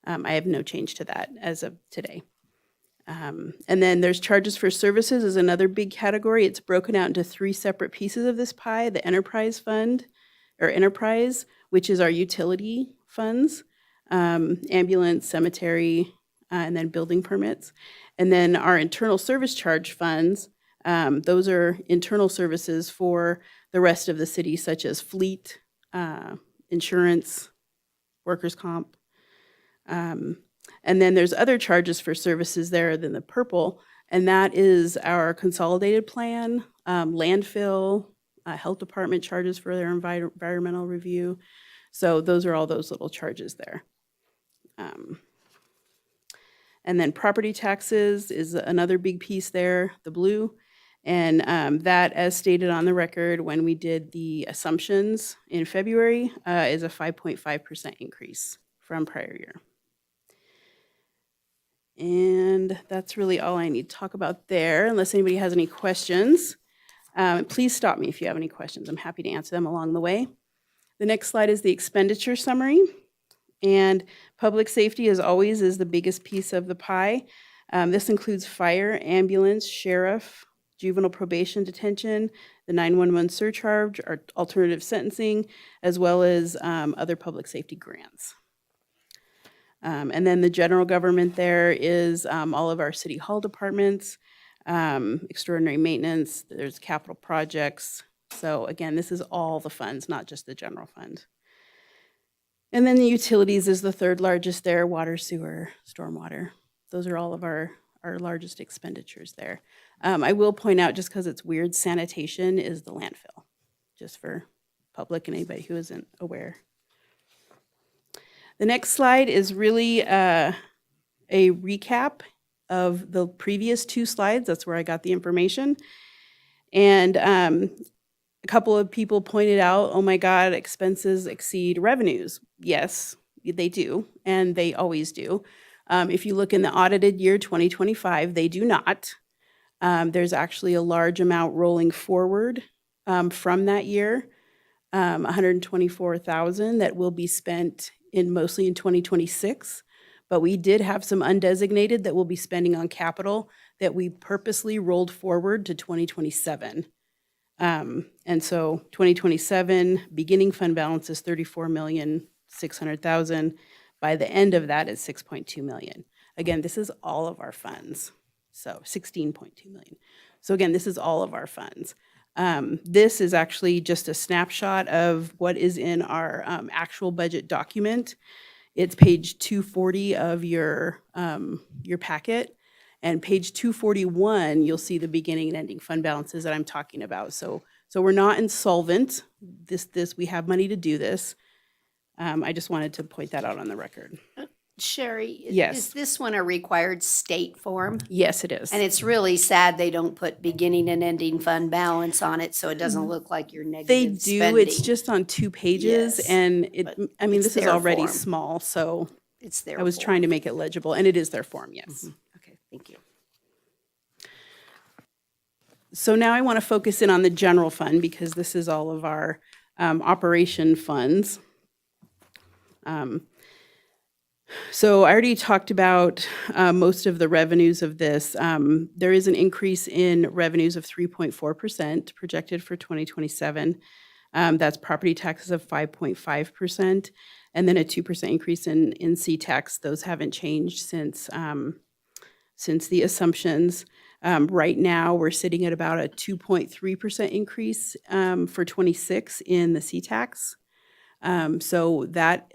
I have no change to that as of today. And then there's charges for services is another big category. It's broken out into three separate pieces of this pie: the enterprise fund, or enterprise, which is our utility funds, ambulance, cemetery, and then building permits. And then our internal service charge funds, those are internal services for the rest of the city, such as fleet, insurance, workers' comp. And then there's other charges for services there than the purple, and that is our consolidated plan, landfill, health department charges for their environmental review. So those are all those little charges there. And then property taxes is another big piece there, the blue. And that, as stated on the record when we did the assumptions in February, is a 5.5% increase from prior year. And that's really all I need to talk about there, unless anybody has any questions. Please stop me if you have any questions. I'm happy to answer them along the way. The next slide is the expenditure summary. And public safety, as always, is the biggest piece of the pie. This includes fire, ambulance, sheriff, juvenile probation detention, the 911 surcharge, our alternative sentencing, as well as other public safety grants. And then the general government there is all of our city hall departments, extraordinary maintenance, there's capital projects. So again, this is all the funds, not just the general fund. And then the utilities is the third largest there: water, sewer, stormwater. Those are all of our largest expenditures there. I will point out, just because it's weird, sanitation is the landfill, just for public and anybody who isn't aware. The next slide is really a recap of the previous two slides. That's where I got the information. And a couple of people pointed out, oh my God, expenses exceed revenues. Yes, they do, and they always do. If you look in the audited year 2025, they do not. There's actually a large amount rolling forward from that year, $124,000 that will be spent mostly in 2026. But we did have some undesignated that we'll be spending on capital that we purposely rolled forward to 2027. And so 2027 beginning fund balance is $34,600,000. By the end of that is $6.2 million. Again, this is all of our funds. So $16.2 million. So again, this is all of our funds. This is actually just a snapshot of what is in our actual budget document. It's page 240 of your packet. And page 241, you'll see the beginning and ending fund balances that I'm talking about. So we're not insolvent. We have money to do this. I just wanted to point that out on the record. Sherry, Yes. is this one a required state form? Yes, it is. And it's really sad they don't put beginning and ending fund balance on it, so it doesn't look like you're They negative do. spending. It's just on 2 pages, Yes, and I mean, it's this is their already form. small, so It's their I was form. trying to make it legible, and it is their form, yes. Okay, thank you. So now I want to focus in on the general fund because this is all of our operation funds. So I already talked about most of the revenues of this. There is an increase in revenues of 3.4% projected for 2027. That's property taxes of 5.5%, and then a 2% increase in C-tax. Those haven't changed since the assumptions. Right now, we're sitting at about a 2.3% increase for 26 in the C-tax. So that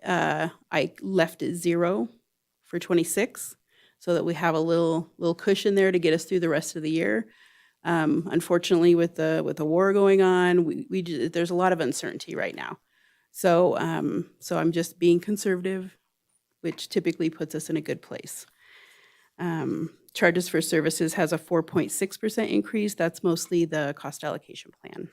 I left at 0 for 26, so that we have a little cushion there to get us through the rest of the year. Unfortunately, with the war going on, there's a lot of uncertainty right now. So I'm just being conservative, which typically puts us in a good place. Charges for services has a 4.6% increase. That's mostly the cost allocation plan.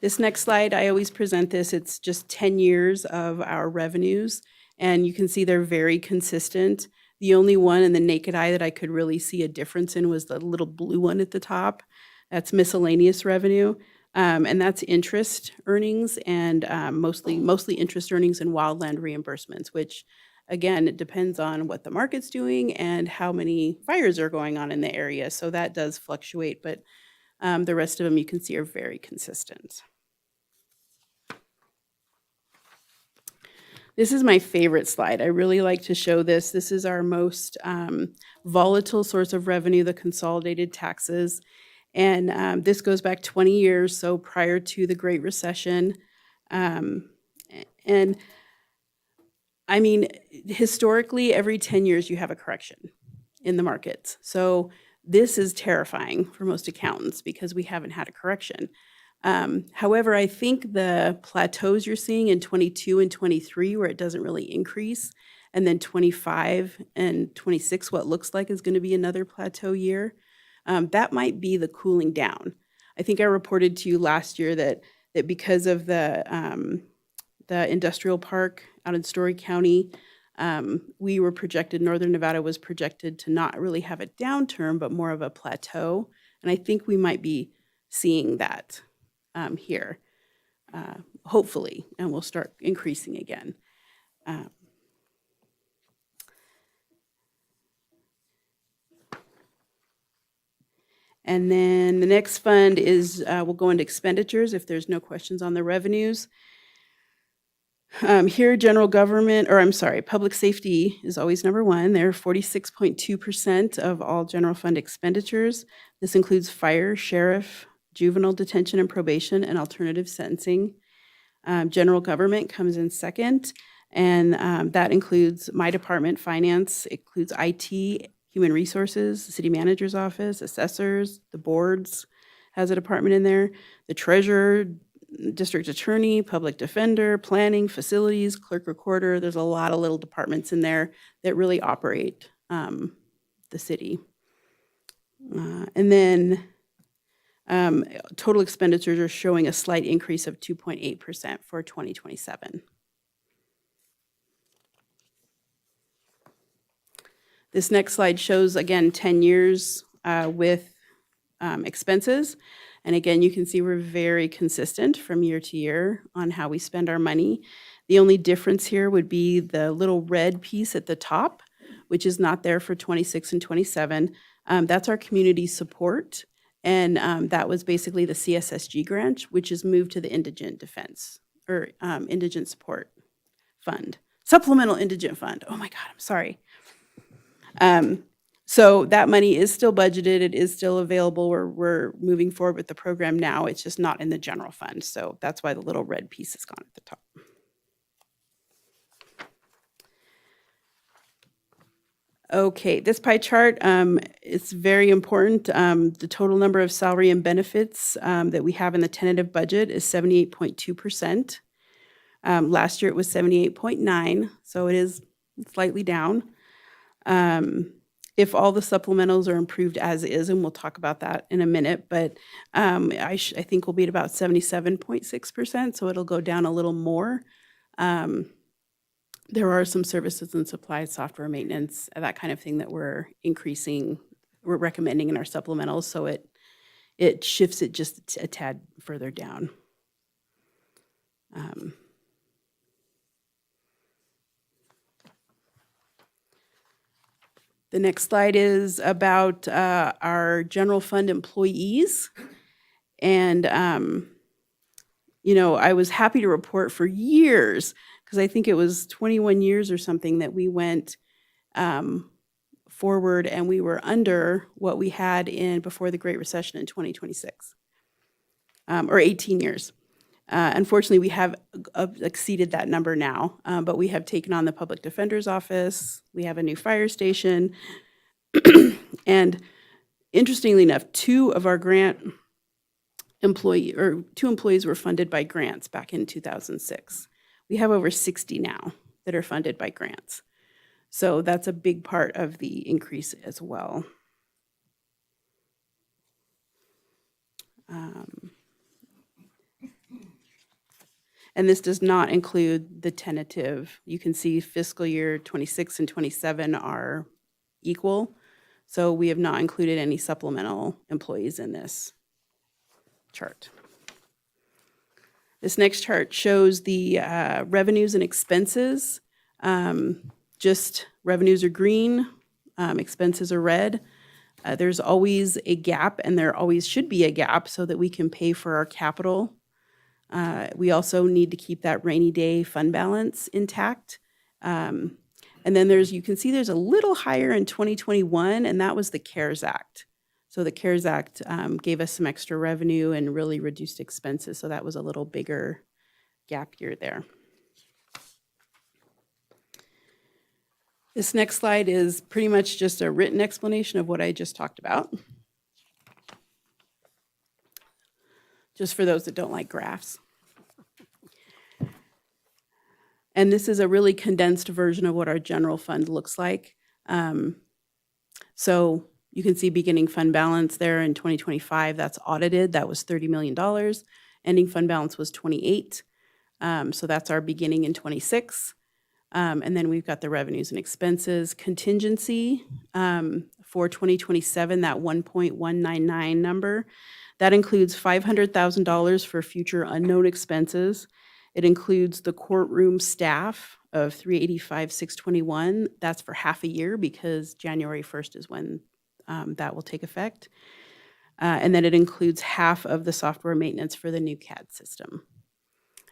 This next slide, I always present this. It's just 10 years of our revenues, and you can see they're very consistent. The only one in the naked eye that I could really see a difference in was the little blue one at the top. That's miscellaneous revenue, and that's interest earnings and mostly interest earnings and wildland reimbursements, which again, it depends on what the market's doing and how many fires are going on in the area. So that does fluctuate, but the rest of them you can see are very consistent. This is my favorite slide. I really like to show this. This is our most volatile source of revenue, the consolidated taxes. And this goes back 20 years, so prior to the Great Recession. And I mean, historically, every 10 years you have a correction in the markets. So this is terrifying for most accountants because we haven't had a correction. However, I think the plateaus you're seeing in 22 and 23 where it doesn't really increase, and then 25 and 26, what looks like is going to be another plateau year, that might be the cooling down. I think I reported to you last year that because of the industrial park out in Story County, we were projected, Northern Nevada was projected to not really have a downturn, but more of a plateau. And I think we might be seeing that here, hopefully, and we'll start increasing again. And then the next fund is, we'll go into expenditures if there's no questions on the revenues. Here, general government, or I'm sorry, public safety is always number one. They're 46.2% of all general fund expenditures. This includes fire, sheriff, juvenile detention and probation, and alternative sentencing. General government comes in second, and that includes my department, finance, it includes IT, human resources, the city manager's office, assessors, the boards has a department in there, the treasurer, district attorney, public defender, planning, facilities, clerk recorder. There's a lot of little departments in there that really operate the city. And then total expenditures are showing a slight increase of 2.8% for 2027. This next slide shows, again, 10 years with expenses. And again, you can see we're very consistent from year to year on how we spend our money. The only difference here would be the little red piece at the top, which is not there for 26 and 27. That's our community support. And that was basically the CSSG grant, which is moved to the Indigent Defense, or Indigent Support Fund. Supplemental Indigent Fund. Oh my God, I'm sorry. So that money is still budgeted. It is still available. We're moving forward with the program now. It's just not in the general fund. So that's why the little red piece is gone at the top. Okay, this pie chart, it's very important. The total number of salary and benefits that we have in the tentative budget is 78.2%. Last year it was 78.9, so it is slightly down. If all the supplementals are improved as is, and we'll talk about that in a minute, but I think we'll be at about 77.6%, so it'll go down a little more. There are some services and supplies, software maintenance, that kind of thing that we're recommending in our supplementals, so it shifts it just a tad further down. The next slide is about our general fund employees. And, you know, I was happy to report for years, because I think it was 21 years or something that we went forward and we were under what we had in before the Great Recession in 2026, or 18 years. Unfortunately, we have exceeded that number now, but we have taken on the Public Defender's Office. We have a new fire station. And interestingly enough, two employees were funded by grants back in 2006. We have over 60 now that are funded by grants. So that's a big part of the increase as well. And this does not include the tentative. You can see fiscal year 26 and 27 are equal. So we have not included any supplemental employees in this chart. This next chart shows the revenues and expenses. Just revenues are green, expenses are red. There's always a gap, and there always should be a gap so that we can pay for our capital. We also need to keep that rainy day fund balance intact. And then you can see there's a little higher in 2021, and that was the CARES Act. So the CARES Act gave us some extra revenue and really reduced expenses. So that was a little bigger gap year there. This next slide is pretty much just a written explanation of what I just talked about. Just for those that don't like graphs. And this is a really condensed version of what our general fund looks like. So you can see beginning fund balance there in 2025, that's audited, that was $30 million. Ending fund balance was 28. So that's our beginning in 26. And then we've got the revenues and expenses. Contingency for 2027, that 1.199 number, that includes $500,000 for future unknown expenses. It includes the courtroom staff of $385,621. That's for half a year because January 1st is when that will take effect. And then it includes half of the software maintenance for the new CAD system.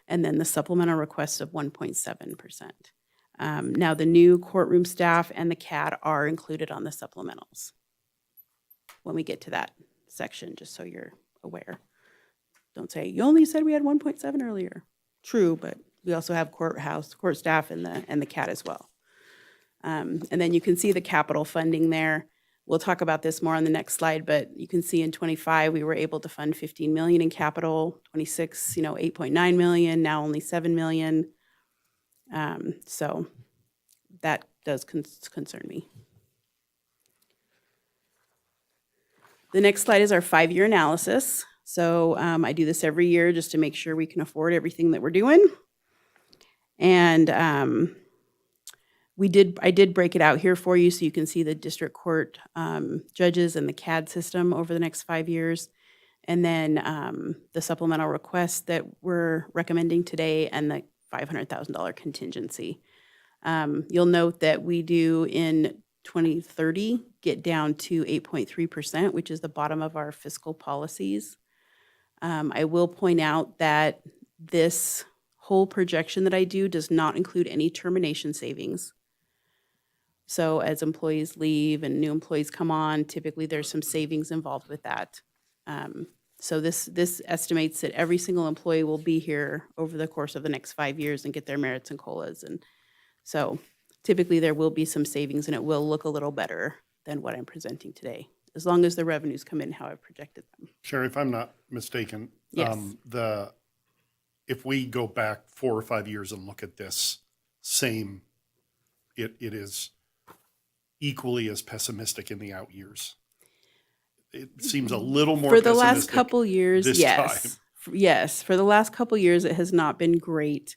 And then the supplemental request of 1.7%. Now the new courtroom staff and the CAD are included on the supplementals when we get to that section, just so you're aware. Don't say, you only said we had 1.7 earlier. True, but we also have court staff and the CAD as well. And then you can see the capital funding there. We'll talk about this more on the next slide, but you can see in 25, we were able to fund 15 million in capital, 26, 8.9 million, now only 7 million. So that does concern me. The next slide is our 5-year analysis. So I do this every year just to make sure we can afford everything that we're doing. And I did break it out here for you so you can see the district court judges and the CAD system over the next 5 years. And then the supplemental request that we're recommending today and the $500,000 contingency. You'll note that we do in 2030 get down to 8.3%, which is the bottom of our fiscal policies. I will point out that this whole projection that I do does not include any termination savings. So as employees leave and new employees come on, typically there's some savings involved with that. So this estimates that every single employee will be here over the course of the next 5 years and get their merits and COLAs. And so typically there will be some savings and it will look a little better than what I'm presenting today, as long as the revenues come in how I projected them. Sherry, if I'm not mistaken, Yes. If we go back 4 or 5 years and look at this same, it is equally as pessimistic in the out years. It seems a little more For the last pessimistic couple years, this yes. time. Yes, for the last couple years, it has not been great.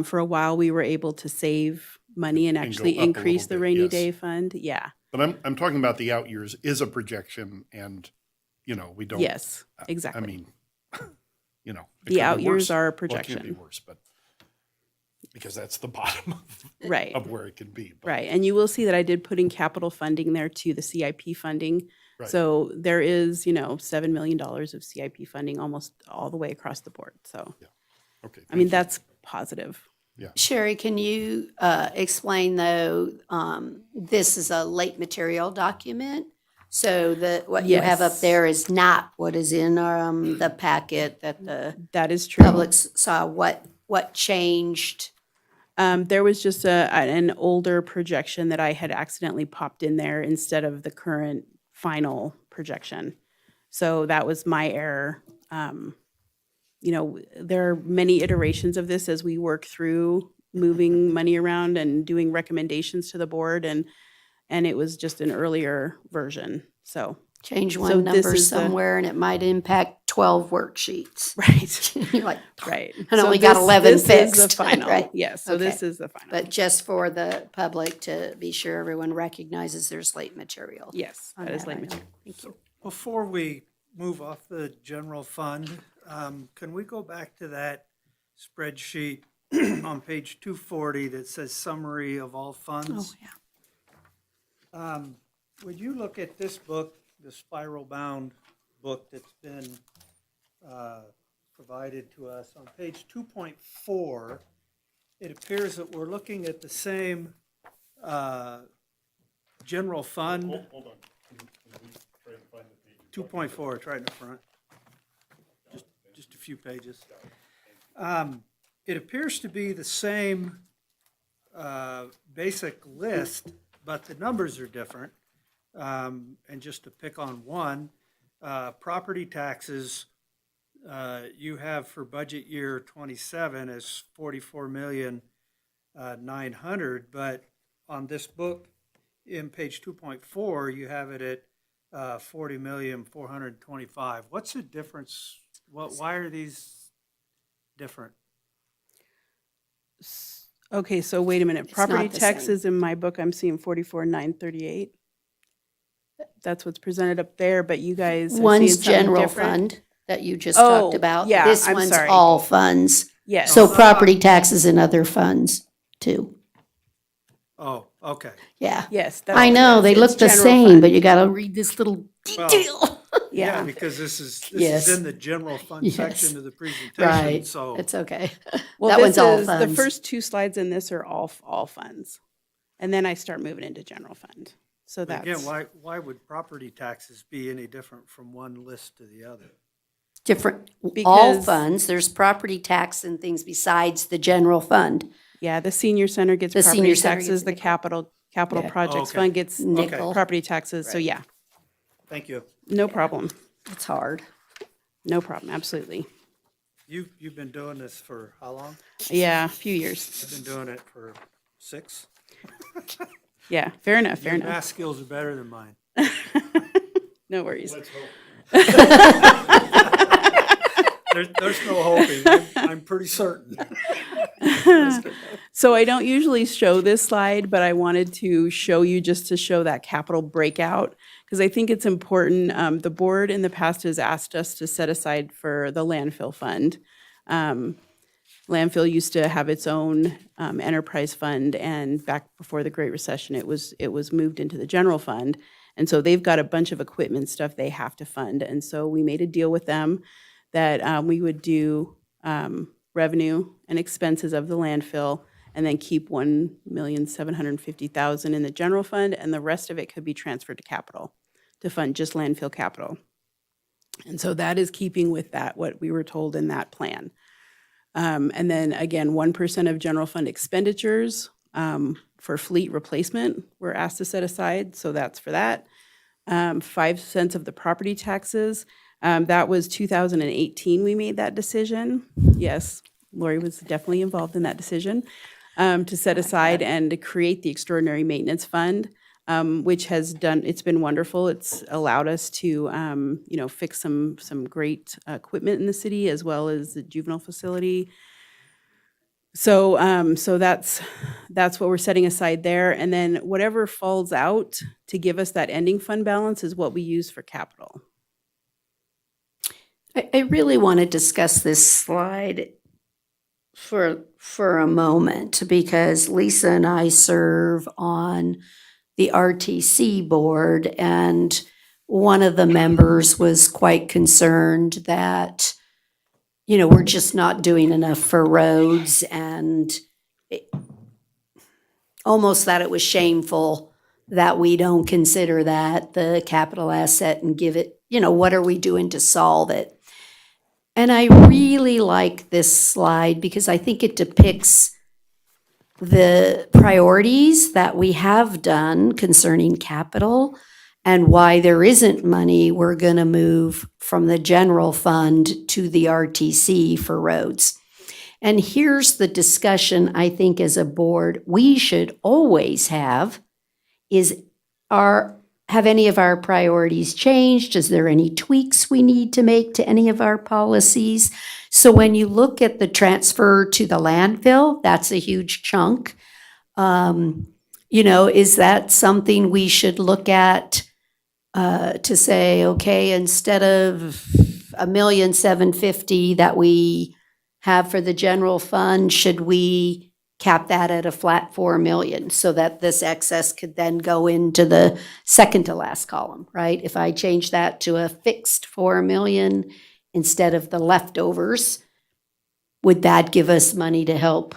For a while, we were able to save money and And go actually up a increase little the bit, rainy yes. day fund. Yeah, But I'm talking about the out years is a projection and, we don't. yes, exactly. I mean, it The could be out years worse. are a Well, it can't projection. be worse, but because that's the bottom Right. of where it can be. But- Right, and you will see that I did put in capital funding there too, the CIP funding. Right. So there is, $7 million of CIP funding almost all the way across the board. So, Okay. I mean, thank you. that's positive. Sherry, can you explain though, this is a late material document? So what you have up Yes. there is not what is in the packet that the That is true. public saw. What changed? There was just an older projection that I had accidentally popped in there instead of the current final projection. So that was my error. There are many iterations of this as we work through moving money around and doing recommendations to the board, and it was just an earlier version. So Change So one this number is the- somewhere and it might impact 12 worksheets. right, You're like, right. and So only got this- 11 this fixed. is the final. Right. Yes. So this Okay. is the final. But just for the public to be sure everyone recognizes there's late material. Yes, on that is that late item. material. Thank you. Before we move off the general fund, can we go back to that spreadsheet on page 240 that says summary of all funds? yeah. Would you look at this book, the spiral bound book that's been provided to us? On page 2.4, it appears that we're looking at the same general fund. Hold on. Can we try to find the page? 2.4, it's right in the front. Just a few pages. It appears to be the same basic list, but the numbers are different. And just to pick on one, property taxes, you have for budget year 27 as 44,900,000, but on this book in page 2.4, you have it at 40,425,000. What's the difference? Why are these different? Okay, so wait a minute. It's not Property the taxes in my book, I'm seeing 44,938. That's what's presented up there, but you guys are One's seeing something general different? fund that you just Oh, talked about. yeah, This I'm one's sorry. all funds. Yes. So property taxes and other funds too. Oh, okay. Yeah. Yes. I know, they it's look the general same, fund. but you gotta read this little Well, detail. Yeah, Yeah. because this Yes. is in the general fund Yes. section of the presentation, Right, so. it's okay. Well, That this one's all is, funds. the first two slides in this are all funds. And then I start moving into general fund. So But that's. again, why would property taxes be any different from one list to the other? Different, all Because- funds, there's property tax and things besides the general fund. Yeah, the senior center gets The property senior center taxes, gets the nickel. capital Yeah. projects Okay. fund gets Nickel. property taxes. So Right. yeah, Thank you. no problem. It's hard. No problem, absolutely. You've been doing this for how long? Yeah, a few years. I've been doing it for 6. Yeah, fair enough, fair Your enough. math skills are better than mine. No worries. There's no hoping. I'm pretty certain. So I don't usually show this slide, but I wanted to show you just to show that capital breakout, because I think it's important. The board in the past has asked us to set aside for the landfill fund. Landfill used to have its own enterprise fund, and back before the Great Recession, it was moved into the general fund. And so they've got a bunch of equipment stuff they have to fund. And so we made a deal with them that we would do revenue and expenses of the landfill, and then keep 1,750,000 in the general fund, and the rest of it could be transferred to capital to fund just landfill capital. And so that is keeping with that, what we were told in that plan. And then again, 1% of general fund expenditures for fleet replacement we're asked to set aside, so that's for that. 5 cents of the property taxes. That was 2018 we made that decision. Yes, Lori was definitely involved in that decision to set aside and to create the Extraordinary Maintenance Fund, which has done, it's been wonderful. It's allowed us to, fix some great equipment in the city as well as the juvenile facility. So that's what we're setting aside there. And then whatever falls out to give us that ending fund balance is what we use for capital. I really want to discuss this slide for a moment because Lisa and I serve on the RTC board, and one of the members was quite concerned that, we're just not doing enough for roads, and almost that it was shameful that we don't consider that the capital asset and give it, what are we doing to solve it? And I really like this slide because I think it depicts the priorities that we have done concerning capital and why there isn't money we're going to move from the general fund to the RTC for roads. And here's the discussion I think as a board we should always have is have any of our priorities changed? Is there any tweaks we need to make to any of our policies? So when you look at the transfer to the landfill, that's a huge chunk. Is that something we should look at to say, okay, instead of $1,750,000 that we have for the general fund, should we cap that at a flat 4 million so that this excess could then go into the second to last column, right? If I change that to a fixed 4 million instead of the leftovers, would that give us money to help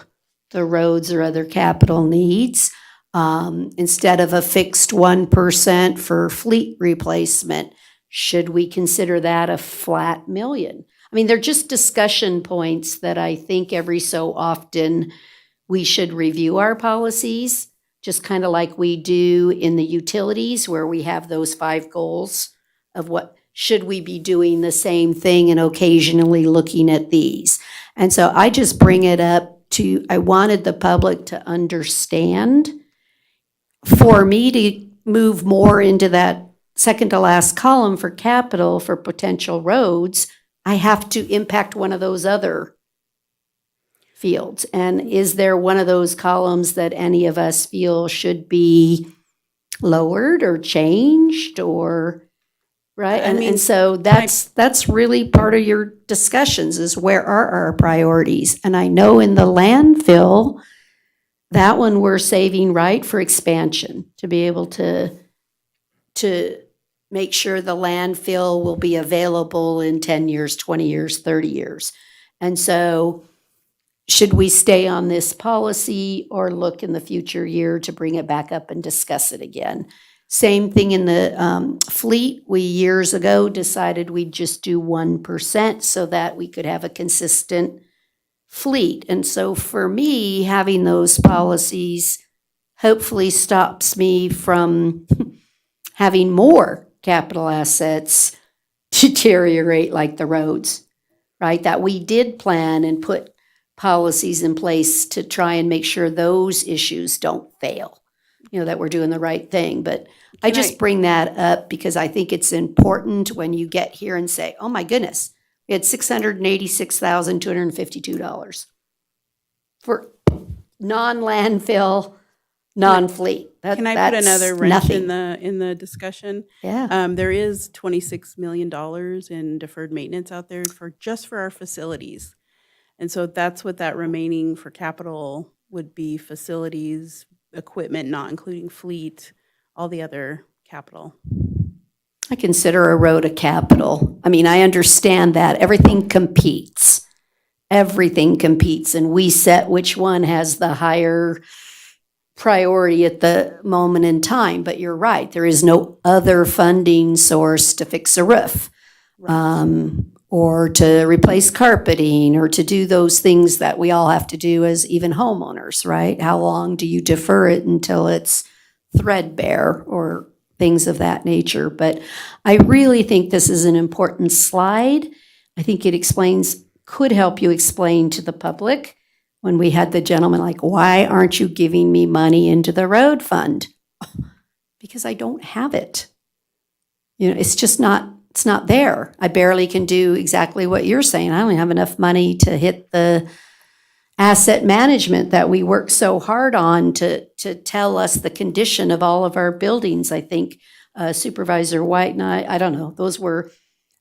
the roads or other capital needs? Instead of a fixed 1% for fleet replacement, should we consider that a flat million? I mean, they're just discussion points that I think every so often we should review our policies, just kind of like we do in the utilities where we have those 5 goals of what should we be doing the same thing and occasionally looking at these. And so I just bring it up I wanted the public to understand. For me to move more into that second to last column for capital for potential roads, I have to impact one of those other fields. And is there one of those columns that any of us feel should be lowered or changed or, right? And so that's really part of your discussions is where are our priorities? And I know in the landfill, that one we're saving, right, for expansion, to be able to make sure the landfill will be available in 10 years, 20 years, 30 years. And so should we stay on this policy or look in the future year to bring it back up and discuss it again? Same thing in the fleet. We years ago decided we'd just do 1% so that we could have a consistent fleet. And so for me, having those policies hopefully stops me from having more capital assets deteriorate like the roads, right? That we did plan and put policies in place to try and make sure those issues don't fail, that we're doing the right thing. But I just bring that up because I think it's important when you get here and say, oh my goodness, we had $686,252 for non-landfill, non-fleet. Can I put another wrench nothing. in the discussion? Yeah. There is $26 million in deferred maintenance out there for our facilities. And so that's what that remaining for capital would be: facilities, equipment, not including fleet, all the other capital. I consider a road a capital. I mean, I understand that everything competes. everything competes and we set which one has the higher priority at the moment in time. But you're right, there is no other funding source to fix a roof. Or to replace carpeting, or to do those things that we all have to do as even homeowners, right? How long do you defer it until it's threadbare or things of that nature? But I really think this is an important slide. I think it could help you explain to the public when we had the gentleman like, why aren't you giving me money into the road fund? Because I don't have it. It's just not. It's not there. I barely can do exactly what you're saying. I don't have enough money to hit the asset management that we work so hard on to tell us the condition of all of our buildings. I think Supervisor White and I don't know,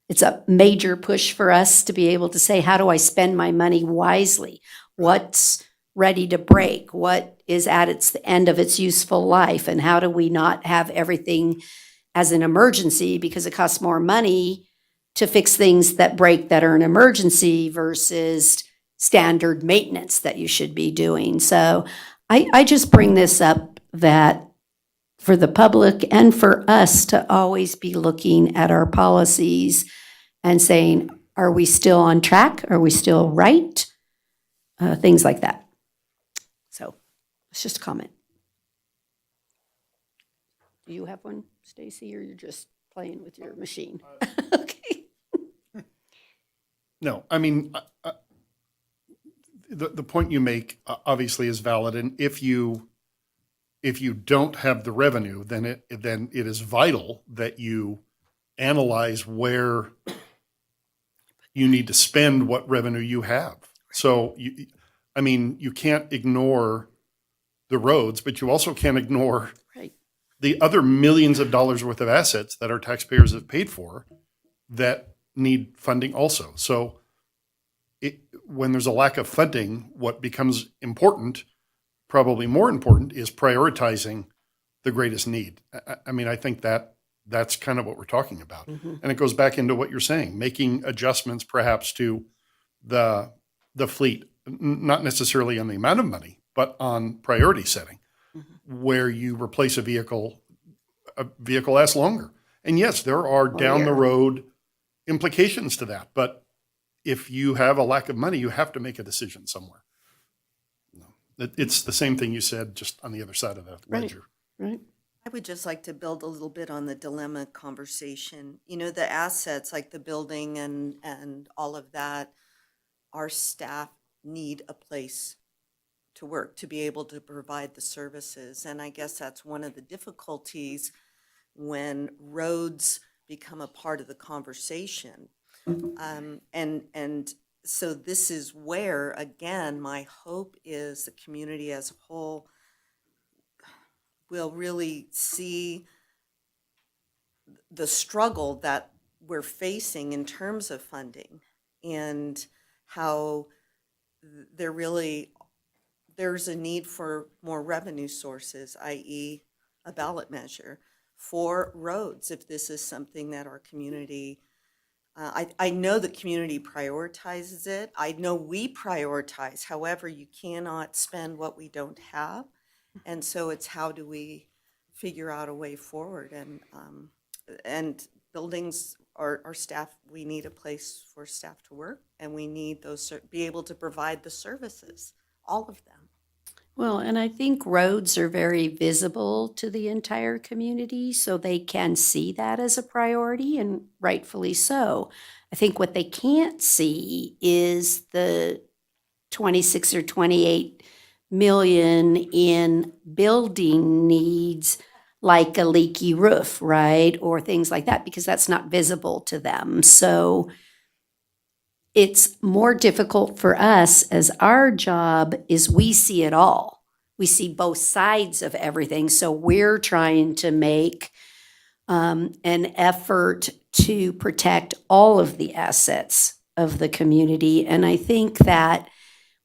it's a major push for us to be able to say, how do I spend my money wisely? What's ready to break? What is at its end of its useful life? And how do we not have everything as an emergency, because it costs more money to fix things that break that are an emergency versus standard maintenance that you should be doing. So I just bring this up that for the public and for us to always be looking at our policies and saying, are we still on track? Are we still right? Things like that. So it's just a comment. Do you have one, Stacy, or you're just playing with your machine? Okay. No, I mean, the point you make obviously is valid, and if you don't have the revenue, then it is vital that you analyze where you need to spend what revenue you have. So, you can't ignore the roads, but you also can't ignore the other millions of dollars worth of assets that our taxpayers have paid for that need funding also. So when there's a lack of funding, what becomes important, probably more important, is prioritizing the greatest need. I think that's kind of what we're talking about. And it goes back into what you're saying, making adjustments perhaps to the fleet, not necessarily on the amount of money, but on priority setting. Where you replace a vehicle lasts longer. And yes, there are down the road implications to that. But if you have a lack of money, you have to make a decision somewhere. It's the same thing you said, just on the other side of the ledger. Right. I would just like to build a little bit on the dilemma conversation. The assets like the building and all of that, our staff need a place to work, to be able to provide the services. And I guess that's one of the difficulties when roads become a part of the conversation. And so this is where, again, my hope is the community as a whole will really see the struggle that we're facing in terms of funding and how there's a need for more revenue sources, i.e. a ballot measure for roads, if this is something that our community, I know the community prioritizes it. I know we prioritize. However, you cannot spend what we don't have. And so it's how do we figure out a way forward? And buildings, our staff, we need a place for staff to work, and we need be able to provide the services, all of them. Well, and I think roads are very visible to the entire community, so they can see that as a priority, and rightfully so. I think what they can't see is the 26 or 28 million in building needs, like a leaky roof, right? Or things like that, because that's not visible to them. So it's more difficult for us, as our job is we see it all. We see both sides of everything. So we're trying to make an effort to protect all of the assets of the community. And I think that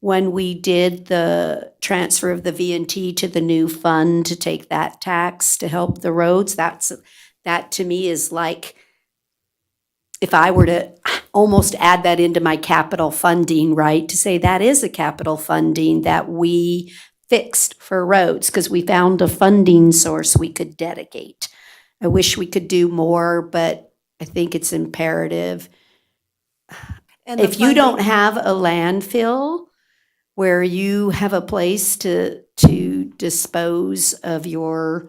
when we did the transfer of the V&T to the new fund to take that tax to help the roads, that to me is like, if I were to almost add that into my capital funding, right? To say that is a capital funding that we fixed for roads because we found a funding source we could dedicate. I wish we could do more, but I think it's imperative. And the If you don't funding- have a landfill where you have a place to dispose of your,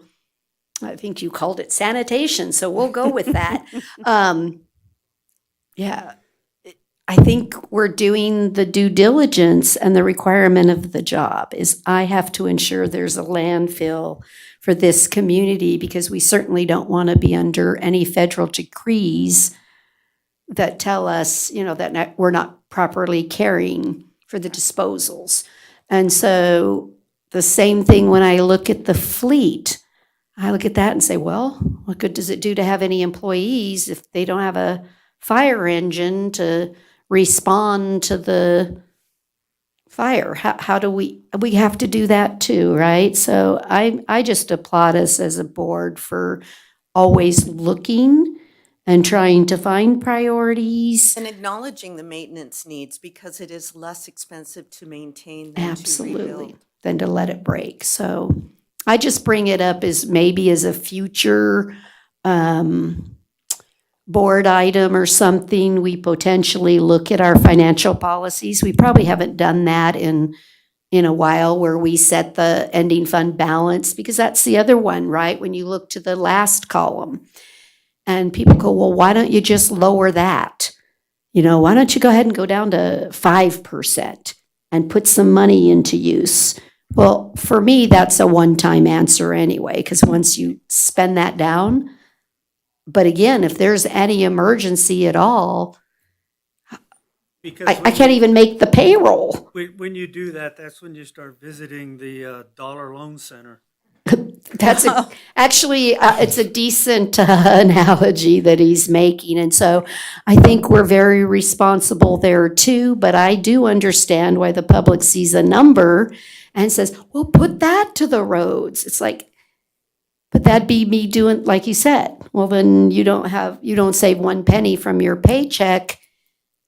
I think you called it sanitation, so we'll go with that. Yeah, I think we're doing the due diligence, and the requirement of the job is I have to ensure there's a landfill for this community because we certainly don't want to be under any federal decrees that tell us, that we're not properly caring for the disposals. And so the same thing when I look at the fleet, I look at that and say, well, what good does it do to have any employees if they don't have a fire engine to respond to the fire? How do we have to do that too, right? So I just applaud us as a board for always looking and trying to find priorities. And acknowledging the maintenance needs because it is less expensive to maintain than to Absolutely, rebuild. than to let it break. So I just bring it up as maybe as a future board item or something. We potentially look at our financial policies. We probably haven't done that in a while where we set the ending fund balance because that's the other one, right? When you look to the last column and people go, well, why don't you just lower that? Why don't you go ahead and go down to 5% and put some money into use? Well, for me, that's a one-time answer anyway, because once you spend that down, but again, if there's any emergency at all, Because I can't even make the payroll. when you do that, that's when you start visiting the Dollar Loan Center. That's actually, it's a decent analogy that he's making. And so I think we're very responsible there too, but I do understand why the public sees a number and says, well, put that to the roads. It's like, but that'd be me doing, like you said, well, then you don't save 1 penny from your paycheck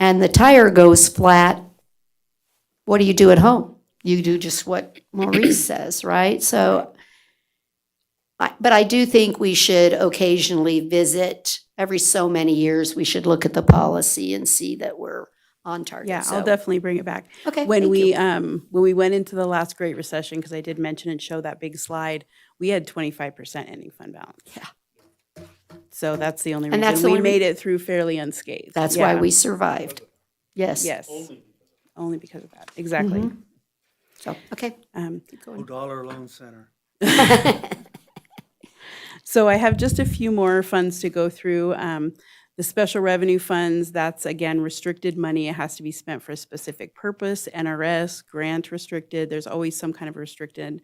and the tire goes flat. What do you do at home? You do just what Maurice says, right? So, but I do think we should occasionally visit every so many years. We should look at the policy and see that we're on target. Yeah, So- I'll definitely bring it back. Okay, When thank we, you. when we went into the last Great Recession, because I did mention and show that big slide, we had 25% ending fund balance. Yeah. So that's the only And that's reason the we only made it through fairly unscathed. That's why Yeah. we survived. Yes. Yes. Only because of that. Exactly. Mhm. So, okay. Keep Oh, going. Dollar Loan Center. So I have just a few more funds to go through. The special revenue funds, that's again restricted money. It has to be spent for a specific purpose, NRS, grant restricted. There's always some kind of restricted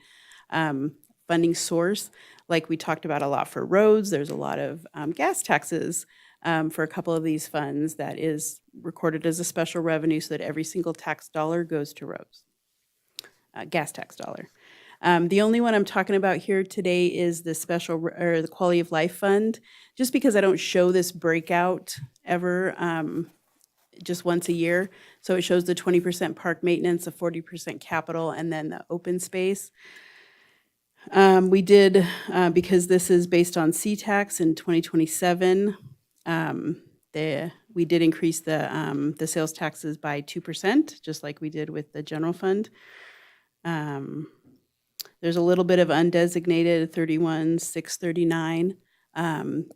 funding source. Like we talked about a lot for roads, there's a lot of gas taxes for a couple of these funds that is recorded as a special revenue so that every single tax dollar goes to roads, gas tax dollar. The only one I'm talking about here today is the the Quality of Life Fund, just because I don't show this breakout ever, just once a year. So it shows the 20% park maintenance, the 40% capital, and then the open space. We did, because this is based on C-Tax in 2027, we did increase the sales taxes by 2%, just like we did with the general fund. There's a little bit of undesignated, 31,639.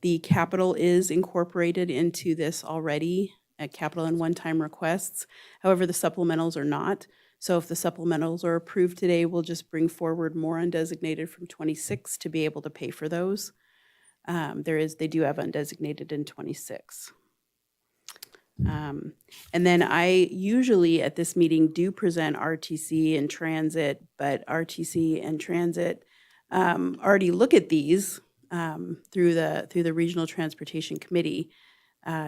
The capital is incorporated into this already, capital and one-time requests. However, the supplementals are not. So if the supplementals are approved today, we'll just bring forward more undesignated from 26 to be able to pay for those. They do have undesignated in 26. And then I usually at this meeting do present RTC and transit, but RTC and transit already look at these through the Regional Transportation Committee.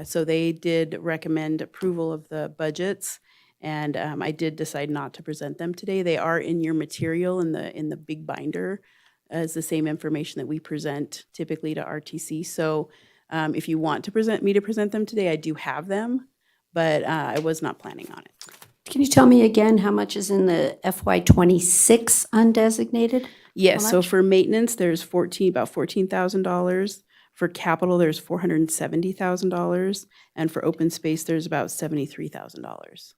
So they did recommend approval of the budgets, and I did decide not to present them today. They are in your material in the big binder as the same information that we present typically to RTC. So if you want to present them today, I do have them, but I was not planning on it. Can you tell me again how much is in the FY26 undesignated? Yes, How so much? for maintenance, there's about $14,000. For capital, there's $470,000. And for open space, there's about $73,000.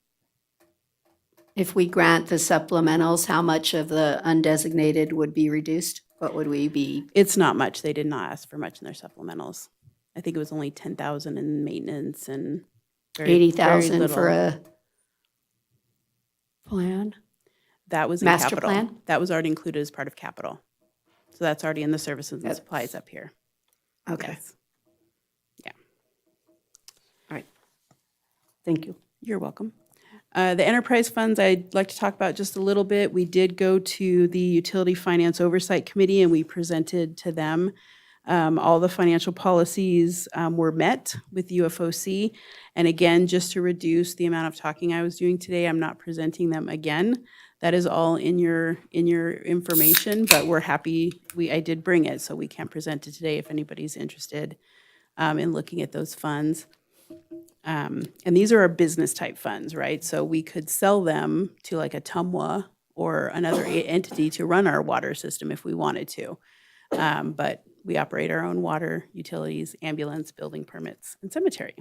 If we grant the supplementals, how much of the undesignated would be reduced? What would we be? It's not much. They did not ask for much in their supplementals. I think it was only 10,000 in maintenance and very 80,000 for little. a plan? That was in master capital. plan? That was already included as part of capital. So that's already in the services and supplies up here. Okay. Yes. Yeah. All right. Thank you. You're welcome. The enterprise funds, I'd like to talk about just a little bit. We did go to the Utility Finance Oversight Committee and we presented to them all the financial policies were met with UFOC. And again, just to reduce the amount of talking I was doing today, I'm not presenting them again. That is all in your information, but we're happy, I did bring it, so we can present it today if anybody's interested in looking at those funds. And these are our business type funds, right? So we could sell them to like a TUMWA or another entity to run our water system if we wanted to. But we operate our own water, utilities, ambulance, building permits, and cemetery.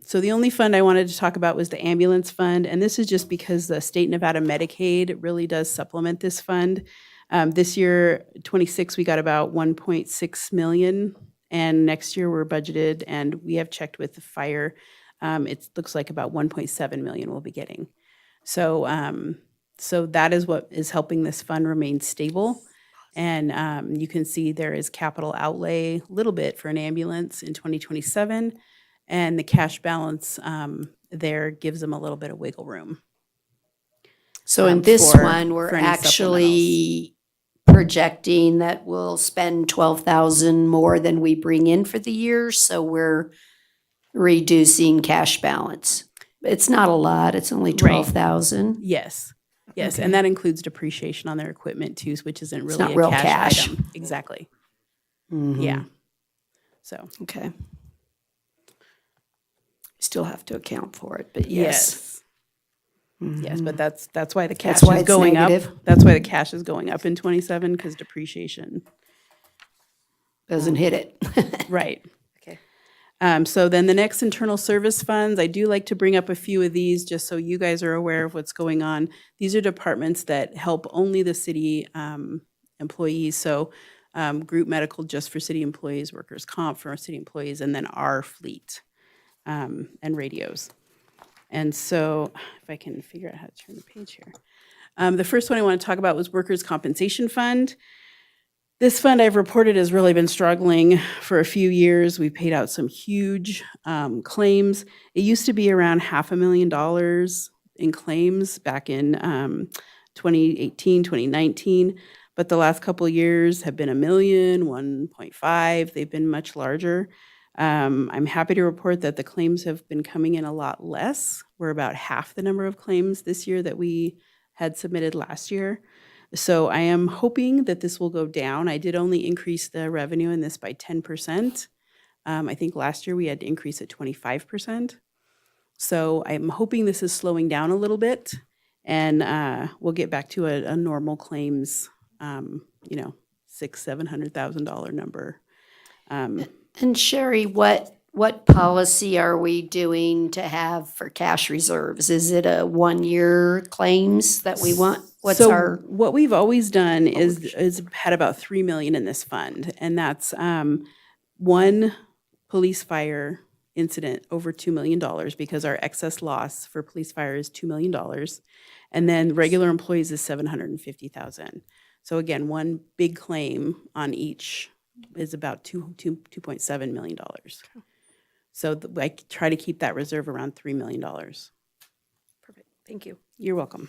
So the only fund I wanted to talk about was the ambulance fund, and this is just because the state Nevada Medicaid really does supplement this fund. This year, 26, we got about 1.6 million, and next year we're budgeted, and we have checked with the fire. It looks like about 1.7 million we'll be getting. So, so that is what is helping this fund remain stable. And you can see there is capital outlay, a little bit for an ambulance in 2027. And the cash balance there gives them a little bit of wiggle room. So in this one, we're any actually projecting that we'll spend 12,000 more than we bring in for the year. So we're reducing cash balance. It's not a lot. It's only 12,000. Yes. Yes, Okay. and that includes depreciation on their equipment too, which isn't really not a real cash cash. item. Exactly. Mhm. Yeah. So. Okay. Still have to account for it, but yes. Yes, but that's why the cash That's why is it's going negative. up. That's why the cash is going up in 27 because depreciation. Doesn't hit it. Right. Okay. So then the next internal service funds, I do like to bring up a few of these just so you guys are aware of what's going on. These are departments that help only the city employees. So group medical just for city employees, workers' comp for our city employees, and then our fleet and radios. And so if I can figure out how to turn the page here. The first one I want to talk about was Workers' Compensation Fund. This fund I've reported has really been struggling for a few years. We paid out some huge claims. It used to be around $500,000 in claims back in 2018, 2019, but the last couple of years have been $1 million, 1.5. They've been much larger. I'm happy to report that the claims have been coming in a lot less. We're about half the number of claims this year that we had submitted last year. So I am hoping that this will go down. I did only increase the revenue in this by 10%. I think last year we had to increase it 25%. So I'm hoping this is slowing down a little bit and we'll get back to a normal claims, $600,000-$700,000 number. And Sherry, what policy are we doing to have for cash reserves? Is it a 1-year claims that we want? What's So our? what we've always done is had about $3 million in this fund, and that's one police fire incident over $2 million because our excess loss for police fire is $2 million, and then regular employees is $750,000. So again, one big claim on each is about $2.7 million. So I try to keep that reserve around $3 million. Perfect. Thank you. You're welcome.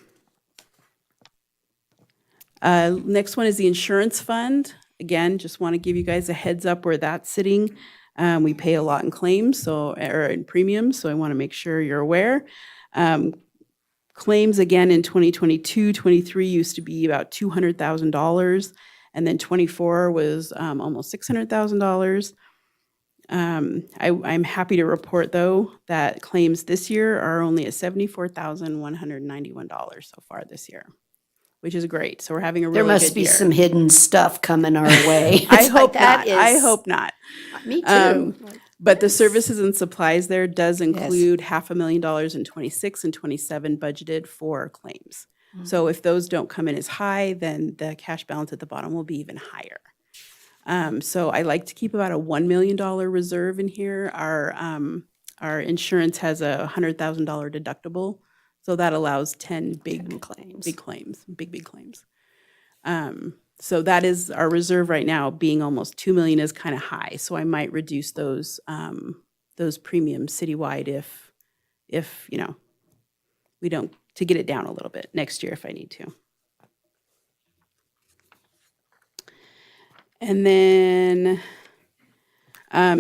Next one is the insurance fund. Again, just want to give you guys a heads up where that's sitting. We pay a lot in claims, or in premiums, so I want to make sure you're aware. Claims again in 2022, 23 used to be about $200,000, and then 24 was almost $600,000. I'm happy to report, though, that claims this year are only at $74,191 so far this year, which is great. So we're having a really There good year. must be some hidden stuff coming our way. I It's hope like, that not. I is- hope not. Me too. But the services and supplies there does Yes. include $500,000 in 26 and 27 budgeted for claims. So if those don't come in as high, then the cash balance at the bottom will be even higher. So I like to keep about a $1 million reserve in here. Our insurance has a $100,000 deductible, so that allows 10 big claims. Big claims. So that is our reserve right now. Being almost 2 million is kind of high, so I might reduce those premiums citywide if you know we don't, to get it down a little bit next year if I need to. And then,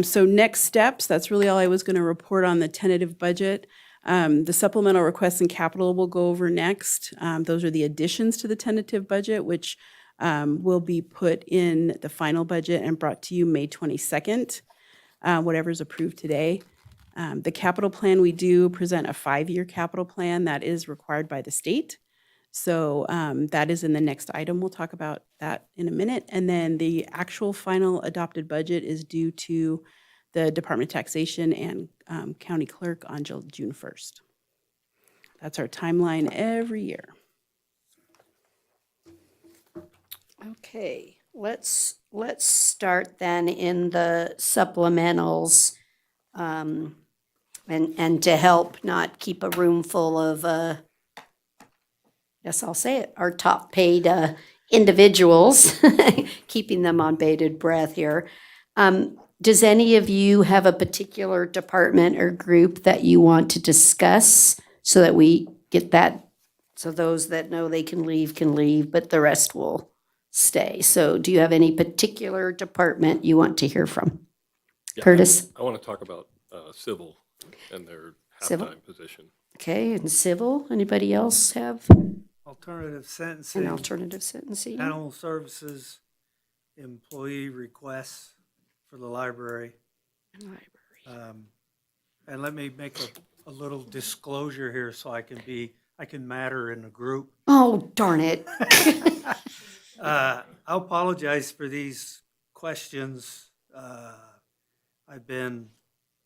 so next steps, that's really all I was going to report on the tentative budget. The supplemental requests and capital we'll go over next. Those are the additions to the tentative budget, which will be put in the final budget and brought to you May 22nd, whatever's approved today. The capital plan, we do present a 5-year capital plan that is required by the state. So that is in the next item. We'll talk about that in a minute. And then the actual final adopted budget is due to the Department of Taxation and County Clerk on June 1st. That's our timeline every year. Okay, let's start then in the supplementals, and to help not keep a room full of, yes, I'll say it, our top paid individuals, keeping them on bated breath here. Does any of you have a particular department or group that you want to discuss so that we get that, so those that know they can leave, but the rest will stay? So do you have any particular department you want to hear from? Yeah, Curtis? I want to talk about civil and their Civil. halftime position. Okay, and civil, anybody else have Alternative sentencing. an alternative sentencing? Animal services, employee requests for the library. And let me make a little disclosure here so I can matter in the group. Oh, darn it. I apologize for these questions. I've been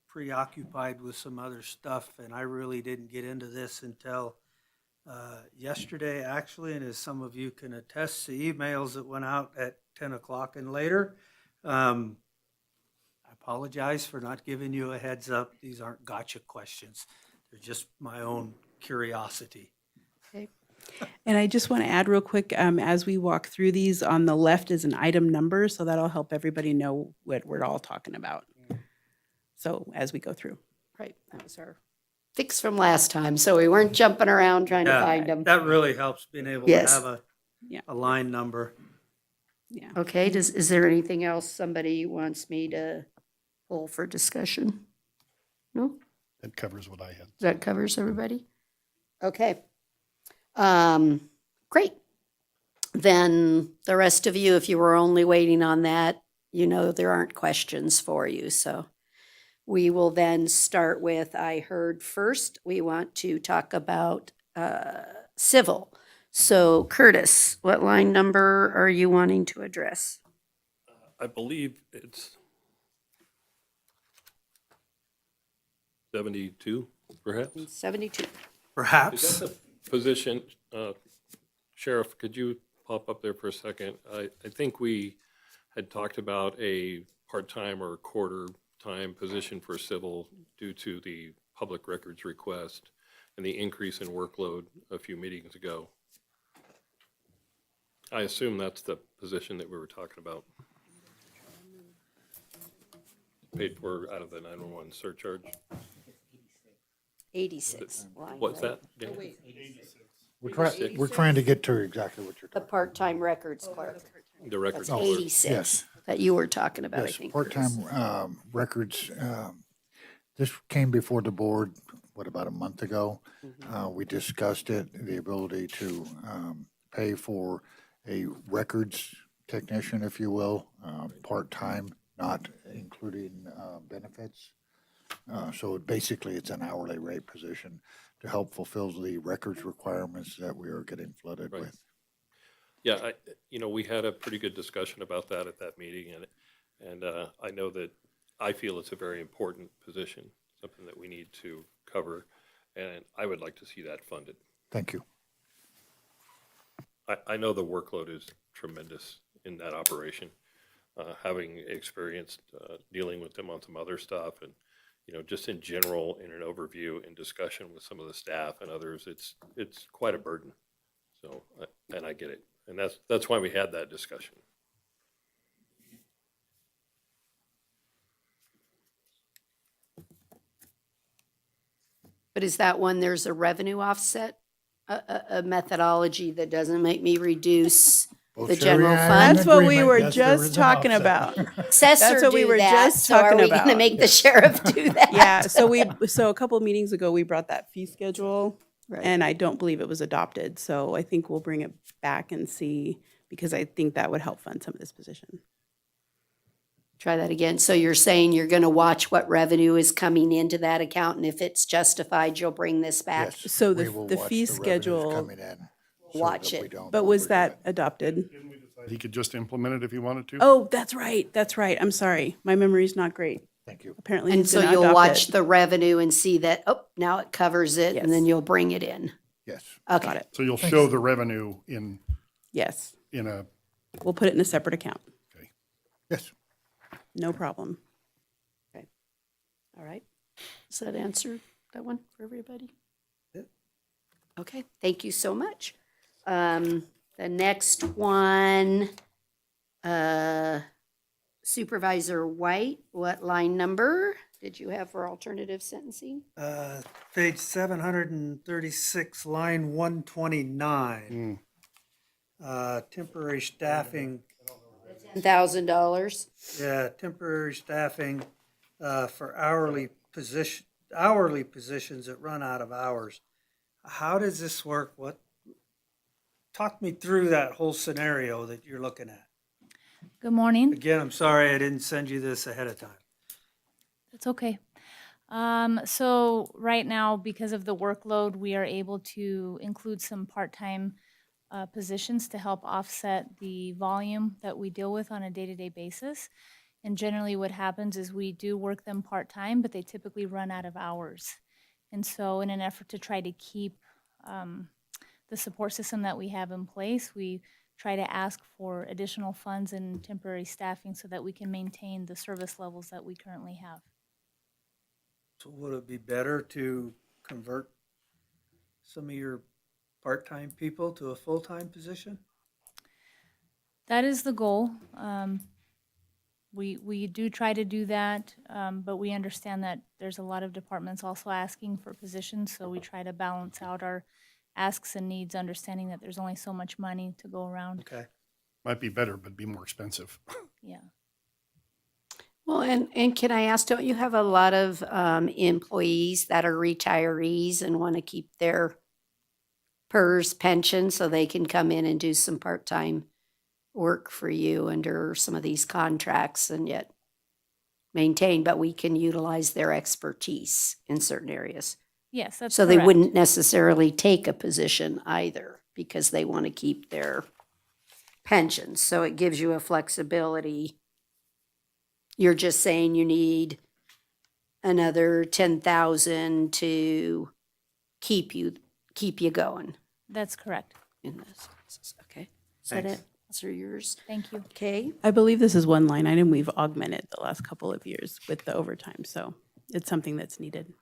preoccupied with some other stuff, and I really didn't get into this until yesterday, actually. And as some of you can attest, the emails that went out at 10 o'clock and later. I apologize for not giving you a heads up. These aren't gotcha questions. They're just my own curiosity. Okay. And I just want to add real quick, as we walk through these, on the left is an item number, so that'll help everybody know what we're all talking about. So as we go through. Right, that was our fix from last time, so we weren't jumping around trying to find them. That really helps, being able Yes. to have a line number. Yeah. Okay, is there anything else somebody wants me to pull for discussion? No? That covers what I had. That covers everybody? Okay. Great. Then the rest of you, if you were only waiting on that, you know there aren't questions for you. So we will then start with, I heard first, we want to talk about civil. So Curtis, what line number are you wanting to address? I believe it's 72, perhaps? 72. Perhaps. Is that the position, Sheriff, could you pop up there for a second? I think we had talked about a part-time or quarter-time position for civil due to the public records request and the increase in workload a few meetings ago. I assume that's the position that we were talking about. Paid for out of the 911 surcharge. 86 line. What's right? that? Dan? We're trying to get to exactly what you're The part-time records clerk. The records. That's clerk. 86 Yes. that you were talking about, I Yes, think. Curtis. part-time records. This came before the board, about a month ago? We discussed it, the ability to pay for a records technician, if you will, part-time, not including benefits. benefits. So basically, it's an hourly rate position to help fulfill the records requirements that we are getting flooded Right. with. Yeah, we had a pretty good discussion about that at that meeting, and I know that I feel it's a very important position, something that we need to cover, and I would like to see that funded. Thank you. I know the workload is tremendous in that operation, having experienced dealing with them on some other stuff, and just in general, in an overview and discussion with some of the staff and others, it's quite a burden. So, and I get it, and that's why we had that discussion. But is that one, there's a revenue offset, a methodology that doesn't make me reduce Both the Sherry general and I are in fund? That's what we agreement. were Yes, there is just an talking offset. about. Assessor That's what we do were that, just so are talking we gonna about. make the sheriff do that? Yeah, so a couple meetings ago, we brought that fee schedule, Right. and I don't believe it was adopted. So I think we'll bring it back and see, because I think that would help fund some of this position. Try that again. So you're saying you're gonna watch what revenue is coming into that account, and if it's justified, you'll bring this back? Yes, So we will the watch fee the revenues schedule, coming in so Watch that we it. don't but was overdo that it. adopted? He could just implement it if he wanted to. Oh, that's right, that's right. I'm sorry. My memory's not great. Thank you. Apparently And he's so gonna you'll adopt watch it. the revenue and see that, oh, now it covers it, and then Yes. you'll bring it in. Yes. Okay. Got it. So you'll show the revenue Yes, in a, we'll put it in a separate account. Yes. No problem. All right. Does that answer that one for everybody? Okay, thank you so much. The next one, Supervisor White, what line number did you have for alternative sentencing? Page 736, line 129. Temporary staffing, $10,000. yeah, temporary staffing for hourly positions that run out of hours. How does this work? Talk me through that whole scenario that you're looking at. Good morning. Again, I'm sorry I didn't send you this ahead of time. That's okay. So right now, because of the workload, we are able to include some part-time positions to help offset the volume that we deal with on a day-to-day basis. And generally what happens is we do work them part-time, but they typically run out of hours. And so in an effort to try to keep the support system that we have in place, we try to ask for additional funds and temporary staffing so that we can maintain the service levels that we currently have. So would it be better to convert some of your part-time people to a full-time position? That is the goal. We do try to do that, but we understand that there's a lot of departments also asking for positions, so we try to balance out our asks and needs, understanding that there's only so much money to go around. Okay. might be better, but be more expensive. Yeah. Well, and can I ask, don't you have a lot of employees that are retirees and want to keep their PERS pension so they can come in and do some part-time work for you under some of these contracts and yet maintain, but we can utilize their expertise in certain areas? Yes, that's So they correct. wouldn't necessarily take a position either because they want to keep their pensions. So it gives you a flexibility. You're just saying you need another 10,000 to keep you going That's correct. in this. Okay. Is that it? Those are yours. Thank you. Okay. I believe this is one line item we've augmented the last couple of years with the overtime, so it's something that's needed.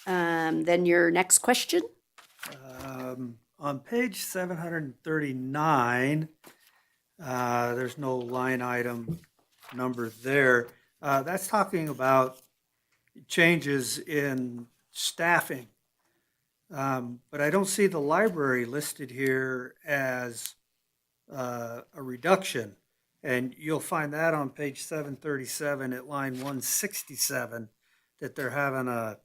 Then your next question. On page 739, there's no line item number there. That's talking about changes in staffing. But I don't see the library listed here as a reduction. And you'll find that on page 737 at line 167, that they're having a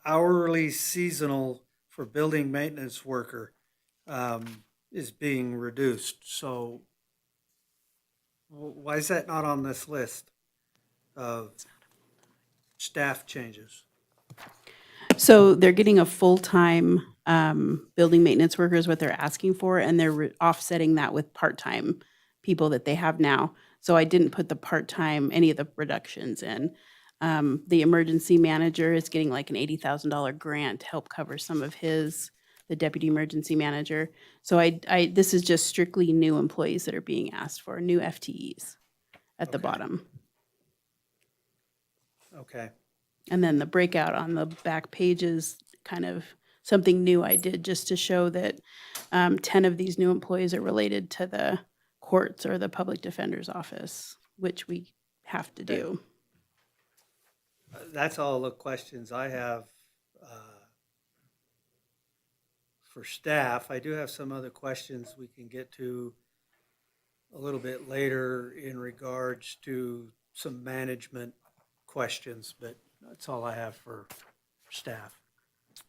hourly seasonal for building maintenance worker is being reduced. So Why is that not on this list of staff changes? So they're getting a full-time building maintenance worker is what they're asking for, and they're offsetting that with part-time people that they have now. So I didn't put the part-time, any of the reductions in. The emergency manager is getting like an $80,000 grant to help cover some of the deputy emergency manager. So this is just strictly new employees that are being asked for, new FTEs at the bottom. Okay. And then the breakout on the back page is kind of something new I did just to show that 10 of these new employees are related to the courts or the public defender's office, which we have to do. That's all the questions I have for staff. I do have some other questions we can get to a little bit later in regards to some management questions, but that's all I have for staff.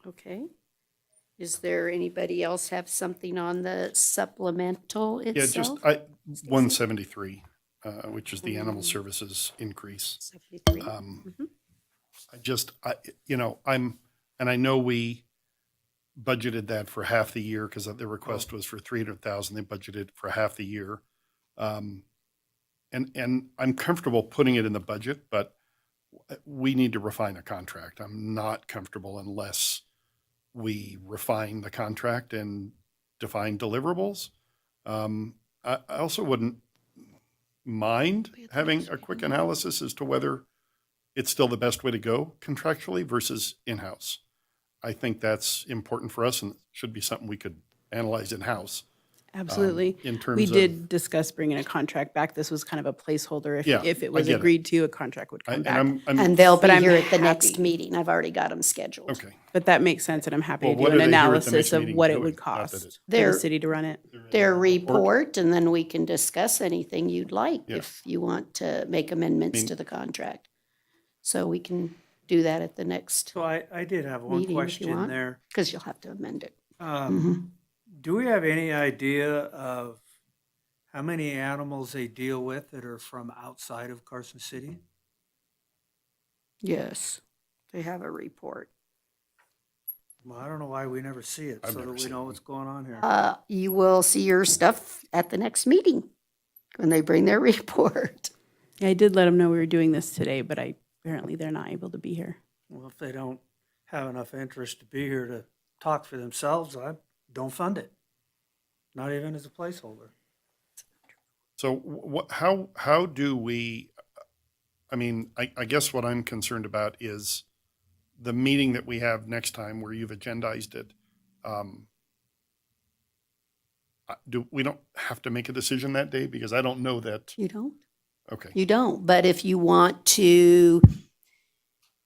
Okay. Is there anybody else have something on the supplemental Yeah, itself? just 173, which is the animal services increase. 73. I know we budgeted that for half the year because the request was for 300,000. They budgeted for half the year. And I'm comfortable putting it in the budget, but we need to refine a contract. I'm not comfortable unless we refine the contract and define deliverables. I also wouldn't mind having a quick analysis as to whether it's still the best way to go contractually versus in-house. I think that's important for us and should be something we could analyze in-house. Absolutely. In terms We of- did discuss bringing a contract back. This was kind of a placeholder. Yeah, If it I was get it. agreed to, a contract would come back. And they'll be But I'm here at the next happy. meeting. I've already got them scheduled. Okay. But that makes sense, and I'm happy Well, to what do an are they here at the analysis next of meeting what it doing? would Not that cost it- for Their- the city to run it. Their report, and then we can discuss anything you'd like Yeah. if you want to make amendments to the contract. So we can do that at the next So I did have one meeting if you question want, there. because you'll have to amend it. Do we have any idea of how many animals they deal with that are from outside of Carson City? Yes, they have a report. Well, I don't know why we never see it, I've so never that we seen know one. what's going on here. You will see your stuff at the next meeting when they bring their report. Yeah, I did let them know we were doing this today, but apparently they're not able to be here. Well, if they don't have enough interest to be here to talk for themselves, I don't fund it. Not even as a placeholder. So how do we, I guess what I'm concerned about is the meeting that we have next time where you've agendized it. We don't have to make a decision that day because I don't know that. You don't? Okay. You don't, but if you want to,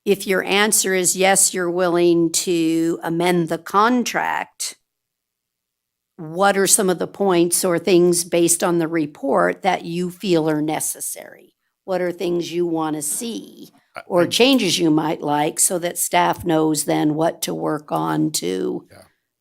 if your answer is yes, you're willing to amend the contract, what are some of the points or things based on the report that you feel are necessary? What are things you want to see or changes you might like so that staff knows then what to work on to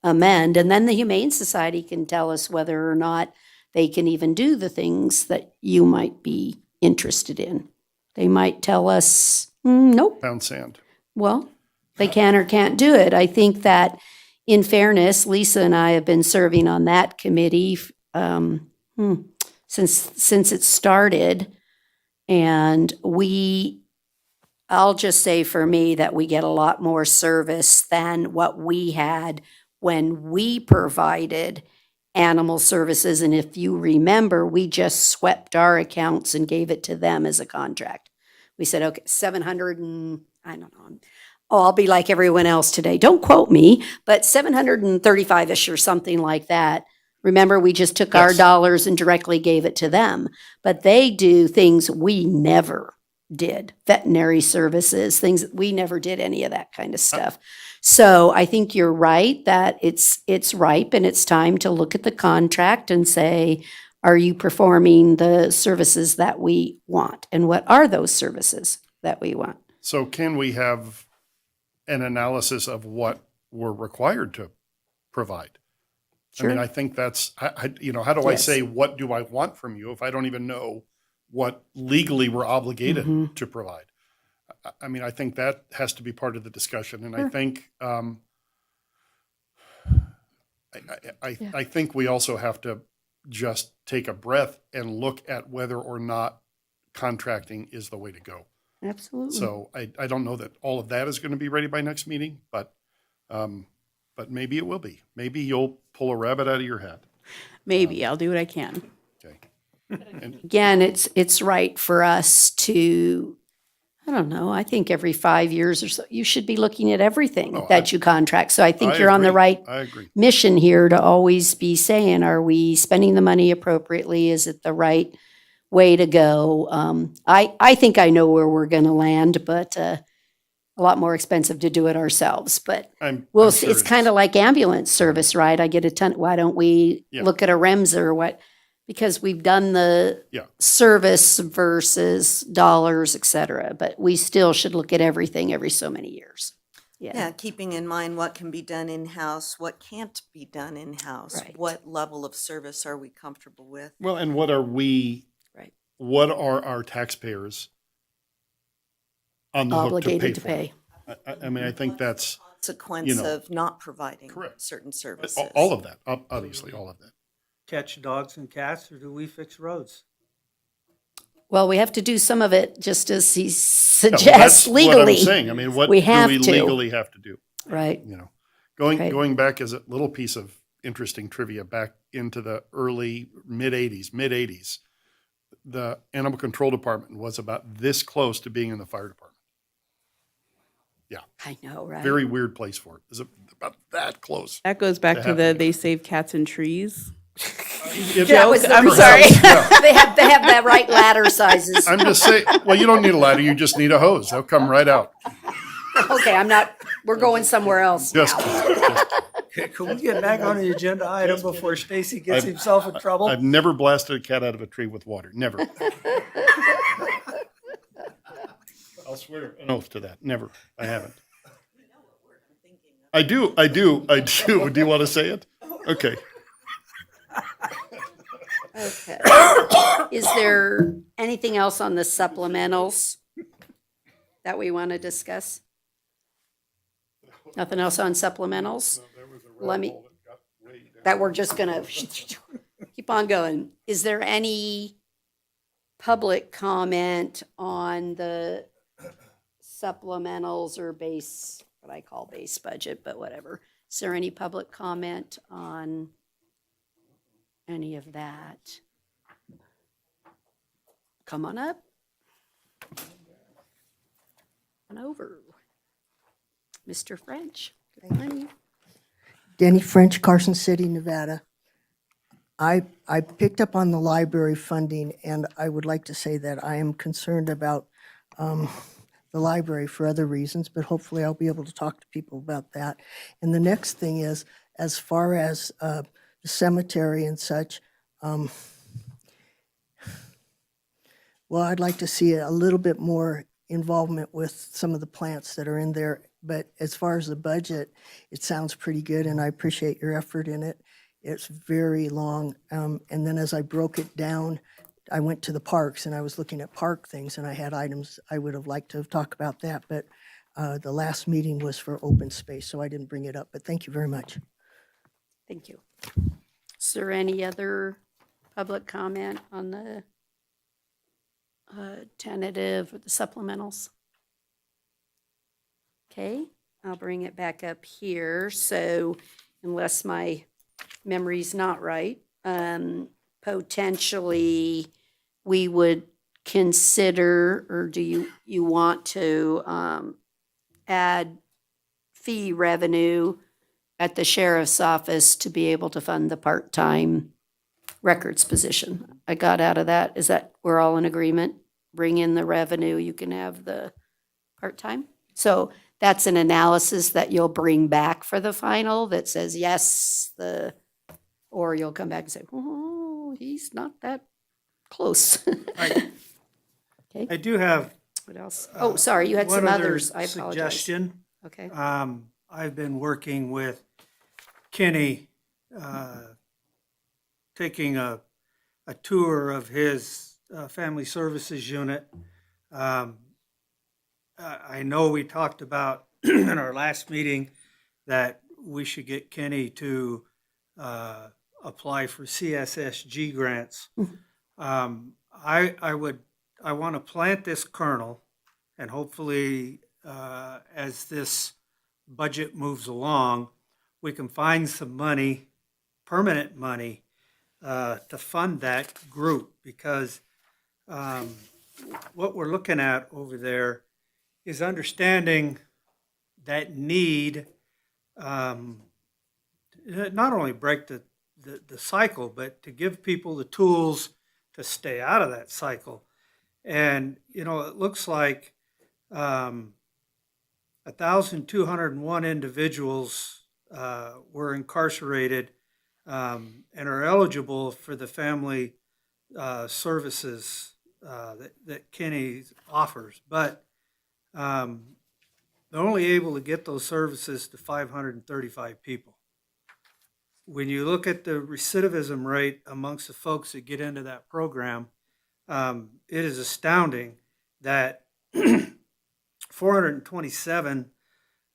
amend? And then the Humane Society can tell us whether or not they can even do the things that you might be interested in. They might tell us, nope. Pound sand. Well, they can or can't do it. I think that in fairness, Lisa and I have been serving on that committee since it started. And I'll just say for me that we get a lot more service than what we had when we provided animal services. And if you remember, we just swept our accounts and gave it to them as a contract. We said, okay, 700 and I don't know. Oh, I'll be like everyone else today. Don't quote me, but 735-ish or something like that. Remember, we just took our Yes. dollars and directly gave it to them. But they do things we never did. Veterinary services, things, we never did any of that kind of stuff. So I think you're right that it's ripe and it's time to look at the contract and say, are you performing the services that we want? And what are those services that we want? So can we have an analysis of what we're required to provide? Sure. I think that's, how do I Yes. say, what do I want from you if I don't even know what legally we're obligated Mhm. to provide. I mean, I think that has to be part of the discussion, and I Sure. think, Yeah. I think we also have to just take a breath and look at whether or not contracting is the way to go. Absolutely. So I don't know that all of that is going to be ready by next meeting, but maybe it will be. Maybe you'll pull a rabbit out of your hat. Maybe, I'll do what I can. Okay. And Again, it's right for us to, I don't know, I think every 5 years or so, you should be looking at everything Oh, that you contract. So I think I you're on the agree. right I agree. mission here to always be saying, are we spending the money appropriately? Is it the right way to go? I think I know where we're going to land, but a lot more expensive to do it ourselves. But we'll I'm see. sure It's it kind is. of like ambulance service, right? I get a ton. Why don't we Yeah. look at a REMS or what? Because we've done the Yeah. service versus dollars, et cetera. But we still should look at everything every so many years. Yeah, keeping in mind what can be done in-house, what can't be done in-house. Right. What level of service are we comfortable with? Well, and what are we, Right. what are our taxpayers on the hook Obligated to to pay pay. for? I mean, I think that's, Consequence know, of not providing correct. certain services. all of that, obviously, all of that. Catch dogs and cats, or do we fix roads? Well, we have to do some of it just as he Yeah, well, suggests that's legally. what I'm saying. I mean, what We do have we to. legally have to do? Right. You know, going Okay. going back as a little piece of interesting trivia back into the early mid 80s, the animal control department was about this close to being in the fire department. Yeah, I know, right? very weird place for it. Is about that close? That goes back to happening. they save cats and trees. That was the I'm result. sorry. Yeah. they have that right ladder sizes. I'm just saying. Well, you don't need a ladder. You just need a hose. They'll come right out. Okay, I'm not. We're going somewhere else. Just. Can we get back on the agenda item before Stacy gets himself in trouble? I've never blasted a cat out of a tree with water. Never. I'll swear an oath to that. Never. I haven't. I do. Do you want to say it? Okay. Okay. Is there anything else on the supplementals that we want to discuss? Nothing else on supplementals? Let me, that we're just gonna keep on going. Is there any public comment on the supplementals or base, what I call base budget, but whatever? Is there any public comment on any of that? Come on up. On over. Mr. French, good morning. Denny French, Carson City, Nevada. I picked up on the library funding, and I would like to say that I am concerned about the library for other reasons, but hopefully I'll be able to talk to people about that. And the next thing is, as far as the cemetery and such, well, I'd like to see a little bit more involvement with some of the plants that are in there. But as far as the budget, it sounds pretty good, and I appreciate your effort in it. It's very long. And then as I broke it down, I went to the parks, and I was looking at park things, and I had items I would have liked to have talked about that. But the last meeting was for open space, so I didn't bring it up. But thank you very much. Thank you. Is there any other public comment on the tentative or the supplementals? Okay, I'll bring it back up here. So unless my memory's not right, potentially we would consider, or do you want to add fee revenue at the sheriff's office to be able to fund the part-time records position? I got out of that. Is that, we're all in agreement? Bring in the revenue, you can have the part-time? So that's an analysis that you'll bring back for the final that says, yes, or you'll come back and say, oh, he's not that close. Okay, I do have. what else? Oh, sorry, you had one some other others. I apologize. Suggestion. Okay. I've been working with Kenny, taking a tour of his Family Services Unit. I know we talked about in our last meeting that we should get Kenny to apply for CSSG grants. I want to plant this kernel, and hopefully, as this budget moves along, we can find some money, permanent money, to fund that group, because what we're looking at over there is understanding that need, not only break the cycle, but to give people the tools to stay out of that cycle. And, you know, it looks like 1,201 individuals were incarcerated and are eligible for the family services that Kenny offers. But they're only able to get those services to 535 people. When you look at the recidivism rate amongst the folks that get into that program, it is astounding that 427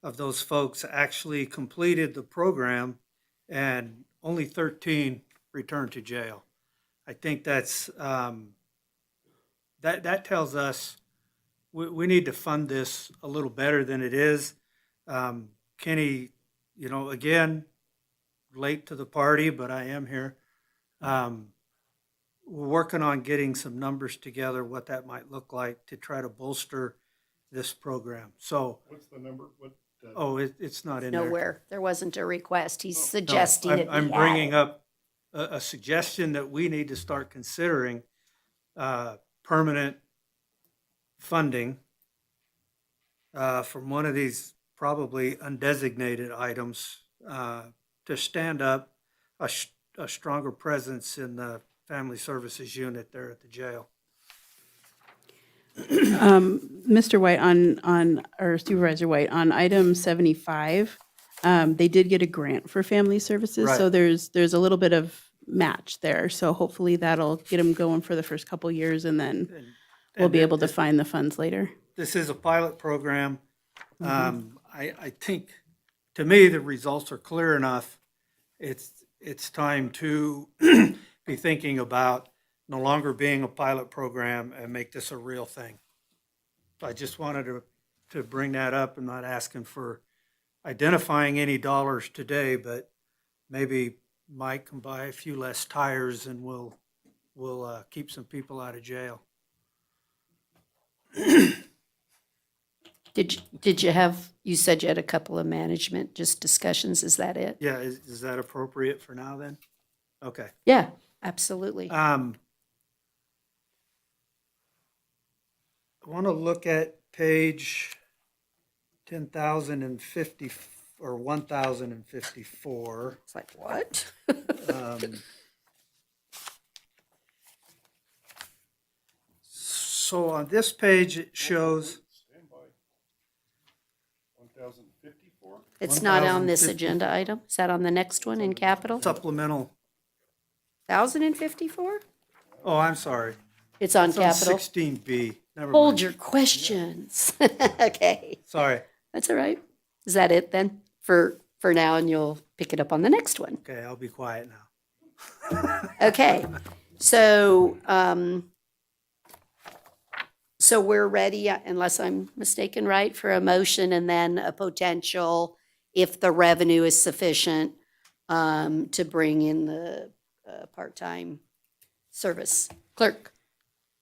of those folks actually completed the program and only 13 returned to jail. I think that's that tells us we need to fund this a little better than it is. Kenny, you know, again, late to the party, but I am here. We're working on getting some numbers together, what that might look like to try to bolster this program. So, What's the number? it's not in there. Nowhere. There wasn't a request. He's No, suggesting it. I'm be bringing added. up a suggestion that we need to start considering permanent funding from one of these probably undesignated items to stand up a stronger presence in the Family Services Unit there at the jail. Mr. White, or Supervisor White, on item 75, they did get a grant for family services, so Right. there's a little bit of match there. So hopefully that'll get them going for the first couple years, and then we'll be able to find the funds later. This is a pilot program. I think, to me, the results are clear enough. It's time to be thinking about no longer being a pilot program and make this a real thing. I just wanted to bring that up. I'm not asking for identifying any dollars today, but maybe Mike can buy a few less tires and we'll keep some people out of jail. Did you have, you said you had a couple of management, just discussions, is that it? Yeah, is that appropriate for now then? Okay. Yeah, absolutely. I want to look at page 10,050 or 1,054. It's like, what? So on this page, it shows, It's not on this 1,050. agenda item? Is that on the next one in capital? supplemental, 1,054? oh, I'm sorry. It's on It's on capital? 16B. Never Hold mind. your questions. Okay, Sorry. that's all right. Is that it then for now, and you'll pick it up on the next one? Okay, I'll be quiet now. Okay, so, so we're ready, unless I'm mistaken, right, for a motion and then a potential, if the revenue is sufficient, to bring in the part-time service clerk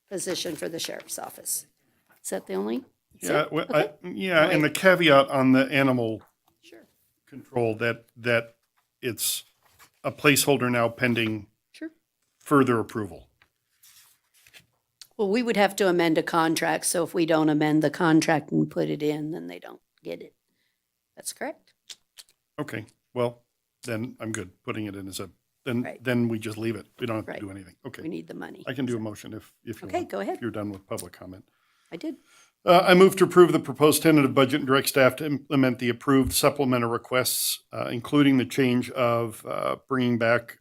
position for the sheriff's office. Is that the only? is Yeah, it? well, Okay. yeah, and the caveat on the animal Sure, control that it's a placeholder now pending sure. further approval. Well, we would have to amend a contract, so if we don't amend the contract and put it in, then they don't get it. That's correct? Okay, well, then I'm good putting it in as a, Right. then we just leave it. We don't have to Right. do anything. We Okay. need the money. I can do a motion if you Okay, want. go ahead. If you're done with public comment. I did. I move to approve the proposed tentative budget and direct staff to implement the approved supplemental requests, including the change of bringing back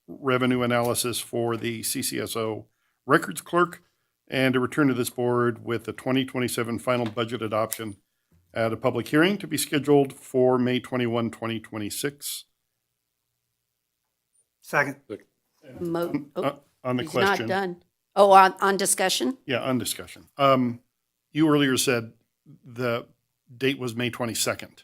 revenue analysis for the CCSO records clerk, and to return to this board with the 2027 final budget adoption at a public hearing to be scheduled for May 21, 2026. Second. On the He's question. not done. Oh, on discussion? Yeah, on discussion. You earlier said the date was May 22nd.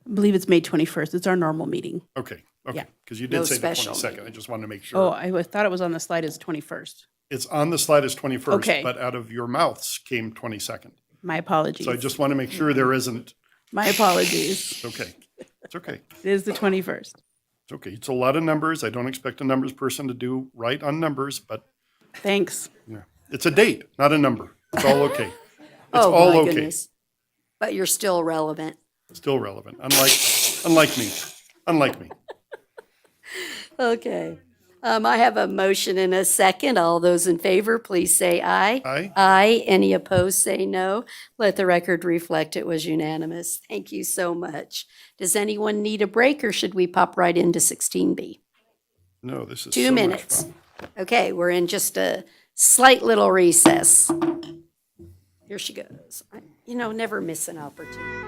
I believe it's May 21st. It's our normal meeting. Okay, Yeah. because you No did say the special 22nd. I just wanted to make sure. Oh, I thought it was on the slide as 21st. It's on the slide as 21st, Okay. but out of your mouths came 22nd. My apologies. So I just want to make sure there isn't, My apologies. it's okay. It's okay. It is the 21st. It's okay. It's a lot of numbers. I don't expect a numbers person to do right on numbers, but Thanks. yeah, it's a date, not a number. It's all okay. It's Oh, all my okay. goodness. But you're still relevant. Still relevant, unlike me. Unlike me. Okay. I have a motion and a second. All those in favor, please say aye. Aye. Aye. Any opposed, say no. Let the record reflect it was unanimous. Thank you so much. Does anyone need a break or should we pop right into 16B? No, this is 2 so much minutes. fun. Okay, we're in just a slight little recess. Here she goes. Never miss an opportunity.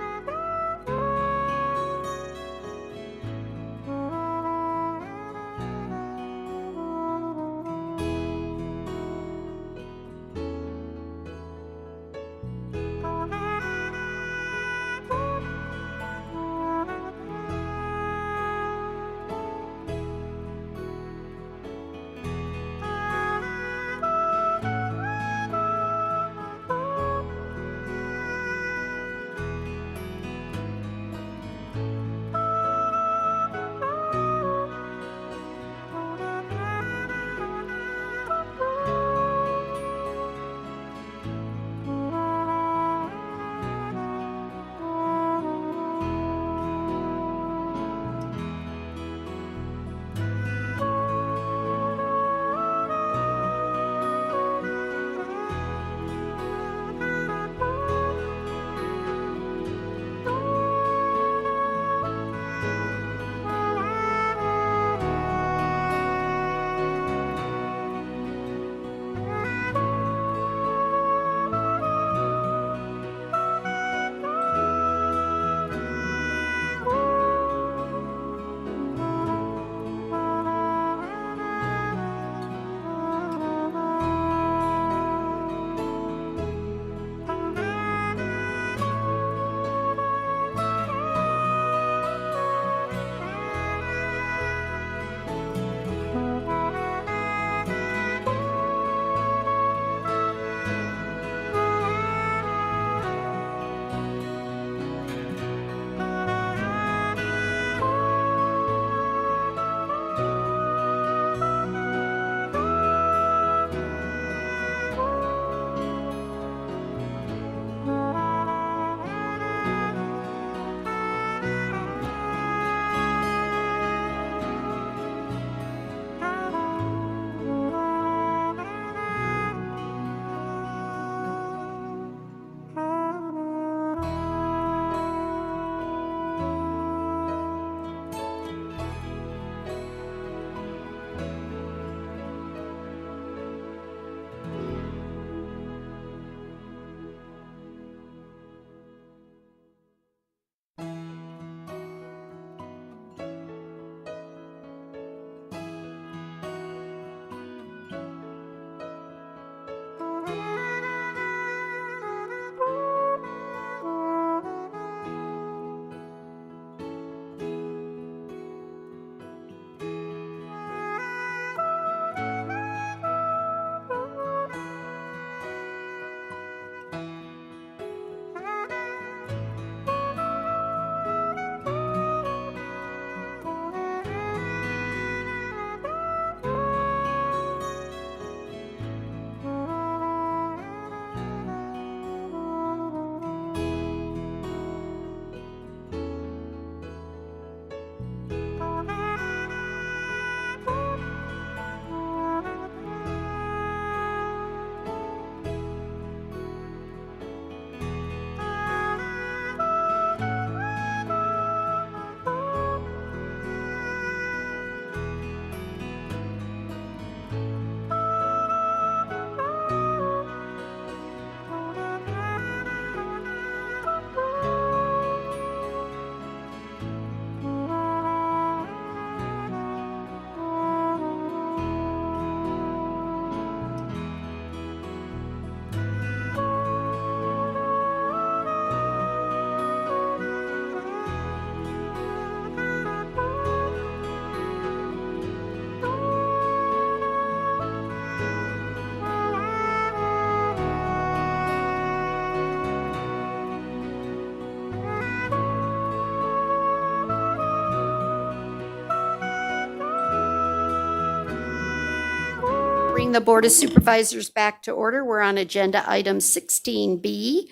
bring the Board of Supervisors back to order. We're on agenda item 16B.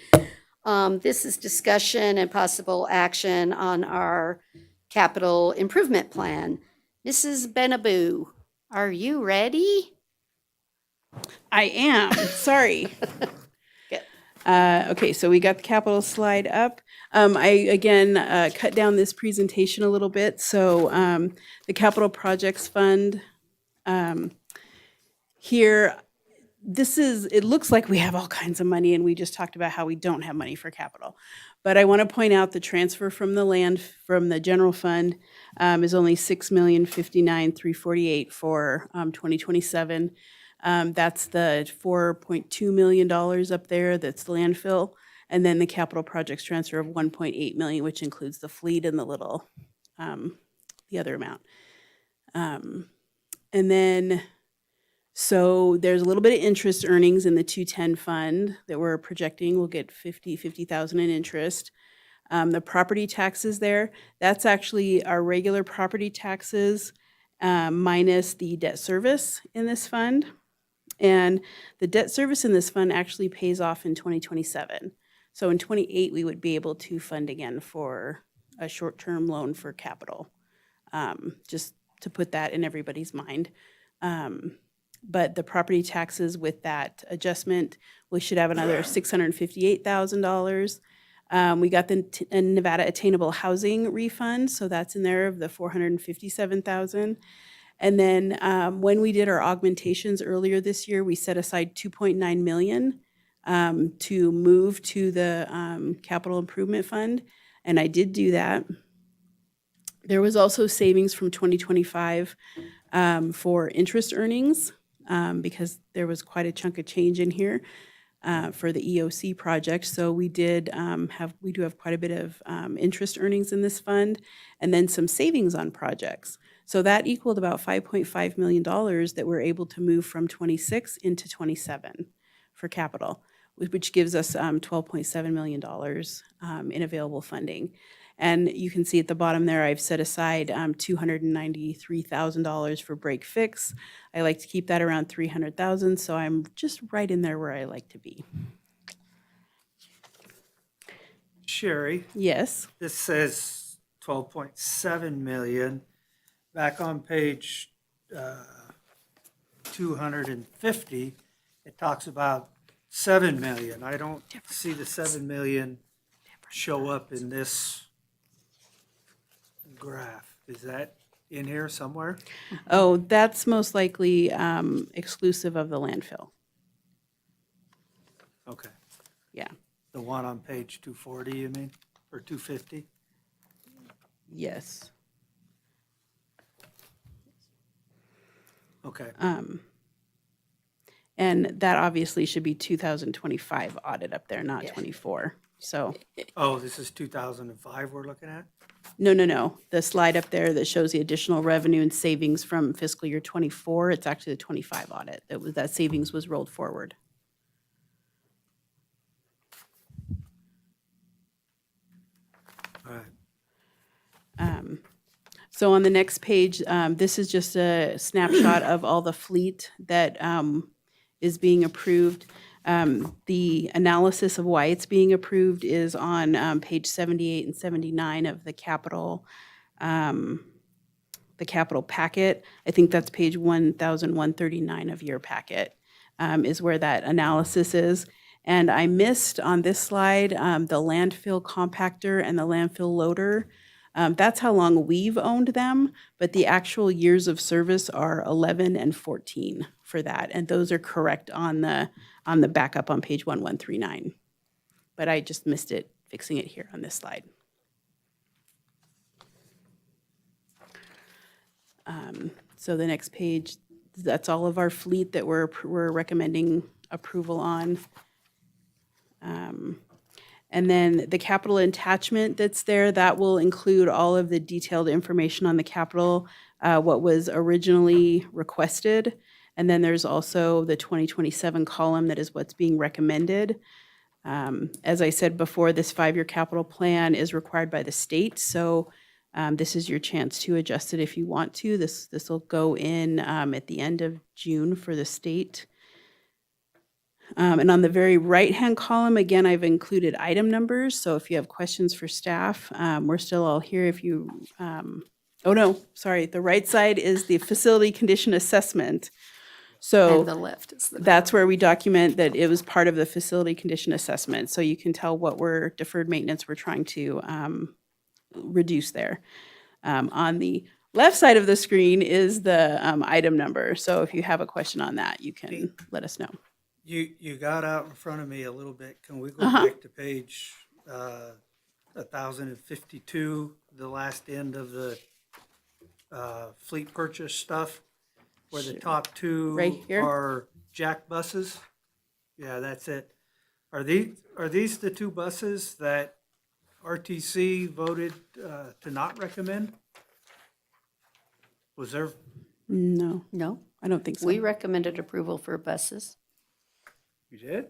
This is discussion and possible action on our capital improvement plan. Mrs. Benaboo, are you ready? I am, sorry. Good. Okay, so we got the capital slide up. I, again, cut down this presentation a little bit. So the Capital Projects Fund here, it looks like we have all kinds of money, and we just talked about how we don't have money for capital. But I want to point out the transfer from the general fund is only $6,059,348 for 2027. That's the $4.2 million up there. That's the landfill. And then the capital projects transfer of 1.8 million, which includes the fleet and the little, the other amount. And then, so there's a little bit of interest earnings in the 210 fund that we're projecting. We'll get 50,000 in interest. The property taxes there, that's actually our regular property taxes minus the debt service in this fund. And the debt service in this fund actually pays off in 2027. So in 28, we would be able to fund again for a short-term loan for capital, just to put that in everybody's mind. But the property taxes with that adjustment, we should have another $658,000. We got the Nevada Attainable Housing refund, so that's in there of the $457,000. And then when we did our augmentations earlier this year, we set aside $2.9 million to move to the capital improvement fund, and I did do that. There was also savings from 2025 for interest earnings because there was quite a chunk of change in here for the EOC project. So we do have quite a bit of interest earnings in this fund, and then some savings on projects. So that equaled about $5.5 million that we're able to move from 26 into 27 for capital, which gives us $12.7 million in available funding. And you can see at the bottom there, I've set aside $293,000 for break fix. I like to keep that around $300,000, so I'm just right in there where I like to be. Sherry, Yes. this says 12.7 million. Back on page 250, it talks about 7 million. I don't see the 7 million show up in this graph. Is that in here somewhere? Oh, that's most likely exclusive of the landfill. Okay. Yeah. The one on page 240, you mean? Or 250? Yes. Okay. And that obviously should be 2025 audit up there, not 24. So, Oh, this is 2005 we're looking at? no. The slide up there that shows the additional revenue and savings from fiscal year 24, it's actually the 25 audit. That savings was rolled forward. All right. So on the next page, this is just a snapshot of all the fleet that is being approved. The analysis of why it's being approved is on page 78 and 79 of the capital packet. I think that's page 1139 of your packet is where that analysis is. And I missed on this slide the landfill compactor and the landfill loader. That's how long we've owned them, but the actual years of service are 11 and 14 for that. And those are correct on the backup on page 1139. But I just missed it, fixing it here on this slide. So the next page, that's all of our fleet that we're recommending approval on. And then the capital attachment that's there, that will include all of the detailed information on the capital, what was originally requested. And then there's also the 2027 column that is what's being recommended. As I said before, this 5-year capital plan is required by the state. So This is your chance to adjust it if you want to. This will go in at the end of June for the state. And on the very right-hand column, again, I've included item numbers. So if you have questions for staff, we're still all here if you, oh no, sorry, the right side is the facility condition assessment. So And the left is the. that's where we document that it was part of the facility condition assessment. So you can tell what deferred maintenance we're trying to reduce there. On the left side of the screen is the item number. So if you have a question on that, you can let us know. You got out in front of me a little bit. Can we go Uh-huh. back to page 1052, the last end of the fleet purchase stuff, where the top two Right here? are jack buses? Yeah, that's it. Are these the two buses that RTC voted to not recommend? Was there? No, No, I don't think so. we recommended approval for buses. You did?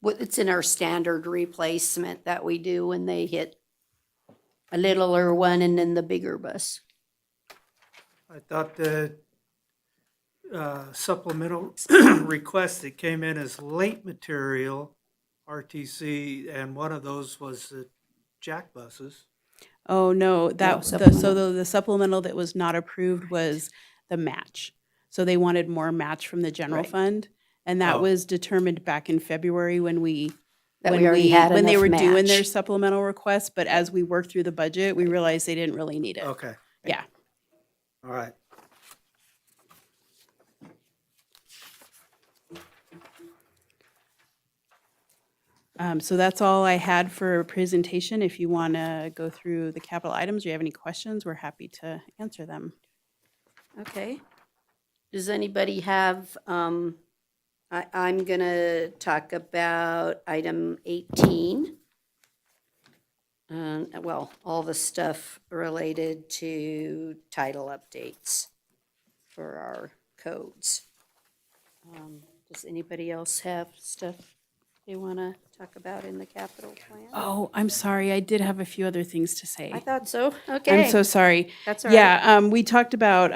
Well, it's in our standard replacement that we do when they hit a littler one and then the bigger bus. I thought the supplemental request that came in as late material, RTC, and one of those was the jack buses. Oh, no, that, supplemental. the supplemental that was not approved was the match. So they wanted more match from the general Right. fund. And that Oh. was determined back in February when That we already had when they enough were doing their match. supplemental request. But as we worked through the budget, we realized they didn't really need it. Okay, Yeah. all right. So that's all I had for a presentation. If you want to go through the capital items, or you have any questions, we're happy to answer them. Okay. Does anybody have, I'm gonna talk about item 18. Well, all the stuff related to title updates for our codes. Does anybody else have stuff they want to talk about in the capital plan? Oh, I'm sorry. I did have a few other things to say. I thought so. Okay. I'm so sorry. That's all right. Yeah, we talked about,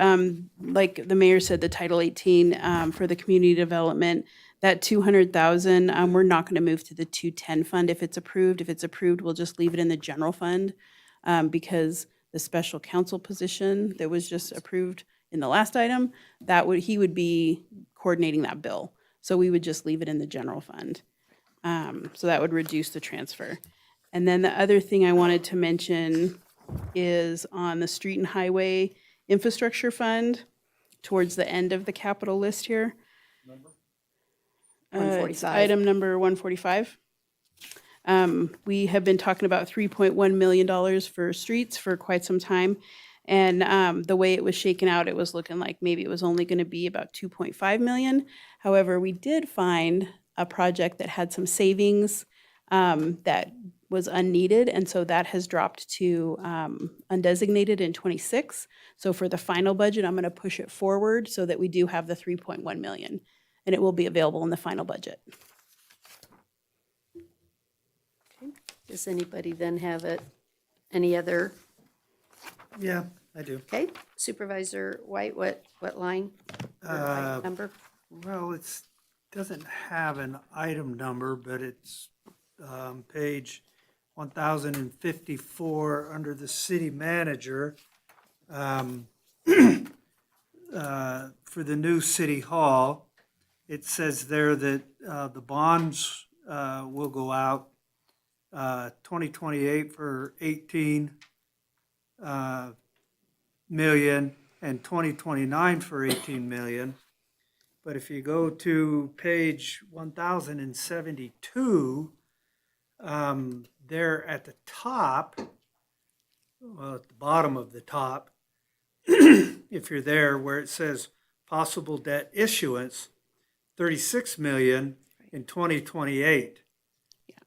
like the mayor said, the Title 18 for the community development, that 200,000, we're not going to move to the 210 fund if it's approved. If it's approved, we'll just leave it in the general fund because the special counsel position that was just approved in the last item, he would be coordinating that bill. So we would just leave it in the general fund. So that would reduce the transfer. And then the other thing I wanted to mention is on the street and highway infrastructure fund, towards the end of the capital list here. It's 145. item number 145. We have been talking about $3.1 million for streets for quite some time. And the way it was shaken out, it was looking like maybe it was only going to be about 2.5 million. However, we did find a project that had some savings that was unneeded, and so that has dropped to undesignated in 26. So for the final budget, I'm going to push it forward so that we do have the 3.1 million, and it will be available in the final budget. Okay. Does anybody then have any other? Yeah, I do. Okay, Supervisor White, what line? Or line number? Well, doesn't have an item number, but it's page 1054 under the city manager for the new city hall. It says there that the bonds will go out 2028 for 18 million and 2029 for 18 million. But if you go to page 1072, there at the top, well, at the bottom of the top, if you're there, where it says possible debt issuance, 36 million in 2028.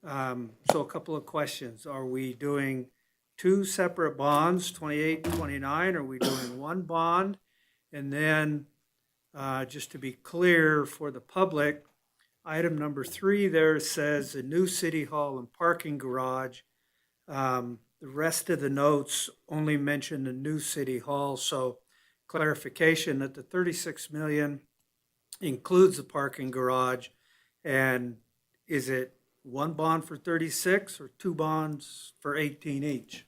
So a couple of questions. Are we doing two separate bonds, 28 and 29? Are we doing one bond? And then just to be clear for the public, item number 3 there says a new city hall and parking garage. the rest of the notes only mention the new city hall, so clarification that the 36 million includes the parking garage, and is it one bond for 36 or two bonds for 18 each?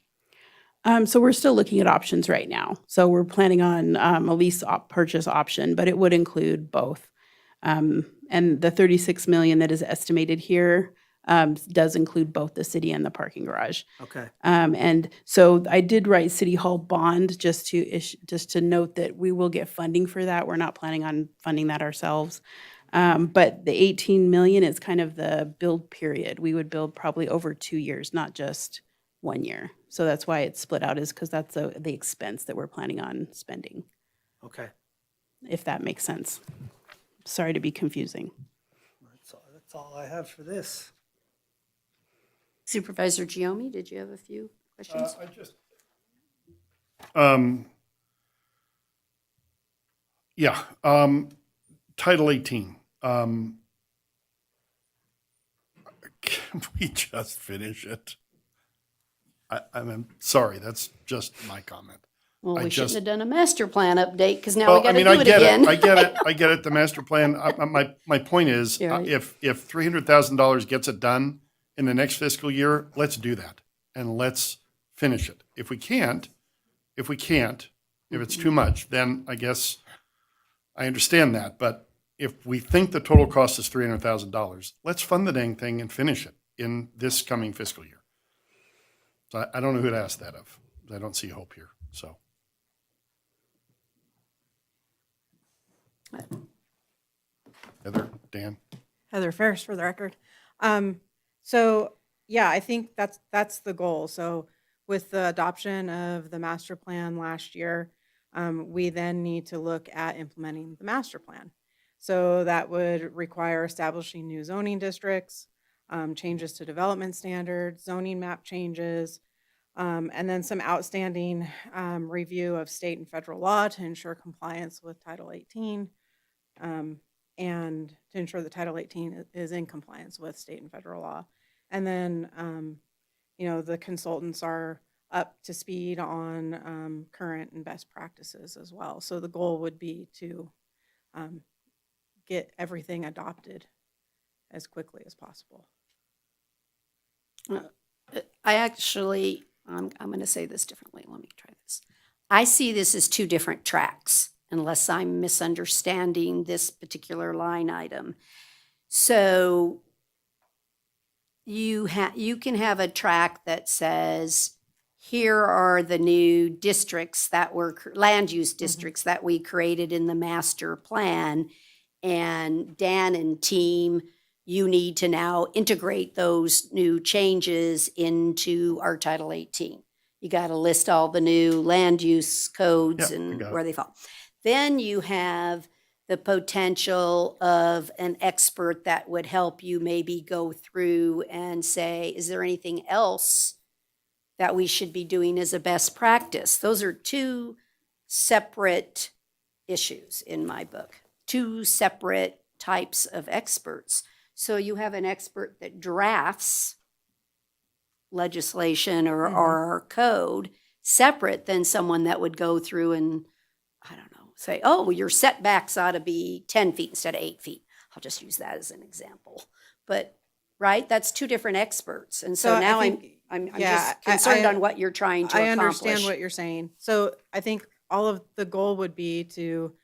So we're still looking at options right now. So we're planning on a lease purchase option, but it would include both. And the 36 million that is estimated here does include both the city and the parking garage. Okay. And so I did write City Hall bond just to note that we will get funding for that. We're not planning on funding that ourselves. But the 18 million is kind of the build period. We would build probably over 2 years, not just 1 year. So that's why it's split out, is because that's the expense that we're planning on spending, Okay. if that makes sense. Sorry to be confusing. That's all I have for this. Supervisor Giomi, did you have a few questions? Title 18. Can we just finish it? I'm sorry, that's just my comment. Well, we I shouldn't just- have done a master plan update because now Well, we got to do I it get again. I get it, the master plan. My point is, Yeah, right. if $300,000 gets it done in the next fiscal year, let's do that and let's finish it. If we can't, if it's too much, then I guess I understand that. But if we think the total cost is $300,000, let's fund the dang thing and finish it in this coming fiscal year. So I don't know who to ask that of. I don't see hope here, so. Heather, Dan? Heather Ferris for the record. So yeah, I think that's the goal. So with the adoption of the master plan last year, we then need to look at implementing the master plan. So that would require establishing new zoning districts, changes to development standards, zoning map changes, and then some outstanding review of state and federal law to ensure compliance with Title 18. And to ensure that Title 18 is in compliance with state and federal law. And then, the consultants are up to speed on current and best practices as well. So the goal would be to get everything adopted as quickly as possible. I actually, I'm going to say this differently. Let me try this. I see this as two different tracks, unless I'm misunderstanding this particular line item. So you can have a track that says, here are the new districts that were, land use districts that we created in the master plan. And Dan and team, you need to now integrate those new changes into our Title 18. You got to list all the new land use codes Yep, I and got it. where they fall. Then you have the potential of an expert that would help you maybe go through and say, is there anything else that we should be doing as a best practice? Those are two separate issues in my book, two separate types of experts. So you have an expert that drafts legislation or our code separate than someone that would go through and, I don't know, say, oh, your setbacks ought to be 10 feet instead of 8 feet. I'll just use that as an example. But, right, that's two different experts. And so I now think- I'm yeah, just concerned I- on what you're trying to I accomplish. understand what you're saying. So I think all of the goal would be to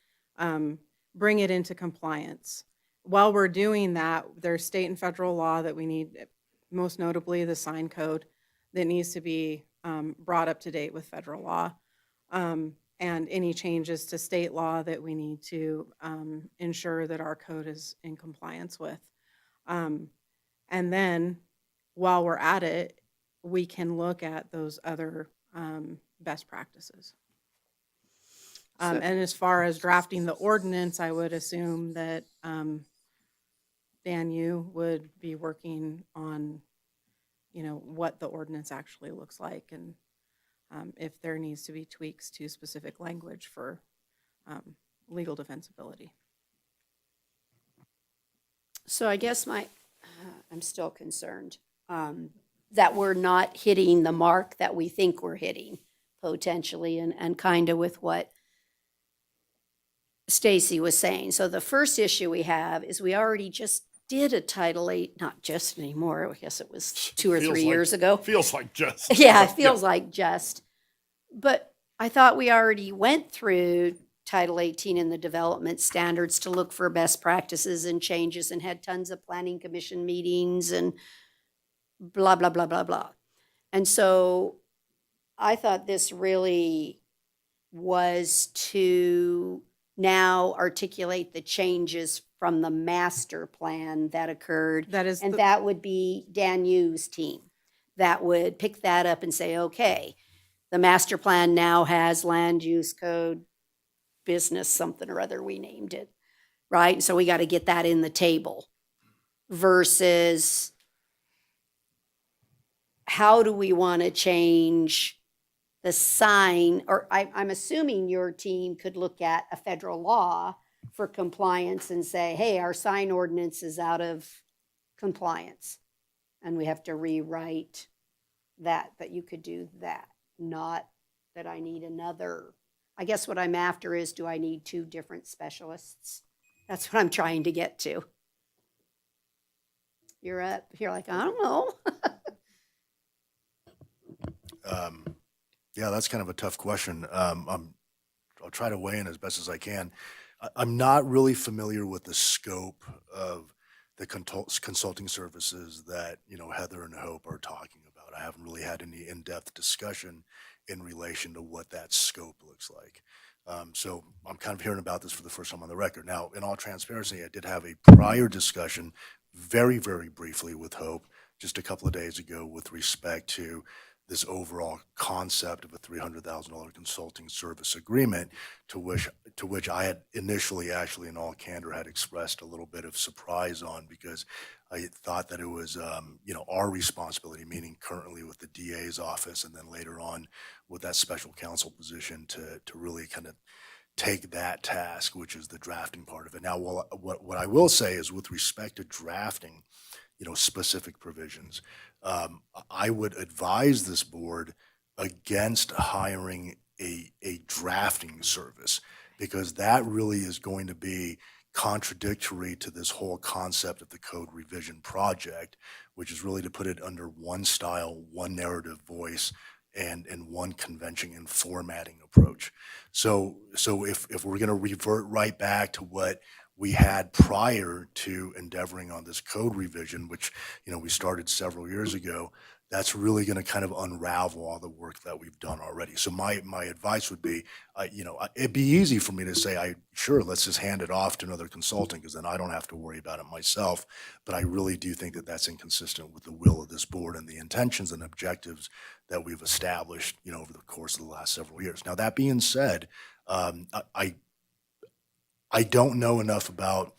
bring it into compliance. While we're doing that, there's state and federal law that we need, most notably the sign code, that needs to be brought up to date with federal law. And any changes to state law that we need to ensure that our code is in compliance with. And then while we're at it, we can look at those other best practices. And as far as drafting the ordinance, I would assume that Dan, you would be working on, what the ordinance actually looks like and if there needs to be tweaks to specific language for legal defensibility. So I guess I'm still concerned. that we're not hitting the mark that we think we're hitting potentially, and kind of with what Stacy was saying. So the first issue we have is we already just did a Title VIII, not just anymore, I guess it was 2 or 3 years ago. Feels like just. Yeah, it feels like just. But I thought we already went through Title 18 in the development standards to look for best practices and changes, and had tons of planning commission meetings and blah, blah, blah, blah, blah. And so I thought this really was to now articulate the changes from the master plan that occurred. That is And the- that would be Dan Yu's team that would pick that up and say, okay, the master plan now has land use code, business something or other, we named it, right? So we got to get that in the table versus how do we want to change the sign, or I'm assuming your team could look at a federal law for compliance and say, hey, our sign ordinance is out of compliance. And we have to rewrite that, but you could do that, not that I need another. I guess what I'm after is, do I need 2 different specialists? That's what I'm trying to get to. You're like, I don't know. Yeah, that's kind of a tough question. I'll try to weigh in as best as I can. I'm not really familiar with the scope of the consulting services that, Heather and Hope are talking about. I haven't really had any in-depth discussion in relation to what that scope looks like. So I'm kind of hearing about this for the first time on the record. Now, in all transparency, I did have a prior discussion very, very briefly with Hope just a couple of days ago with respect to this overall concept of a $300,000 consulting service agreement, to which I had initially, actually in all candor, had expressed a little bit of surprise on, because I thought that it was, our responsibility, meaning currently with the DA's office and then later on with that special counsel position, to really kind of take that task, which is the drafting part of it. Now, what I will say is, with respect to drafting, specific provisions, I would advise this board against hiring a drafting service, because that really is going to be contradictory to this whole concept of the code revision project, which is really to put it under one style, one narrative voice, and one convention and formatting approach. So if we're going to revert right back to what we had prior to endeavoring on this code revision, which, we started several years ago, that's really going to kind of unravel all the work that we've done already. So my advice would be, it'd be easy for me to say, sure, let's just hand it off to another consultant, because then I don't have to worry about it myself. But I really do think that that's inconsistent with the will of this board and the intentions and objectives that we've established, over the course of the last several years. Now, that being said, I don't know enough about,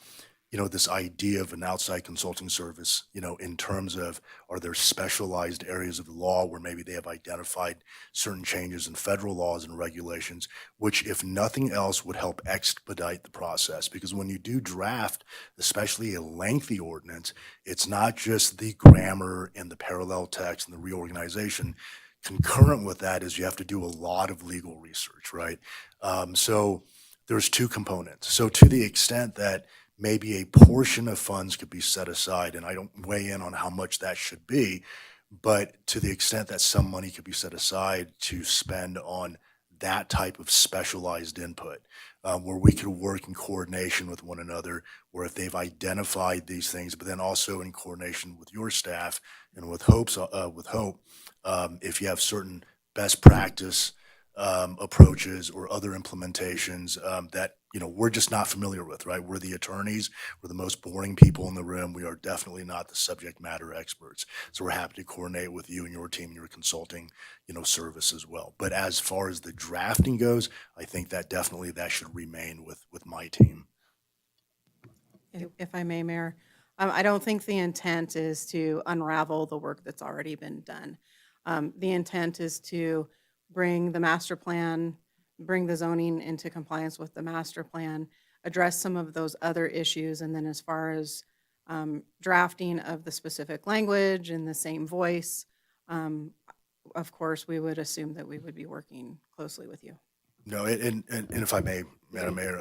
this idea of an outside consulting service, in terms of, are there specialized areas of the law where maybe they have identified certain changes in federal laws and regulations, which, if nothing else, would help expedite the process. Because when you do draft, especially a lengthy ordinance, it's not just the grammar and the parallel text and the reorganization. Concurrent with that is you have to do a lot of legal research, right? So there's 2 components. So to the extent that maybe a portion of funds could be set aside, and I don't weigh in on how much that should be, but to the extent that some money could be set aside to spend on that type of specialized input, where we could work in coordination with one another, where if they've identified these things, but then also in coordination with your staff and with Hope, if you have certain best practice approaches or other implementations that we're just not familiar with, right? We're the attorneys, we're the most boring people in the room. We are definitely not the subject matter experts. So we're happy to coordinate with you and your team and your consulting, service as well. But as far as the drafting goes, I think that definitely that should remain with my team. If I may, Mayor, I don't think the intent is to unravel the work that's already been done. The intent is to bring the master plan, bring the zoning into compliance with the master plan, address some of those other issues, and then as far as drafting of the specific language in the same voice, of course, we would assume that we would be working closely with you. No, and if I may, Madam Mayor,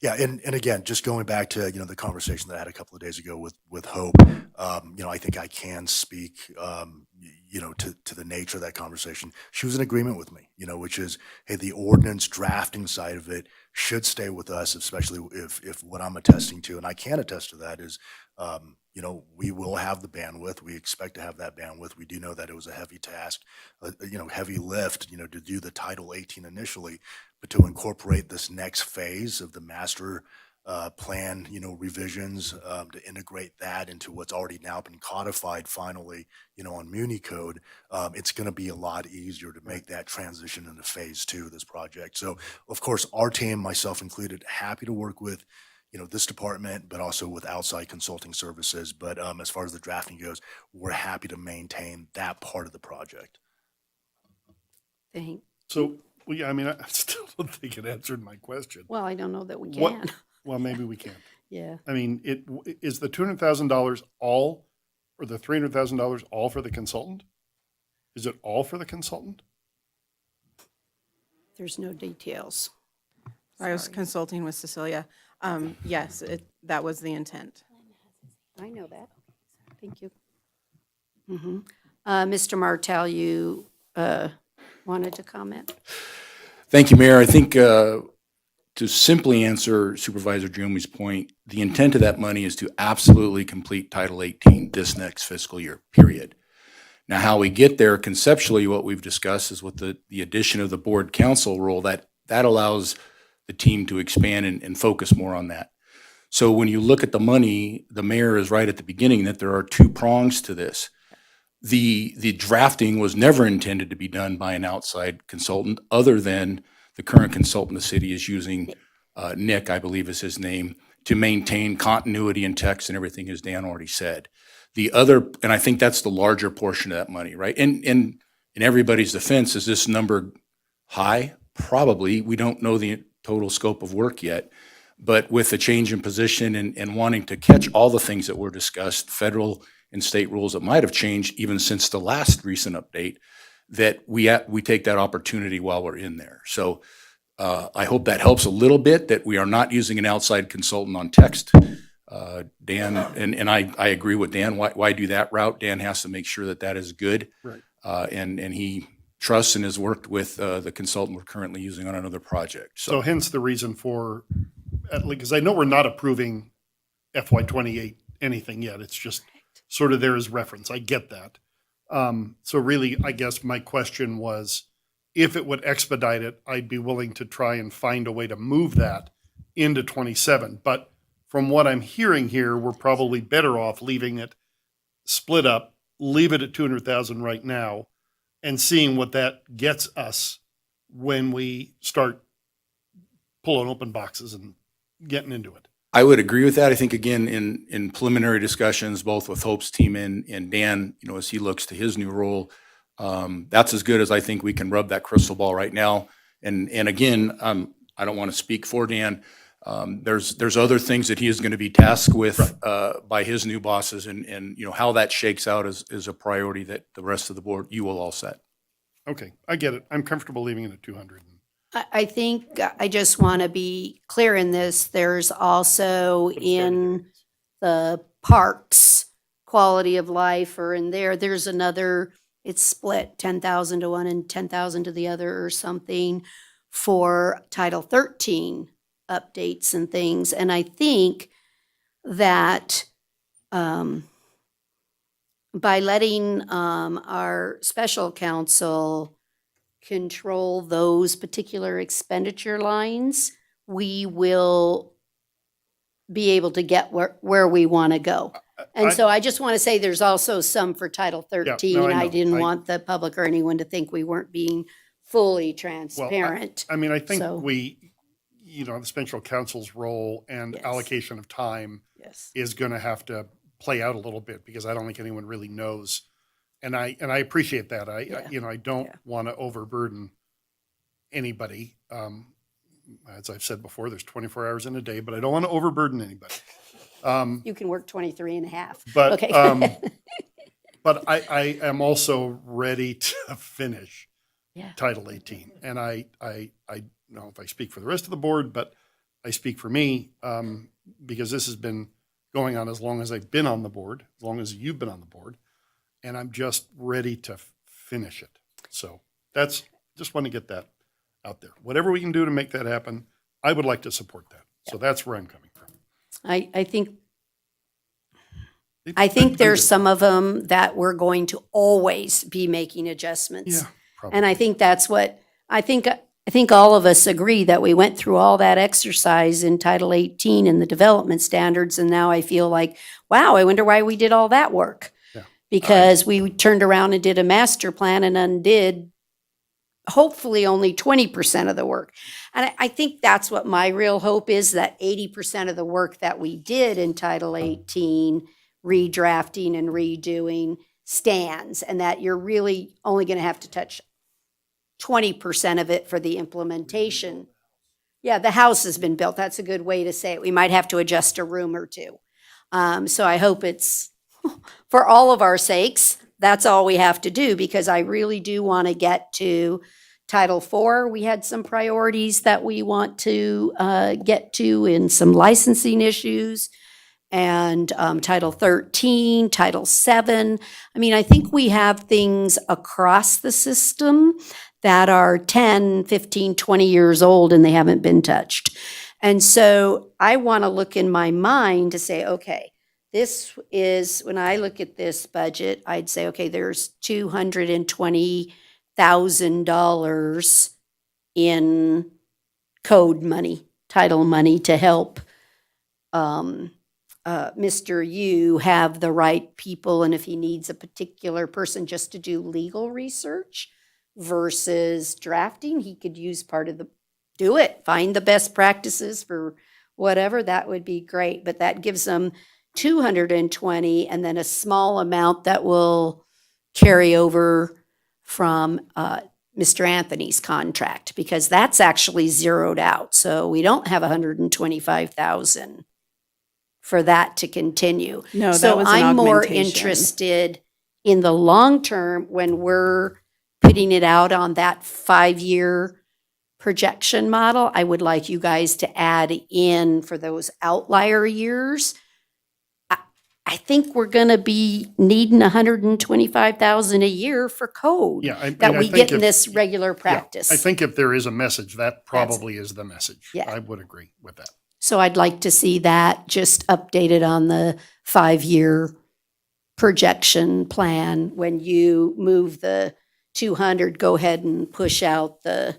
yeah, and again, just going back to, the conversation that I had a couple of days ago with Hope, I think I can speak, to the nature of that conversation. She was in agreement with me, which is, hey, the ordinance drafting side of it should stay with us, especially if what I'm attesting to, and I can attest to that, is, we will have the bandwidth. We expect to have that bandwidth. We do know that it was a heavy task, heavy lift, to do the Title 18 initially, but to incorporate this next phase of the master plan, revisions, to integrate that into what's already now been codified finally, on Muni Code, it's going to be a lot easier to make that transition into phase 2 of this project. So, of course, our team, myself included, happy to work with this department, but also with outside consulting services. But as far as the drafting goes, we're happy to maintain that part of the project. Thank. So, well, yeah, I mean, I still don't think it answered my question. Well, I don't know that we What- can. Well, maybe we can't. Yeah. I mean, is the $200,000 all, or the $300,000 all for the consultant? Is it all for the consultant? There's no details. I was Sorry. consulting with Cecilia. Yes, that was the intent. I know that. Thank you. Mr. Martell, you wanted to comment? Thank you, Mayor. I think to simply answer Supervisor Drumey's point, the intent of that money is to absolutely complete Title 18 this next fiscal year, period. Now, how we get there conceptually, what we've discussed is with the addition of the board council role, that allows the team to expand and focus more on that. So when you look at the money, the mayor is right at the beginning that there are two prongs to this. The drafting was never intended to be done by an outside consultant other than the current consultant the city is using, Nick, I believe is his name, to maintain continuity in text and everything, as Dan already said. The other, and I think that's the larger portion of that money, right? And in everybody's defense, is this number high? Probably. We don't know the total scope of work yet. But with the change in position and wanting to catch all the things that were discussed, federal and state rules that might have changed even since the last recent update, that we take that opportunity while we're in there. So I hope that helps a little bit, that we are not using an outside consultant on text. Dan, and I agree with Dan. Why do that route? Dan has to make sure that that is good. Right. And he trusts and has worked with the consultant we're currently using on another project. So hence the reason for, because I know we're not approving FY28 anything yet. It's just sort of there as reference. I get that. So really, I guess my question was, if it would expedite it, I'd be willing to try and find a way to move that into 27. But from what I'm hearing here, we're probably better off leaving it split up, leave it at 200,000 right now, and seeing what that gets us when we start pulling open boxes and getting into it. I would agree with that. I think, again, in preliminary discussions, both with Hope's team and Dan, as he looks to his new role, that's as good as I think we can rub that crystal ball right now. And again, I don't want to speak for Dan. There's other things that he is going to be tasked with by his new bosses, and how that shakes out is a priority that the rest of the board, you will all set. Okay, I get it. I'm comfortable leaving it at 200. I think I just want to be clear in this. There's also in the parks, quality of life, or in there's another, it's split 10,000 to one and 10,000 to the other or something for Title 13 updates and things. And I think that by letting our special counsel control those particular expenditure lines, we will be able to get where we want to go. And so I just want to say there's also some for Title 13. I know. I didn't want the public or anyone to think we weren't being fully transparent. I mean, I think So- the special counsel's role and allocation of time is going to have to play out a little bit, because I don't think anyone really knows. And I appreciate that. I don't want to overburden anybody. As I've said before, there's 24 hours in a day, but I don't want to overburden anybody. You can work 23 and a half. But Okay. But I am also ready to finish Yeah. Title 18. And I don't know if I speak for the rest of the board, but I speak for me, because this has been going on as long as I've been on the board, as long as you've been on the board, and I'm just ready to finish it. So just want to get that out there. Whatever we can do to make that happen, I would like to support that. So that's where I'm coming from. I think there's some of them that we're going to always be making adjustments. Yeah, probably. And I think that's what, I think all of us agree that we went through all that exercise in Title 18 and the development standards, and now I feel like, wow, I wonder why we did all that work. Yeah. Because we turned around and did a master plan and undid hopefully only 20% of the work. And I think that's what my real hope is, that 80% of the work that we did in Title 18, redrafting and redoing, stands, and that you're really only going to have to touch 20% of it for the implementation. Yeah, the house has been built. That's a good way to say it. We might have to adjust a room or two. So I hope it's, for all of our sakes, that's all we have to do, because I really do want to get to Title IV. We had some priorities that we want to get to in some licensing issues, and Title 13, Title 7. I mean, I think we have things across the system that are 10, 15, 20 years old and they haven't been touched. And so I want to look in my mind to say, okay, this is, when I look at this budget, I'd say, okay, there's $220,000 in code money, title money, to help Mr. Yu have the right people, and if he needs a particular person just to do legal research versus drafting, he could use part of do it, find the best practices for whatever, that would be great. But that gives them 220, and then a small amount that will carry over from Mr. Anthony's contract, because that's actually zeroed out. So we don't have 125,000 for that to continue. No, that So was an I'm more augmentation. interested in the long term, when we're putting it out on that 5-year projection model. I would like you guys to add in for those outlier years. I think we're going to be needing 125,000 a year for code. Yeah, I that mean, I we think get in if- this regular Yeah, practice. I think if there is a message, that probably is the message. Yeah. I would agree with that. So I'd like to see that just updated on the 5-year projection plan. When you move the 200, go ahead and push out the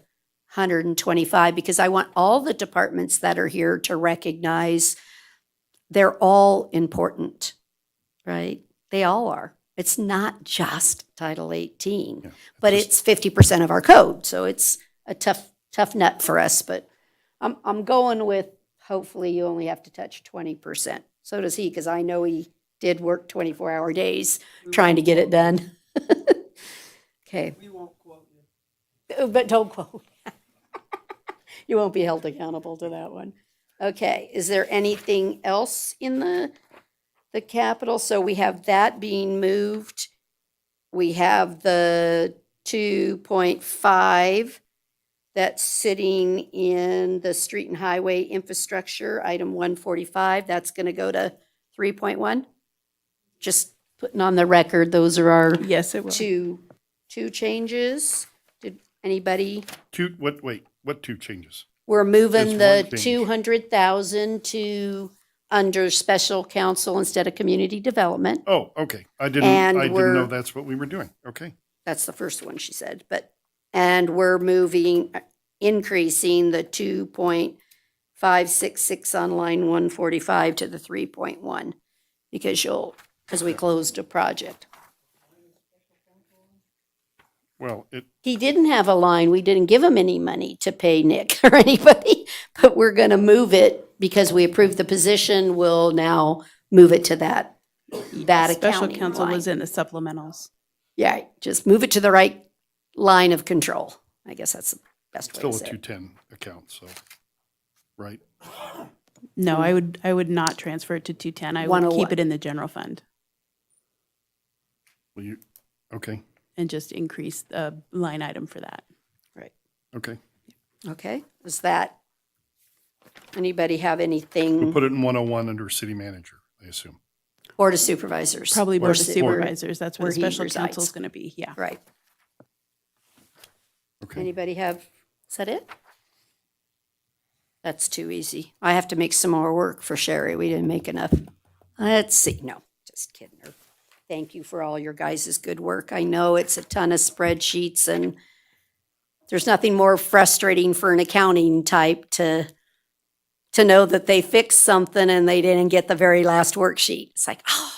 125, because I want all the departments that are here to recognize they're all important, right? They all are. It's not just Title 18, Yeah. but it's 50% of our code. So it's a tough nut for us, but I'm going with, hopefully you only have to touch 20%. So does he, because I know he did work 24-hour days trying to get it done. Okay. We won't quote you. But don't quote. You won't be held accountable to that one. Okay, is there anything else in the capital? So we have that being moved. We have the 2.5 that's sitting in the street and highway infrastructure, item 145. That's going to go to 3.1. Just putting on the record, those are our Yes, it will. two changes. Did anybody? What two changes? We're moving the It's one change. 200,000 to under special counsel instead of community development. Oh, okay. I And didn't we're- know that's what we were doing. Okay. That's the first one she said, and we're increasing the 2.566 on line 145 to the 3.1 because we closed a project. Well, He didn't have a line. We didn't give him any money to pay Nick or anybody, but we're going to move it because we approved the position. We'll now move it to that Special accounting counsel line. was in the supplementals. Yeah, just move it to the right line of control. I guess that's the best way still to a say it. 210 account, so, right? No, I would not transfer it to 210. I would 101. keep it in the general fund. Will you, okay, and just increase the line item for that. Right. okay. Okay, is that, anybody have We'll anything? put it in 101 under city manager, I assume. Board of Supervisors. Probably Board of Su- Supervisors, that's where the he special resides. counsel is going to be, yeah. Right. Okay. Anybody have, is that it? That's too easy. I have to make some more work for Sherry. We didn't make enough. Let's see. No, just kidding her. Thank you for all your guys' good work. I know it's a ton of spreadsheets, and there's nothing more frustrating for an accounting type to know that they fixed something and they didn't get the very last worksheet. It's like, oh.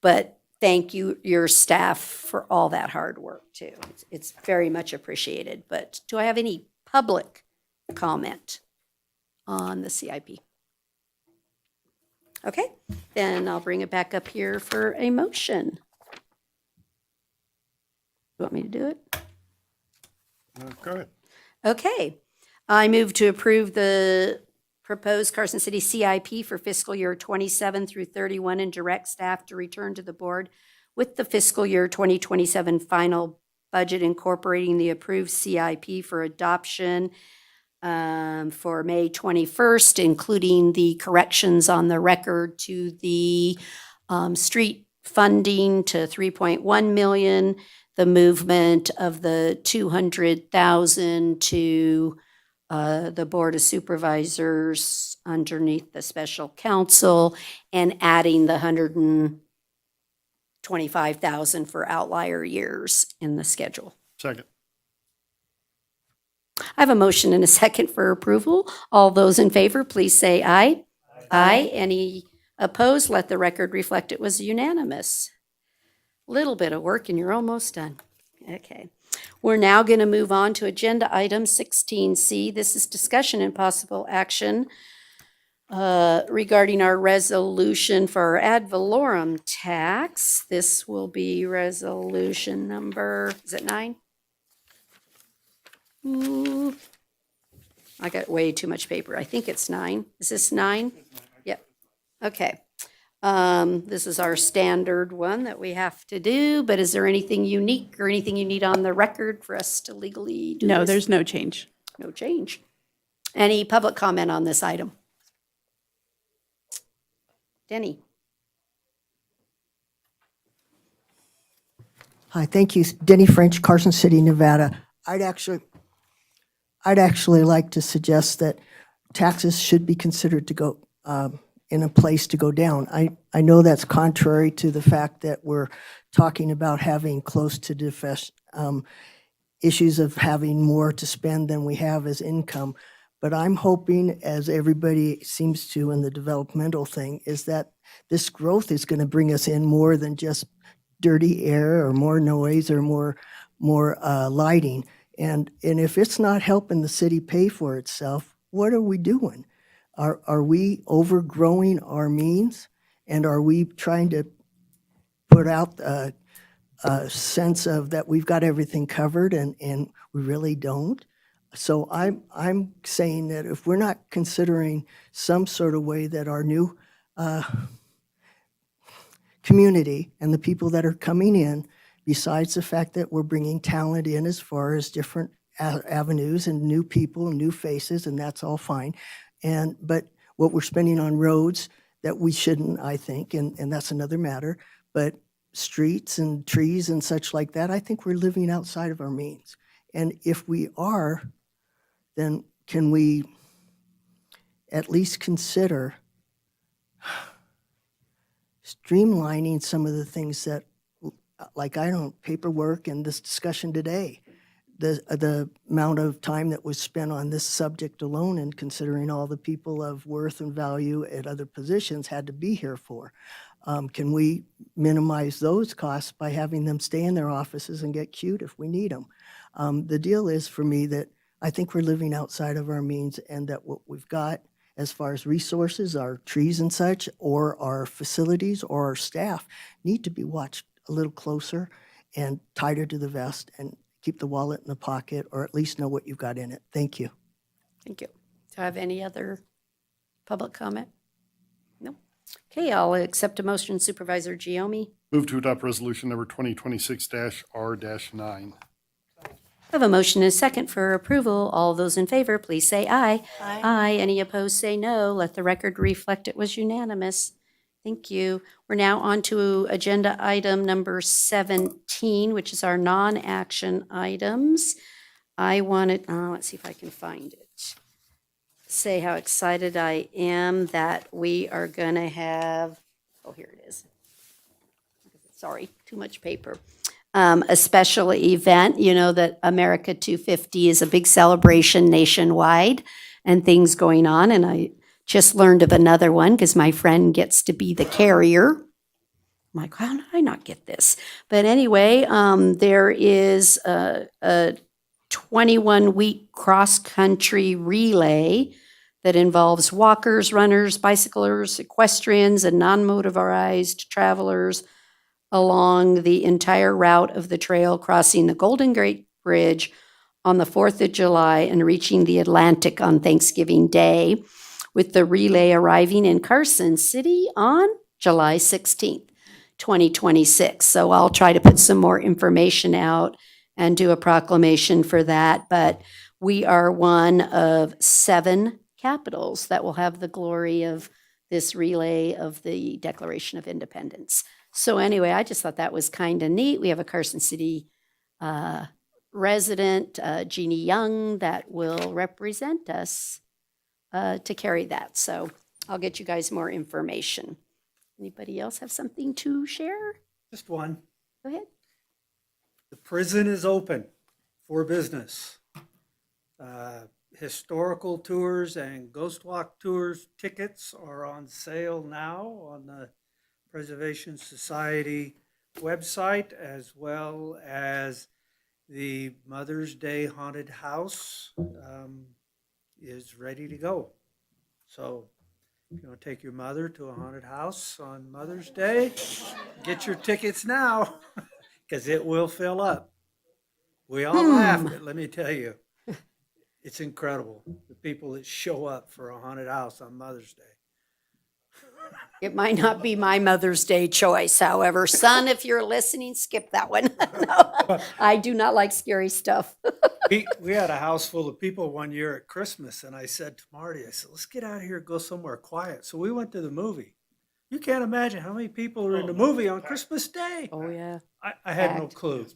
But thank you, your staff, for all that hard work too. It's very much appreciated. But do I have any public comment on the CIP? Okay, then I'll bring it back up here for a motion. You want me to do it? Go ahead. Okay, I move to approve the proposed Carson City CIP for fiscal year 27 through 31 and direct staff to return to the board with the fiscal year 2027 final budget incorporating the approved CIP for adoption for May 21st, including the corrections on the record to the street funding to 3.1 million, the movement of the 200,000 to the Board of Supervisors underneath the special counsel, and adding the 125,000 for outlier years in the schedule. Second. I have a motion and a second for approval. All those in favor, please say aye. Aye. Any opposed? Let the record reflect it was unanimous. Little bit of work and you're almost done. Okay. We're now going to move on to agenda item 16C. This is discussion and possible action regarding our resolution for our ad valorem tax. This will be resolution number, is it 9? Ooh, I got way too much paper. I think it's 9. Is this 9? Yep. Okay. This is our standard one that we have to do, but is there anything unique or anything you need on the record for us to legally do No, this? there's no change. No change. Any public comment on this item? Denny? Hi, thank you. Denny French, Carson City, Nevada. I'd actually like to suggest that taxes should be considered to go in a place to go down. I know that's contrary to the fact that we're talking about having close to issues of having more to spend than we have as income. But I'm hoping, as everybody seems to in the developmental thing, is that this growth is going to bring us in more than just dirty air or more noise or more lighting. And if it's not helping the city pay for itself, what are we doing? Are we overgrowing our means? And are we trying to put out a sense of that we've got everything covered and we really don't? So I'm saying that if we're not considering some sort of way that our new community and the people that are coming in, besides the fact that we're bringing talent in as far as different avenues and new people and new faces, and that's all fine. But what we're spending on roads that we shouldn't, I think, and that's another matter, but streets and trees and such like that, I think we're living outside of our means. And if we are, then can we at least consider streamlining some of the things that, like paperwork and this discussion today, the amount of time that was spent on this subject alone and considering all the people of worth and value at other positions had to be here for. Can we minimize those costs by having them stay in their offices and get cute if we need them? The deal is for me that I think we're living outside of our means and that what we've got as far as resources, our trees and such, or our facilities or our staff need to be watched a little closer and tighter to the vest and keep the wallet in the pocket or at least know what you've got in it. Thank you. Thank you. Do I have any other public comment? No? Okay, I'll accept a motion. Supervisor Giomi. Move to adopt resolution number 2026-R-9. I have a motion and a second for approval. All those in favor, please say aye. Aye. Any opposed, say no. Let the record reflect it was unanimous. Thank you. We're now on to agenda item number 17, which is our non-action items. I wanted, let's see if I can find it. Say how excited I am that we are going to have, oh, here it is. Sorry, too much paper. A special event, you know that America 250 is a big celebration nationwide and things going on. And I just learned of another one because my friend gets to be the carrier. I'm like, how did I not get this? But anyway, there is a 21-week cross-country relay that involves walkers, runners, bicyclers, equestrians, and non-motorized travelers along the entire route of the trail, crossing the Golden Gate Bridge on the 4th of July and reaching the Atlantic on Thanksgiving Day, with the relay arriving in Carson City on July 16th, 2026. So I'll try to put some more information out and do a proclamation for that. But we are one of 7 capitals that will have the glory of this relay of the Declaration of Independence. So anyway, I just thought that was kind of neat. We have a Carson City resident, Jeannie Young, that will represent us to carry that. So I'll get you guys more information. Anybody else have something to share? Just one. Go ahead. The prison is open for business. Historical tours and ghost walk tours tickets are on sale now on the Preservation Society website, as well as the Mother's Day Haunted House is ready to go. So if you want to take your mother to a haunted house on Mother's Day, get your tickets now because it will fill up. We all laughed, but let me tell you, it's incredible, the people that show up for a haunted house on Mother's Day. It might not be my Mother's Day choice, however. Son, if you're listening, skip that one. No, I do not like scary stuff. We had a house full of people one year at Christmas, and I said to Marty, I said, let's get out of here and go somewhere quiet. So we went to the movie. You can't imagine how many people are in the movie on Christmas Day. Oh, yeah. I had no Packed. clue.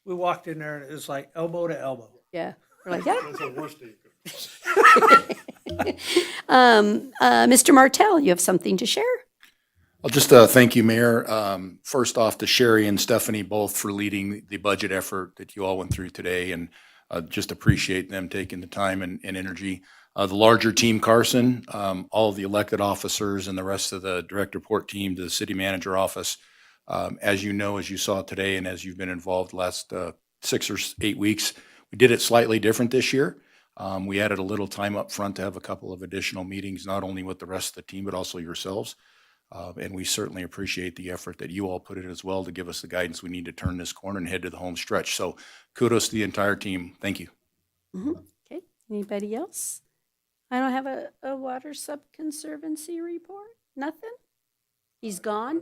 We walked in there, and it was like elbow to elbow. Yeah. We're like, yeah. That's the worst day. Mr. Martell, you have something to share? I'll just thank you, Mayor. First off, to Sherry and Stephanie, both for leading the budget effort that you all went through today, and just appreciate them taking the time and energy. The larger team, Carson, all of the elected officers and the rest of the direct report team to the city manager office. As you know, as you saw today, and as you've been involved the last 6 or 8 weeks, we did it slightly different this year. We added a little time up front to have a couple of additional meetings, not only with the rest of the team, but also yourselves. And we certainly appreciate the effort that you all put in as well to give us the guidance we need to turn this corner and head to the home stretch. So kudos to the entire team. Thank you. Okay. Anybody else? I don't have a water sub-conservancy report? Nothing? He's gone?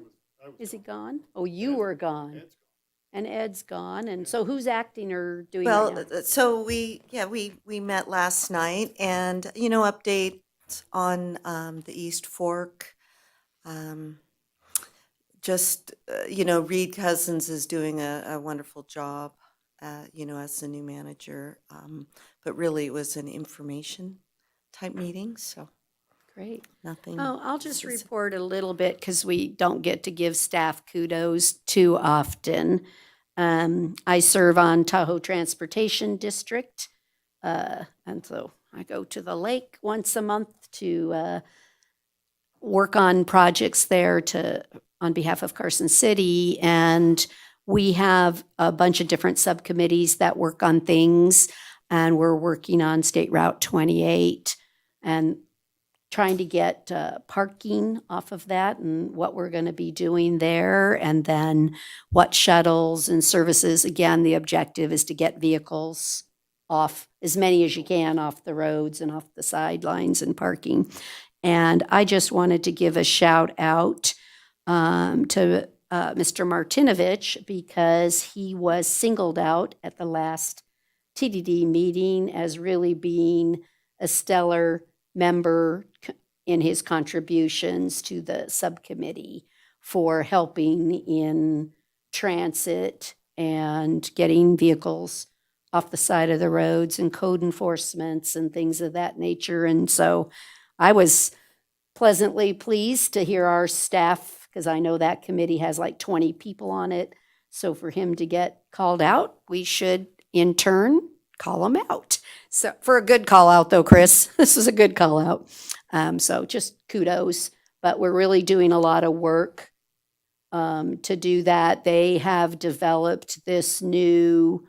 Is he gone? Oh, you were gone. And Ed's gone. And so who's acting or doing Well, right now? so we met last night, and, updates on the East Fork. Reed Cousins is doing a wonderful job, as the new manager. But really, it was an information type meeting, so Great. nothing. Oh, I'll just report a little bit because we don't get to give staff kudos too often. I serve on Tahoe Transportation District, and so I go to the lake once a month to work on projects there on behalf of Carson City, and we have a bunch of different subcommittees that work on things, and we're working on State Route 28 and trying to get parking off of that and what we're going to be doing there, and then what shuttles and services. Again, the objective is to get vehicles off, as many as you can, off the roads and off the sidelines and parking. And I just wanted to give a shout out to Mr. Martinovich because he was singled out at the last TDD meeting as really being a stellar member in his contributions to the subcommittee for helping in transit and getting vehicles off the side of the roads and code enforcements and things of that nature. And so I was pleasantly pleased to hear our staff, because I know that committee has like 20 people on it. So for him to get called out, we should in turn call him out. So for a good call out though, Chris, this is a good call out. So just kudos, but we're really doing a lot of work to do that. They have developed this new,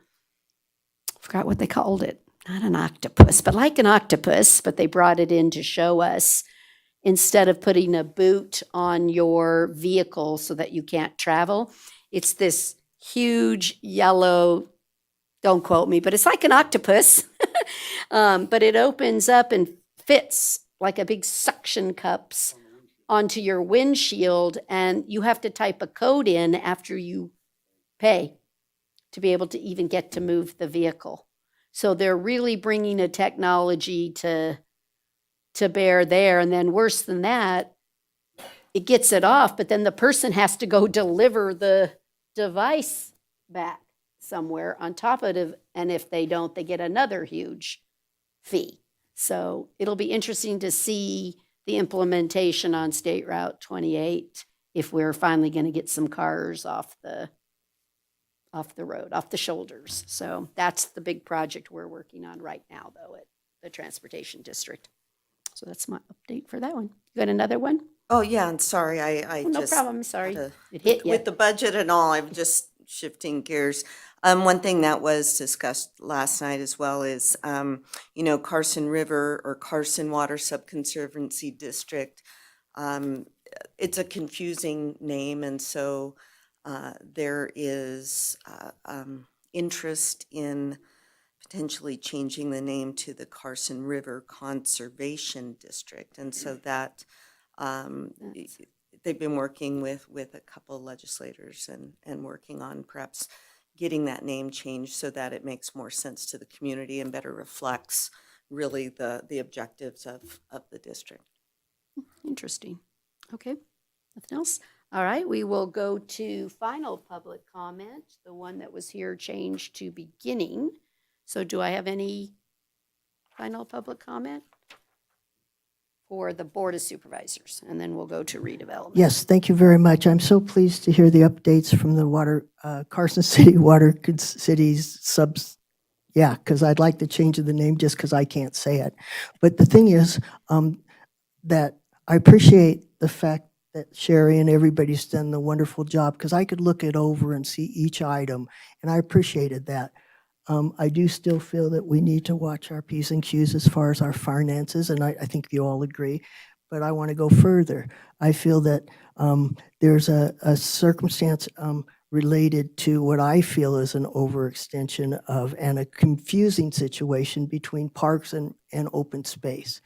I forgot what they called it, not an octopus, but like an octopus, but they brought it in to show us instead of putting a boot on your vehicle so that you can't travel, it's this huge yellow, don't quote me, but it's like an octopus. But it opens up and fits like a big suction cups onto your windshield, and you have to type a code in after you pay to be able to even get to move the vehicle. So they're really bringing a technology to bear there. And then worse than that, it gets it off, but then the person has to go deliver the device back somewhere on top of it. And if they don't, they get another huge fee. So it'll be interesting to see the implementation on State Route 28 if we're finally going to get some cars off the road, off the shoulders. So that's the big project we're working on right now, though, at the Transportation District. So that's my update for that one. You got another one? Oh, yeah, I'm sorry, I Oh, no just. problem, sorry. had It hit you. With the budget and all, I'm just shifting gears. One thing that was discussed last night as well is, Carson River or Carson Water Subconservancy District. It's a confusing name, and so there is interest in potentially changing the name to the Carson River Conservation District. And so that they've been working with a couple of legislators and working on perhaps getting that name changed so that it makes more sense to the community and better reflects really the objectives of the district. Interesting. Okay, nothing else? All right, we will go to final public comment, the one that was here changed to beginning. So do I have any final public comment for the Board of Supervisors? And then we'll go to redevelopment. Yes, thank you very much. I'm so pleased to hear the updates from the Carson City Water Cities subs. Yeah, because I'd like to change the name just because I can't say it. But the thing is that I appreciate the fact that Sherry and everybody's done the wonderful job, because I could look it over and see each item, and I appreciated that. I do still feel that we need to watch our P's and Q's as far as our finances, and I think you all agree, but I want to go further. I feel that there's a circumstance related to what I feel is an overextension of and a confusing situation between parks and open space,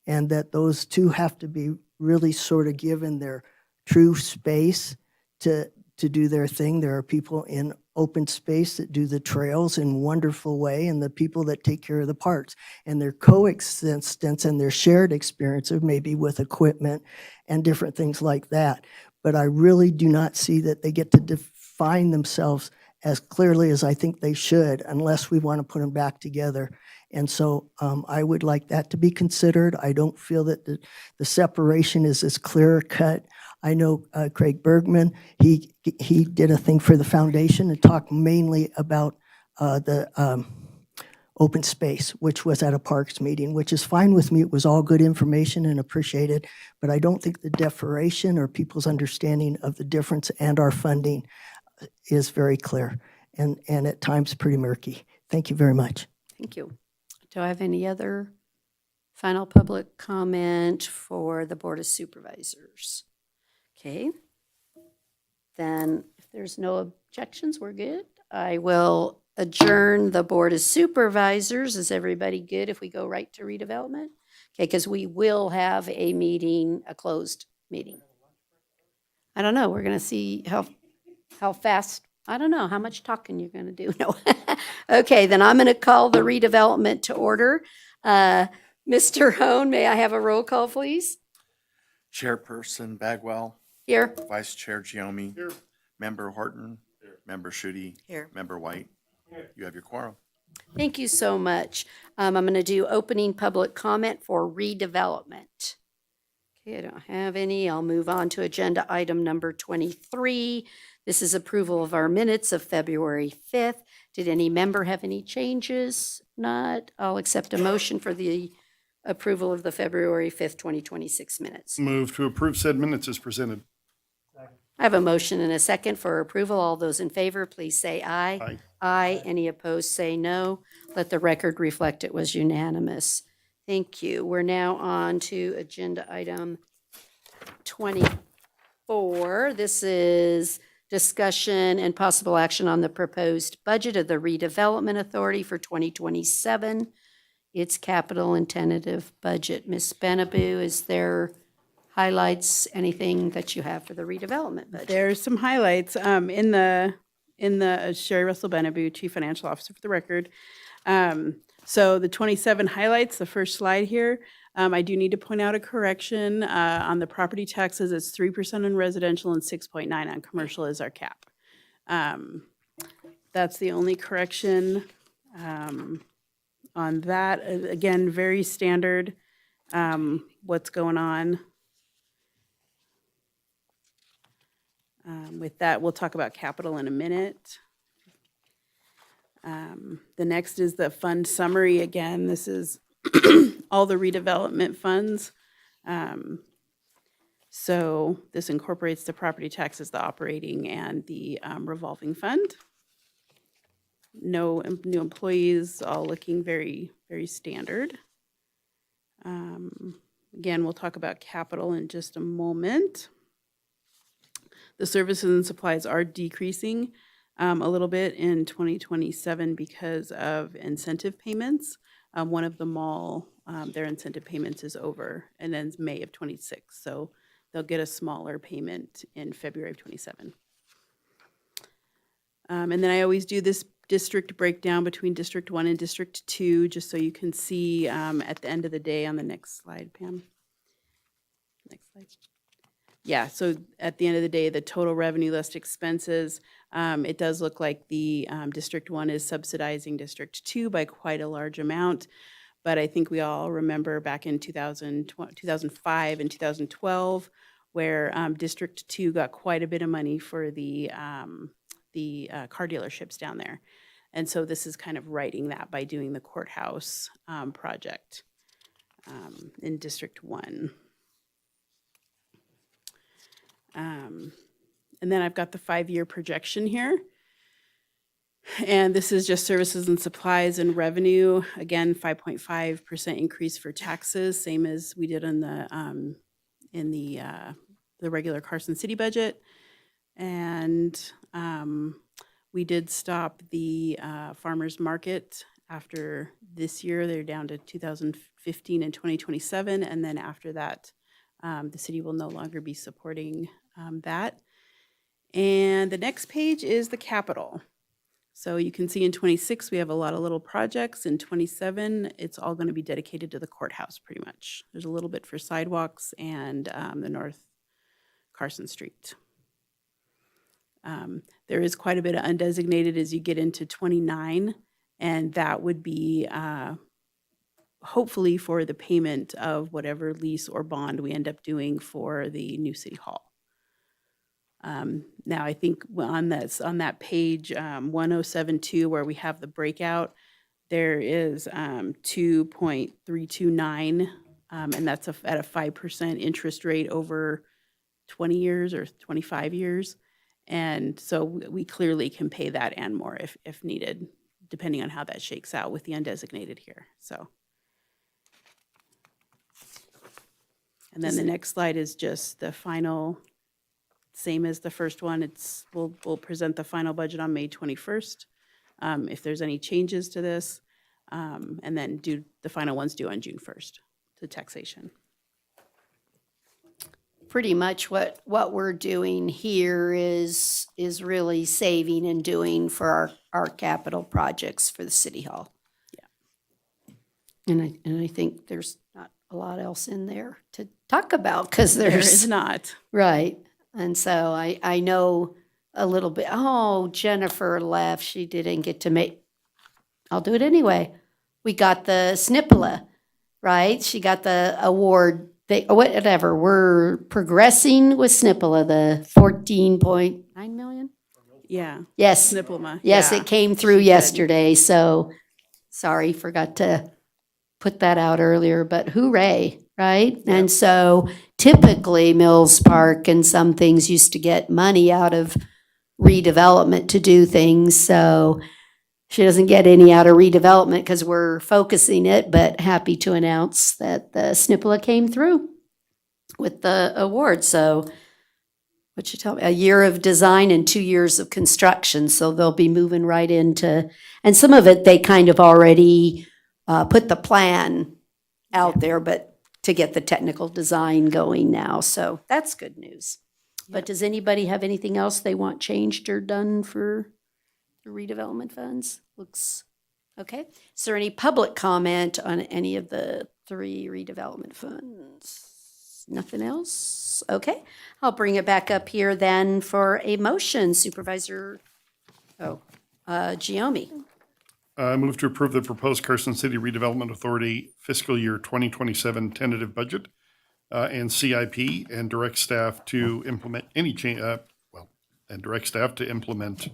and that those two have to be really sort of given their true space to do their thing. There are people in open space that do the trails in a wonderful way, and the people that take care of the parks. And their coexistence and their shared experience of maybe with equipment and different things like that. But I really do not see that they get to define themselves as clearly as I think they should, unless we want to put them back together. And so I would like that to be considered. I don't feel that the separation is as clear cut. I know Craig Bergman, he did a thing for the foundation and talked mainly about the open space, which was at a parks meeting, which is fine with me. It was all good information and appreciated, but I don't think the deferration or people's understanding of the difference and our funding is very clear and at times pretty murky. Thank you very much. Thank you. Do I have any other final public comment for the Board of Supervisors? Okay. Then if there's no objections, we're good. I will adjourn the Board of Supervisors. Is everybody good if we go right to redevelopment? Okay, because we will have a meeting, a closed meeting. I don't know, we're gonna see how fast, I don't know, how much talking you're gonna do. No. Okay, then I'm gonna call the redevelopment to order. Mr. Hone, may I have a roll call, please? Chairperson Bagwell, Here. Vice Chair Giommi. Here. Member Horton. Here. Member Schutte. Here. Member White. Here. You have your quorum. Thank you so much. I'm going to do opening public comment for redevelopment. Okay, I don't have any. I'll move on to agenda item number 23. This is approval of our minutes of February 5th. Did any member have any changes? Not. I'll accept a motion for the approval of the February 5th, 2026 minutes. Move to approve said minutes as presented. I have a motion and a second for approval. All those in favor, please say aye. Aye. Aye. Any opposed, say no. Let the record reflect it was unanimous. Thank you. We're now on to agenda item 24. This is discussion and possible action on the proposed budget of the Redevelopment Authority for 2027. Its capital and tentative budget. Ms. Benabou, is there highlights, anything that you have for the redevelopment budget? There's some highlights in the Sherry Russell Benabou, Chief Financial Officer for the record. So the 27 highlights, the first slide here. I do need to point out a correction on the property taxes. It's 3% on residential and 6.9 on commercial is our cap. That's the only correction on that. Again, very standard what's going on. With that, we'll talk about capital in a minute. The next is the fund summary. Again, this is all the redevelopment funds. So this incorporates the property taxes, the operating, and the revolving fund. No new employees, all looking very, very standard. Again, we'll talk about capital in just a moment. The services and supplies are decreasing a little bit in 2027 because of incentive payments. One of the mall, their incentive payments is over and ends May of 26. So they'll get a smaller payment in February of 27. And then I always do this district breakdown between District 1 and District 2, just so you can see at the end of the day on the next slide, Pam. Next slide. Yeah, so at the end of the day, the total revenue less expenses, it does look like the District 1 is subsidizing District 2 by quite a large amount. But I think we all remember back in 2005 and 2012, where District 2 got quite a bit of money for the car dealerships down there. And so this is kind of righting that by doing the courthouse project in District 1. And then I've got the 5-year projection here. And this is just services and supplies and revenue. Again, 5.5% increase for taxes, same as we did in the regular Carson City budget. And we did stop the farmers market after this year. They're down to 2015 and 2027. And then after that, the city will no longer be supporting that. And the next page is the capital. So you can see in 26, we have a lot of little projects. In 27, it's all going to be dedicated to the courthouse pretty much. There's a little bit for sidewalks and the North Carson Street. There is quite a bit of undesignated as you get into 29, and that would be hopefully for the payment of whatever lease or bond we end up doing for the new city hall. Now, I think on that page 1072 where we have the breakout, there is 2.329, and that's at a 5% interest rate over 20 years or 25 years. And so we clearly can pay that and more if needed, depending on how that shakes out with the undesignated here. So. And then the next slide is just the final, same as the first one. We'll present the final budget on May 21st. If there's any changes to this, and then the final one's due on June 1st the taxation. Pretty much what we're doing here is really saving and doing for our capital projects for the city hall. Yeah. And I think there's not a lot else in there to talk about, because There there's. is not. Right. And so I know a little bit. Oh, Jennifer left. She didn't get to make, I'll do it anyway. We got the SNPLA, right? She got the award. Whatever. We're progressing with SNPLA, the 14.9 million. Yeah. Yes. Diploma. Yes, Yeah. it came through She did. yesterday. So sorry, forgot to put that out earlier, but hooray, right? And so typically Mills Park and some things used to get money out of redevelopment to do things. So she doesn't get any out of redevelopment because we're focusing it, but happy to announce that the SNPLA came through with the award. So what'd you tell me? A year of design and 2 years of construction. So they'll be moving right into, and some of it they kind of already put the plan out there, but to get the technical design going now. So that's good news. But does anybody have anything else they want changed or done for the redevelopment funds? Looks okay. Is there any public comment on any of the 3 redevelopment funds? Nothing else? Okay. I'll bring it back up here then for a motion. Supervisor, Giomi. I move to approve the proposed Carson City Redevelopment Authority fiscal year 2027 tentative budget and CIP, and direct staff to implement any change, and direct staff to implement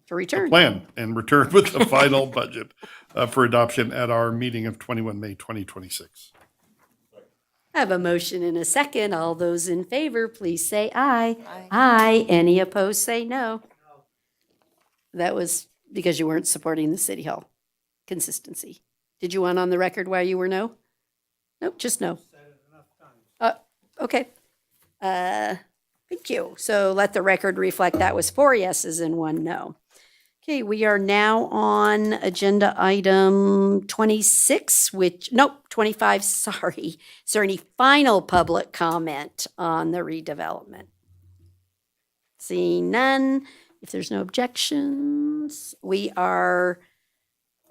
To return. plan and return with the final budget for adoption at our meeting of 21 May 2026. I have a motion and a second. All those in favor, please say aye. Aye. Any opposed, say no. That was because you weren't supporting the city hall consistency. Did you want on the record why you were no? Nope, just no. Okay. Thank you. So let the record reflect that was 4 yeses and 1 no. Okay, we are now on agenda item 26, 25, sorry. Is there any final public comment on the redevelopment? Seeing none, if there's no objections, we are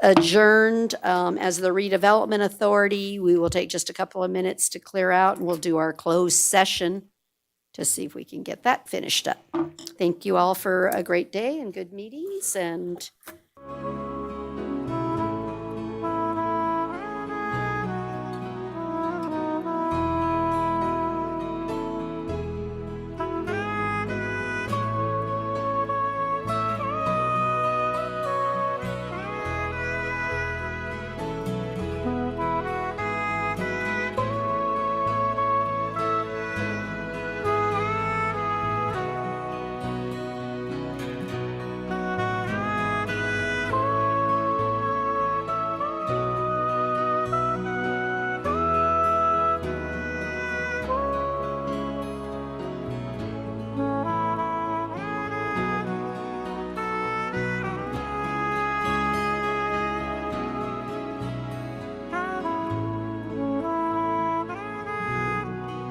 adjourned as the redevelopment authority. We will take just a couple of minutes to clear out, and we'll do our closed session to see if we can get that finished up. Thank you all for a great day and good meetings, and